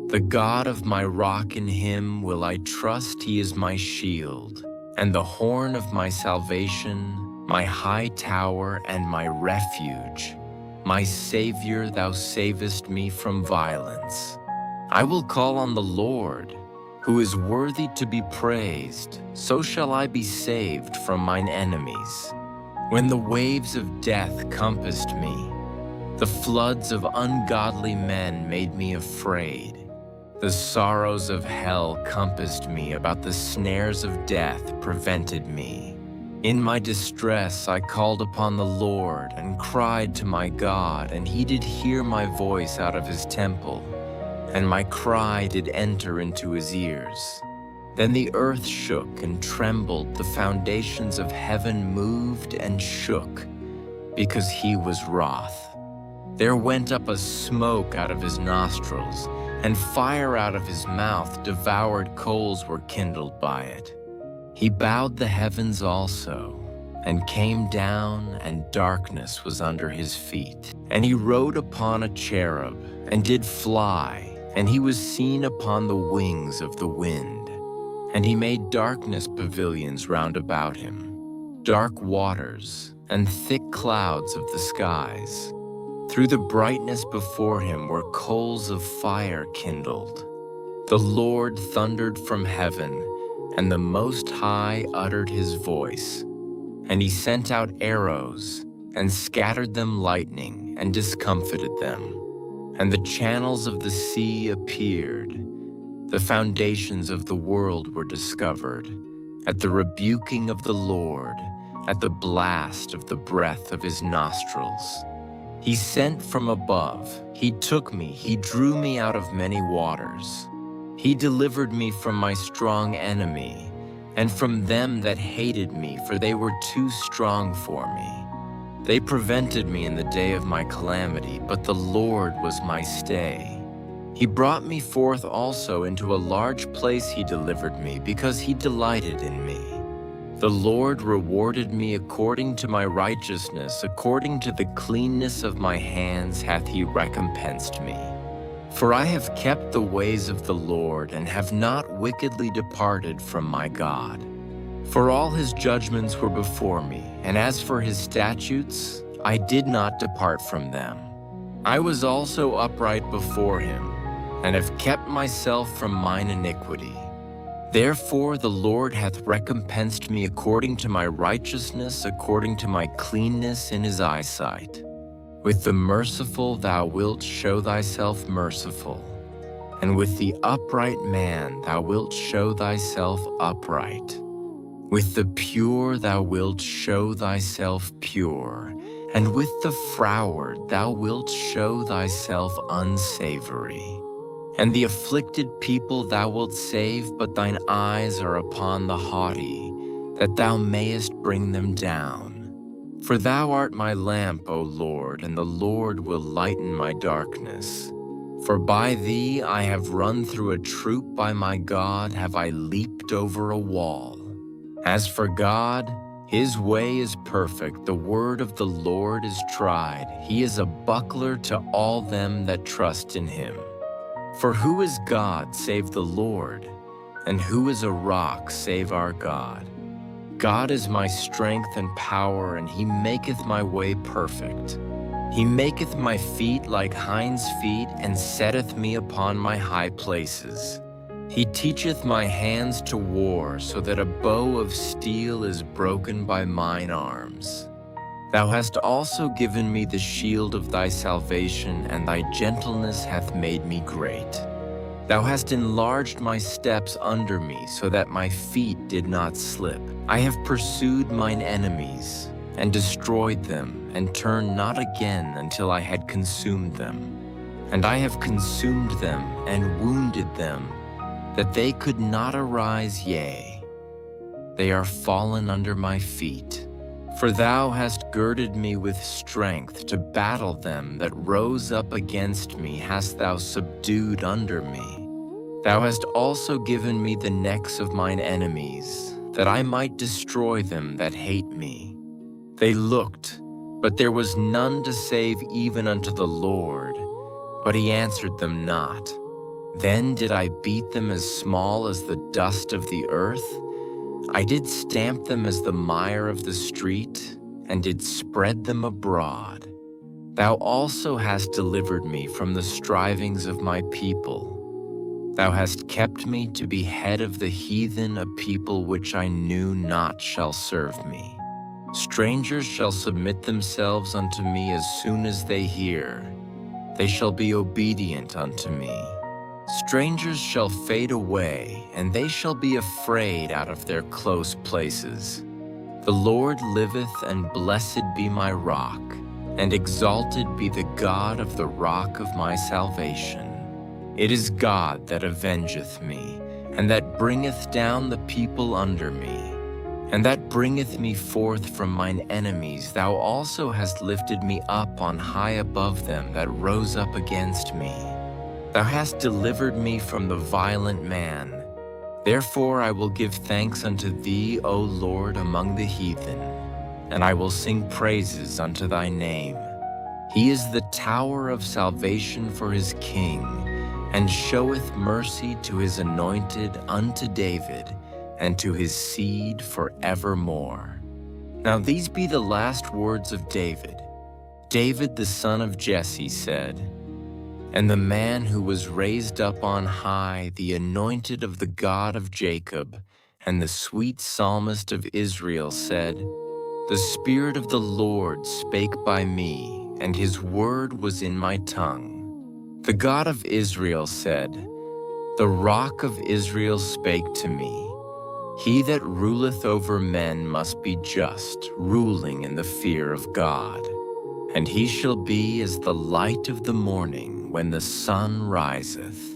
The God of my rock, in him will I trust. He is my shield, and the horn of my salvation, my high tower and my refuge. My Savior, thou savest me from violence. I will call on the Lord, who is worthy to be praised. So shall I be saved from mine enemies. When the waves of death compassed me, the floods of ungodly men made me afraid. The sorrows of hell compassed me, about the snares of death prevented me. In my distress I called upon the Lord, and cried to my God, and he did hear my voice out of his temple, and my cry did enter into his ears. Then the earth shook and trembled, the foundations of heaven moved and shook, because he was wroth. There went up a smoke out of his nostrils, and fire out of his mouth. Devoured coals were kindled by it. He bowed the heavens also, and came down, and darkness was under his feet. And he rode upon a cherub, and did fly, and he was seen upon the wings of the wind. And he made darkness pavilions round about him, dark waters, and thick clouds of the skies. Through the brightness before him were coals of fire kindled. The Lord thundered from heaven, and the Most High uttered his voice. And he sent out arrows, and scattered them lightning, and discomfited them. And the channels of the sea appeared. The foundations of the world were discovered. At the rebuking of the Lord, at the blast of the breath of his nostrils. He sent from above, he took me, he drew me out of many waters. He delivered me from my strong enemy, and from them that hated me, for they were too strong for me. They prevented me in the day of my calamity, but the Lord was my stay. He brought me forth also into a large place he delivered me, because he delighted in me. The Lord rewarded me according to my righteousness, according to the cleanness of my hands hath he recompensed me. For I have kept the ways of the Lord, and have not wickedly departed from my God. For all his judgments were before me, and as for his statutes, I did not depart from them. I was also upright before him, and have kept myself from mine iniquity. Therefore the Lord hath recompensed me according to my righteousness, according to my cleanness in his eyesight. With the merciful thou wilt show thyself merciful, and with the upright man thou wilt show thyself upright. With the pure thou wilt show thyself pure, and with the froward thou wilt show thyself unsavory. And the afflicted people thou wilt save, but thine eyes are upon the haughty, that thou mayest bring them down. For thou art my lamp, O Lord, and the Lord will lighten my darkness. For by thee I have run through a troop, by my God have I leaped over a wall. As for God, his way is perfect, the word of the Lord is tried. He is a buckler to all them that trust in him. For who is God save the Lord? And who is a rock save our God? God is my strength and power, and he maketh my way perfect. He maketh my feet like hinds' feet, and setteth me upon my high places. He teacheth my hands to war, so that a bow of steel is broken by mine arms. Thou hast also given me the shield of thy salvation, and thy gentleness hath made me great. Thou hast enlarged my steps under me, so that my feet did not slip. I have pursued mine enemies, and destroyed them, and turned not again until I had consumed them. And I have consumed them, and wounded them, that they could not arise, yea, they are fallen under my feet. For thou hast girded me with strength to battle them that rose up against me, hast thou subdued under me. Thou hast also given me the necks of mine enemies, that I might destroy them that hate me. They looked, but there was none to save even unto the Lord, but he answered them not. Then did I beat them as small as the dust of the earth. I did stamp them as the mire of the street, and did spread them abroad. Thou also hast delivered me from the strivings of my people. Thou hast kept me to be head of the heathen, a people which I knew not shall serve me. Strangers shall submit themselves unto me as soon as they hear. They shall be obedient unto me. Strangers shall fade away, and they shall be afraid out of their close places. The Lord liveth, and blessed be my rock, and exalted be the God of the rock of my salvation. It is God that avengeth me, and that bringeth down the people under me, and that bringeth me forth from mine enemies. Thou also hast lifted me up on high above them that rose up against me. Thou hast delivered me from the violent man. Therefore I will give thanks unto thee, O Lord, among the heathen, and I will sing praises unto thy name. He is the tower of salvation for his king, and showeth mercy to his anointed, unto David, and to his seed forevermore. Now these be the last words of David. David the son of Jesse said, And the man who was raised up on high, the anointed of the God of Jacob, and the sweet psalmist of Israel said, "The Spirit of the Lord spake by me, and his word was in my tongue." The God of Israel said, "The rock of Israel spake to me. He that ruleth over men must be just, ruling in the fear of God. And he shall be as the light of the morning when the sun riseth,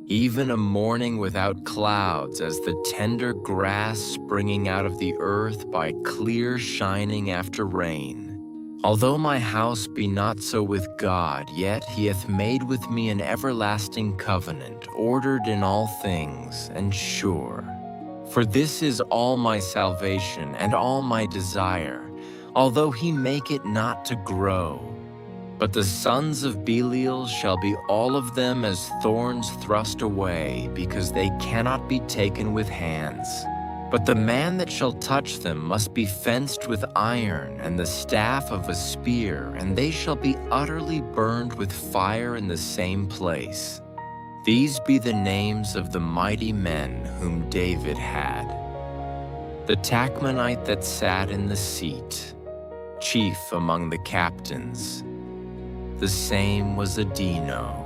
even a morning without clouds, as the tender grass springing out of the earth by clear shining after rain. Although my house be not so with God, yet he hath made with me an everlasting covenant, ordered in all things, and sure. For this is all my salvation and all my desire, although he make it not to grow. But the sons of Belial shall be all of them as thorns thrust away, because they cannot be taken with hands. But the man that shall touch them must be fenced with iron and the staff of a spear, and they shall be utterly burned with fire in the same place. These be the names of the mighty men whom David had. The Tachmonite that sat in the seat, chief among the captains. The same was Adino.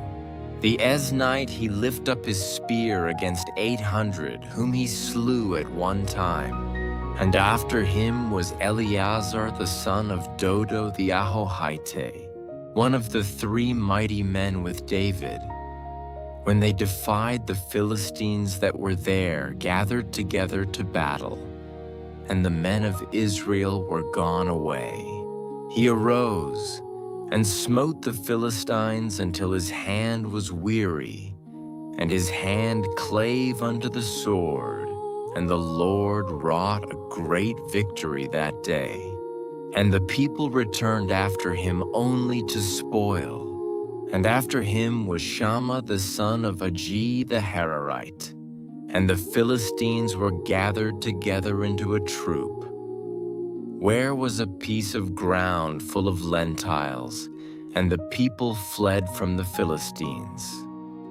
The Eznite, he lift up his spear against 800, whom he slew at one time. And after him was Eleazar the son of Dodo the Ahohite, one of the 3 mighty men with David. When they defied the Philistines that were there, gathered together to battle, and the men of Israel were gone away, he arose and smote the Philistines until his hand was weary, and his hand clave unto the sword, and the Lord wrought a great victory that day. And the people returned after him only to spoil. And after him was Shammah the son of Agee the Hararite. And the Philistines were gathered together into a troop. Where was a piece of ground full of lentiles, and the people fled from the Philistines.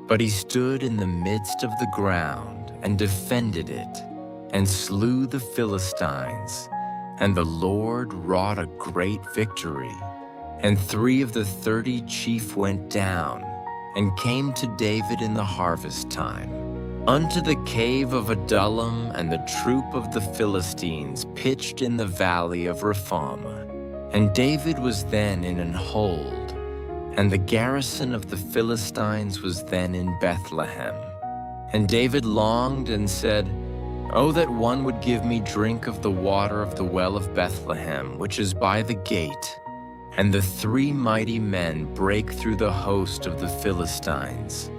But he stood in the midst of the ground, and defended it, and slew the Philistines, and the Lord wrought a great victory. And 3 of the 30 chief went down, and came to David in the harvest time, unto the cave of Adullam, and the troop of the Philistines pitched in the valley of Rephaim. And David was then in an hold, and the garrison of the Philistines was then in Bethlehem. And David longed and said, "Oh, that one would give me drink of the water of the well of Bethlehem, which is by the gate." And the 3 mighty men brake through the host of the Philistines,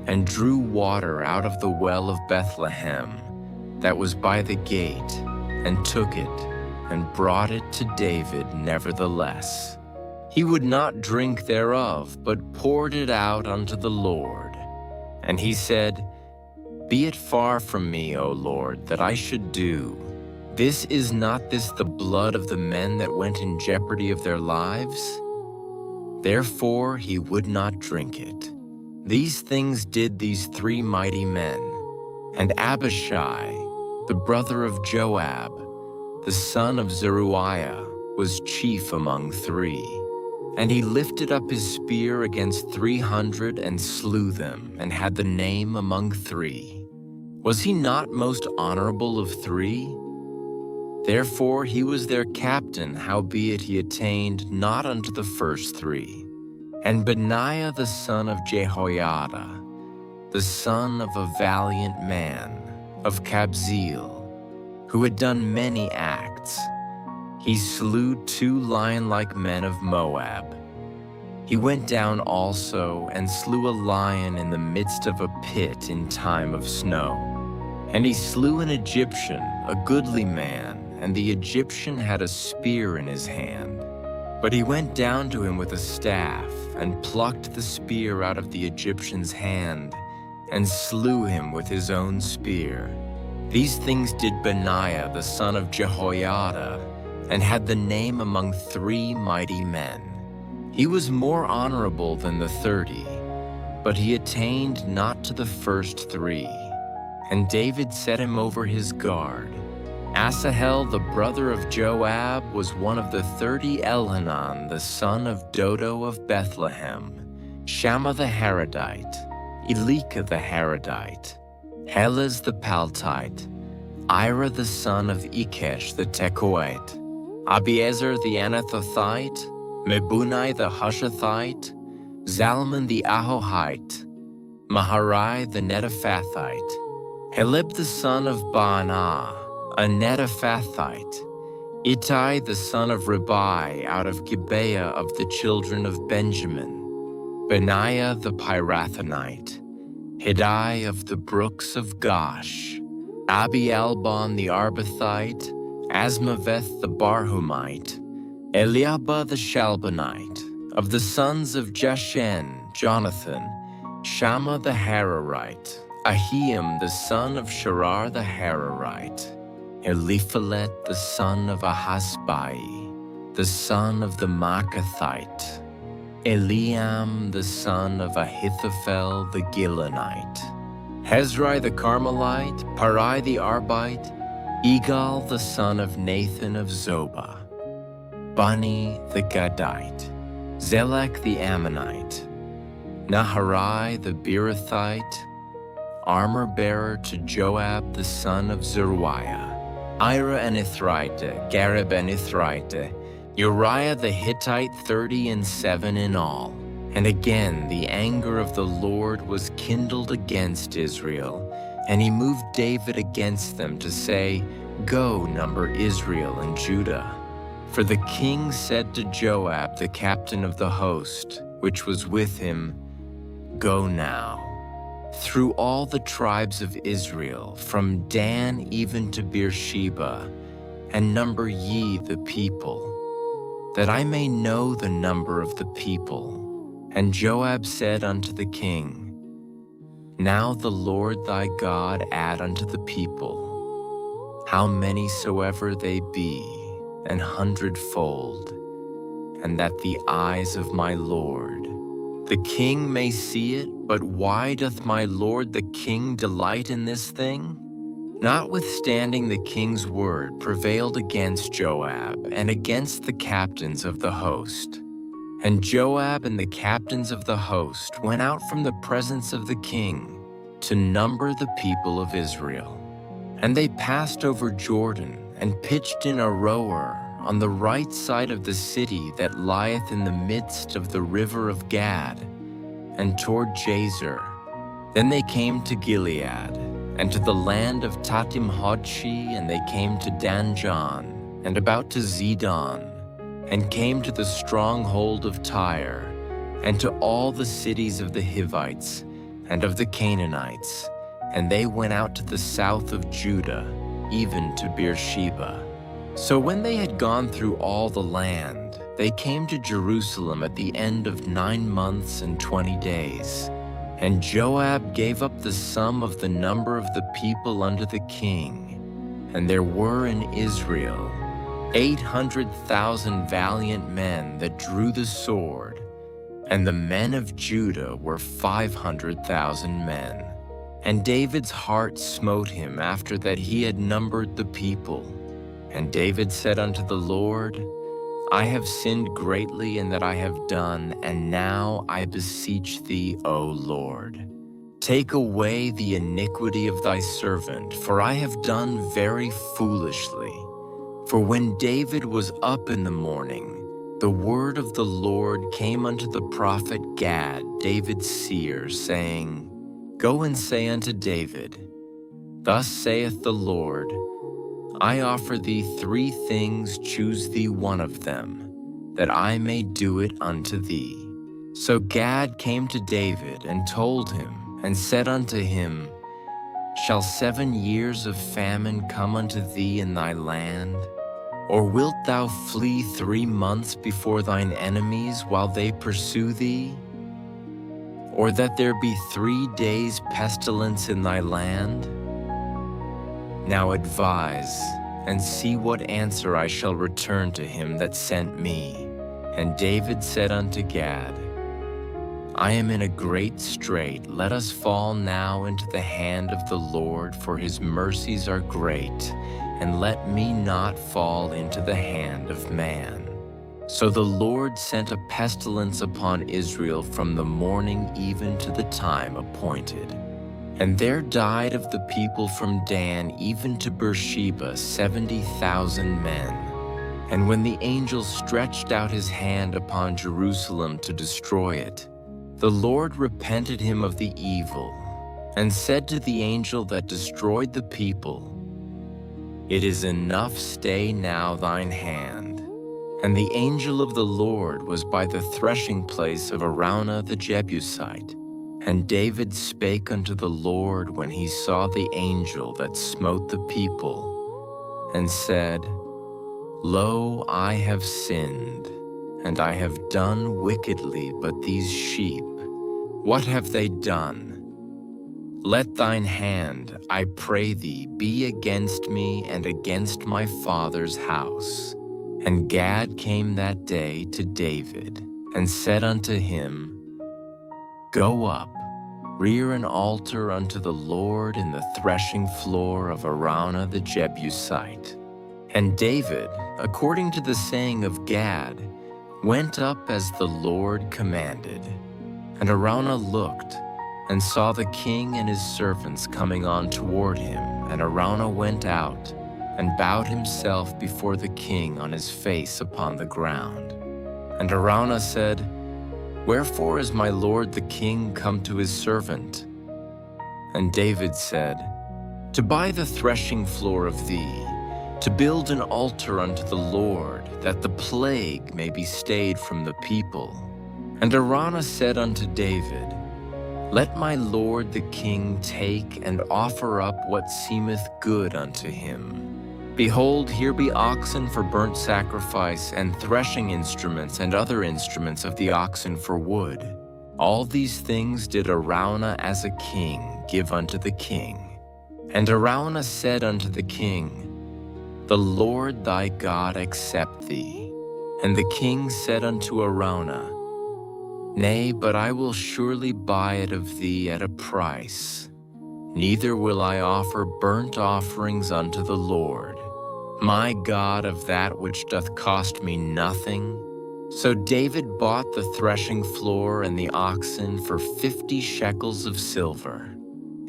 and drew water out of the well of Bethlehem that was by the gate, and took it, and brought it to David nevertheless. He would not drink thereof, but poured it out unto the Lord. And he said, "Be it far from me, O Lord, that I should do. Is not this the blood of the men that went in jeopardy of their lives?" Therefore he would not drink it. These things did these 3 mighty men. And Abishai, the brother of Joab, the son of Zeruiah, was chief among 3. And he lifted up his spear against 300 and slew them, and had the name among 3. Was he not most honorable of 3? Therefore he was their captain, howbeit he attained not unto the first 3. And Benaiah the son of Jehoiada, the son of a valiant man, of Kabzeel, who had done many acts, he slew 2 lion-like men of Moab. He went down also and slew a lion in the midst of a pit in time of snow. And he slew an Egyptian, a goodly man, and the Egyptian had a spear in his hand. But he went down to him with a staff, and plucked the spear out of the Egyptian's hand, and slew him with his own spear. These things did Benaiah the son of Jehoiada, and had the name among 3 mighty men. He was more honorable than the 30. but he attained not to the first 3. And David set him over his guard. Asahel, the brother of Joab, was one of the 30. Elhanan, the son of Dodo of Bethlehem, Shammah the Haradite, Elika the Haradite, Helez the Paltite, Ira the son of Ikesh the Tekoite, Abiezer the Anathothite, Mebunai the Hushathite, Zalman the Ahohite, Maharai the Netophathite, Helib the son of Baanah, a Netophathite, Ittai the son of Ribai out of Gibeah of the children of Benjamin, Benaiah the Pirathonite, Hiddai of the brooks of Gosh, Abi-Albon the Arbathite, Asmaveth the Barhumite, Eliabah the Shalbonite, of the sons of Jeshen, Jonathan, Shammah the Hararite, Ahiam the son of Sharar the Hararite, Eliphalet the son of Ahasbai, the son of the Maacathite, Eliam the son of Ahithophel the Gilonite, Hezrai the Carmelite, Parai the Arbite, Egal the son of Nathan of Zobah, Bani the Gadite, Zelek the Ammonite, Naharai the Beerothite, armor-bearer to Joab the son of Zeruiah, Ira and Ithrite, Gareb and Ithrite, Uriah the Hittite, 37 in all. And again the anger of the Lord was kindled against Israel, and he moved David against them to say, "Go, number Israel and Judah." For the king said to Joab, the captain of the host, which was with him, "Go now through all the tribes of Israel, from Dan even to Beersheba, and number ye the people, that I may know the number of the people." And Joab said unto the king, "Now the Lord thy God add unto the people, how many soever they be, 100-fold, and that the eyes of my Lord, the king, may see it. But why doth my lord the king delight in this thing?" Notwithstanding, the king's word prevailed against Joab and against the captains of the host. And Joab and the captains of the host went out from the presence of the king to number the people of Israel. And they passed over Jordan and pitched in Aroer on the right side of the city that lieth in the midst of the river of Gad, and toward Jazer. Then they came to Gilead, and to the land of Tatim Hodshi, and they came to Danjon, and about to Zidon, and came to the stronghold of Tyre, and to all the cities of the Hivites, and of the Canaanites, and they went out to the south of Judah, even to Beersheba. So when they had gone through all the land, they came to Jerusalem at the end of 9 months and 20 days. And Joab gave up the sum of the number of the people unto the king. And there were in Israel 800,000 valiant men that drew the sword, and the men of Judah were 500,000 men. And David's heart smote him after that he had numbered the people. And David said unto the Lord, I have sinned greatly in that I have done, and now I beseech thee, O Lord, take away the iniquity of thy servant, for I have done very foolishly. For when David was up in the morning, the word of the Lord came unto the prophet Gad, David's seer, saying, Go and say unto David, Thus saith the Lord, I offer thee 3 things, choose thee one of them, that I may do it unto thee. So Gad came to David and told him, and said unto him, Shall 7 years of famine come unto thee in thy land? Or wilt thou flee 3 months before thine enemies while they pursue thee? Or that there be 3 days pestilence in thy land? Now advise, and see what answer I shall return to him that sent me. And David said unto Gad, I am in a great strait. Let us fall now into the hand of the Lord, for his mercies are great, and let me not fall into the hand of man." So the Lord sent a pestilence upon Israel from the morning even to the time appointed. And there died of the people from Dan even to Beersheba 70,000 men. And when the angel stretched out his hand upon Jerusalem to destroy it, the Lord repented him of the evil, and said to the angel that destroyed the people, "It is enough, stay now thine hand." And the angel of the Lord was by the threshing place of Araunah the Jebusite. And David spake unto the Lord when he saw the angel that smote the people, and said, "Lo, I have sinned, and I have done wickedly, but these sheep, what have they done? Let thine hand, I pray thee, be against me and against my father's house." And Gad came that day to David, and said unto him, "Go up, rear an altar unto the Lord in the threshing floor of Araunah the Jebusite." And David, according to the saying of Gad, went up as the Lord commanded. And Araunah looked, and saw the king and his servants coming on toward him. And Araunah went out, and bowed himself before the king on his face upon the ground. And Araunah said, "Wherefore is my lord the king come to his servant?" And David said, "To buy the threshing floor of thee, to build an altar unto the Lord, that the plague may be stayed from the people." And Araunah said unto David, "Let my lord the king take and offer up what seemeth good unto him. Behold, here be oxen for burnt sacrifice, and threshing instruments, and other instruments of the oxen for wood." All these things did Araunah as a king give unto the king. And Araunah said unto the king, "The Lord thy God accept thee." And the king said unto Araunah, "Nay, but I will surely buy it of thee at a price. Neither will I offer burnt offerings unto the Lord, my God, of that which doth cost me nothing." So David bought the threshing floor and the oxen for 50 shekels of silver.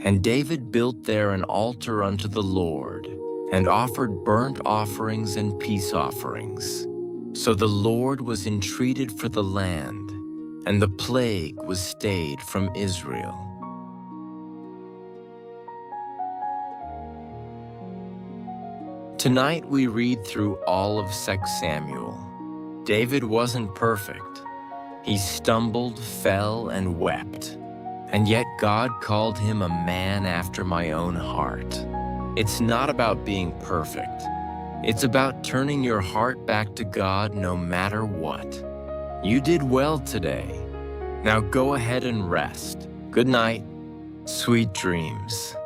And David built there an altar unto the Lord, and offered burnt offerings and peace offerings. So the Lord was entreated for the land, and the plague was stayed from Israel. Tonight we read through all of 2 Samuel. David wasn't perfect. He stumbled, fell, and wept. And yet God called him a man after my own heart. It's not about being perfect. It's about turning your heart back to God no matter what. You did well today. Now go ahead and rest. Good night. Sweet dreams.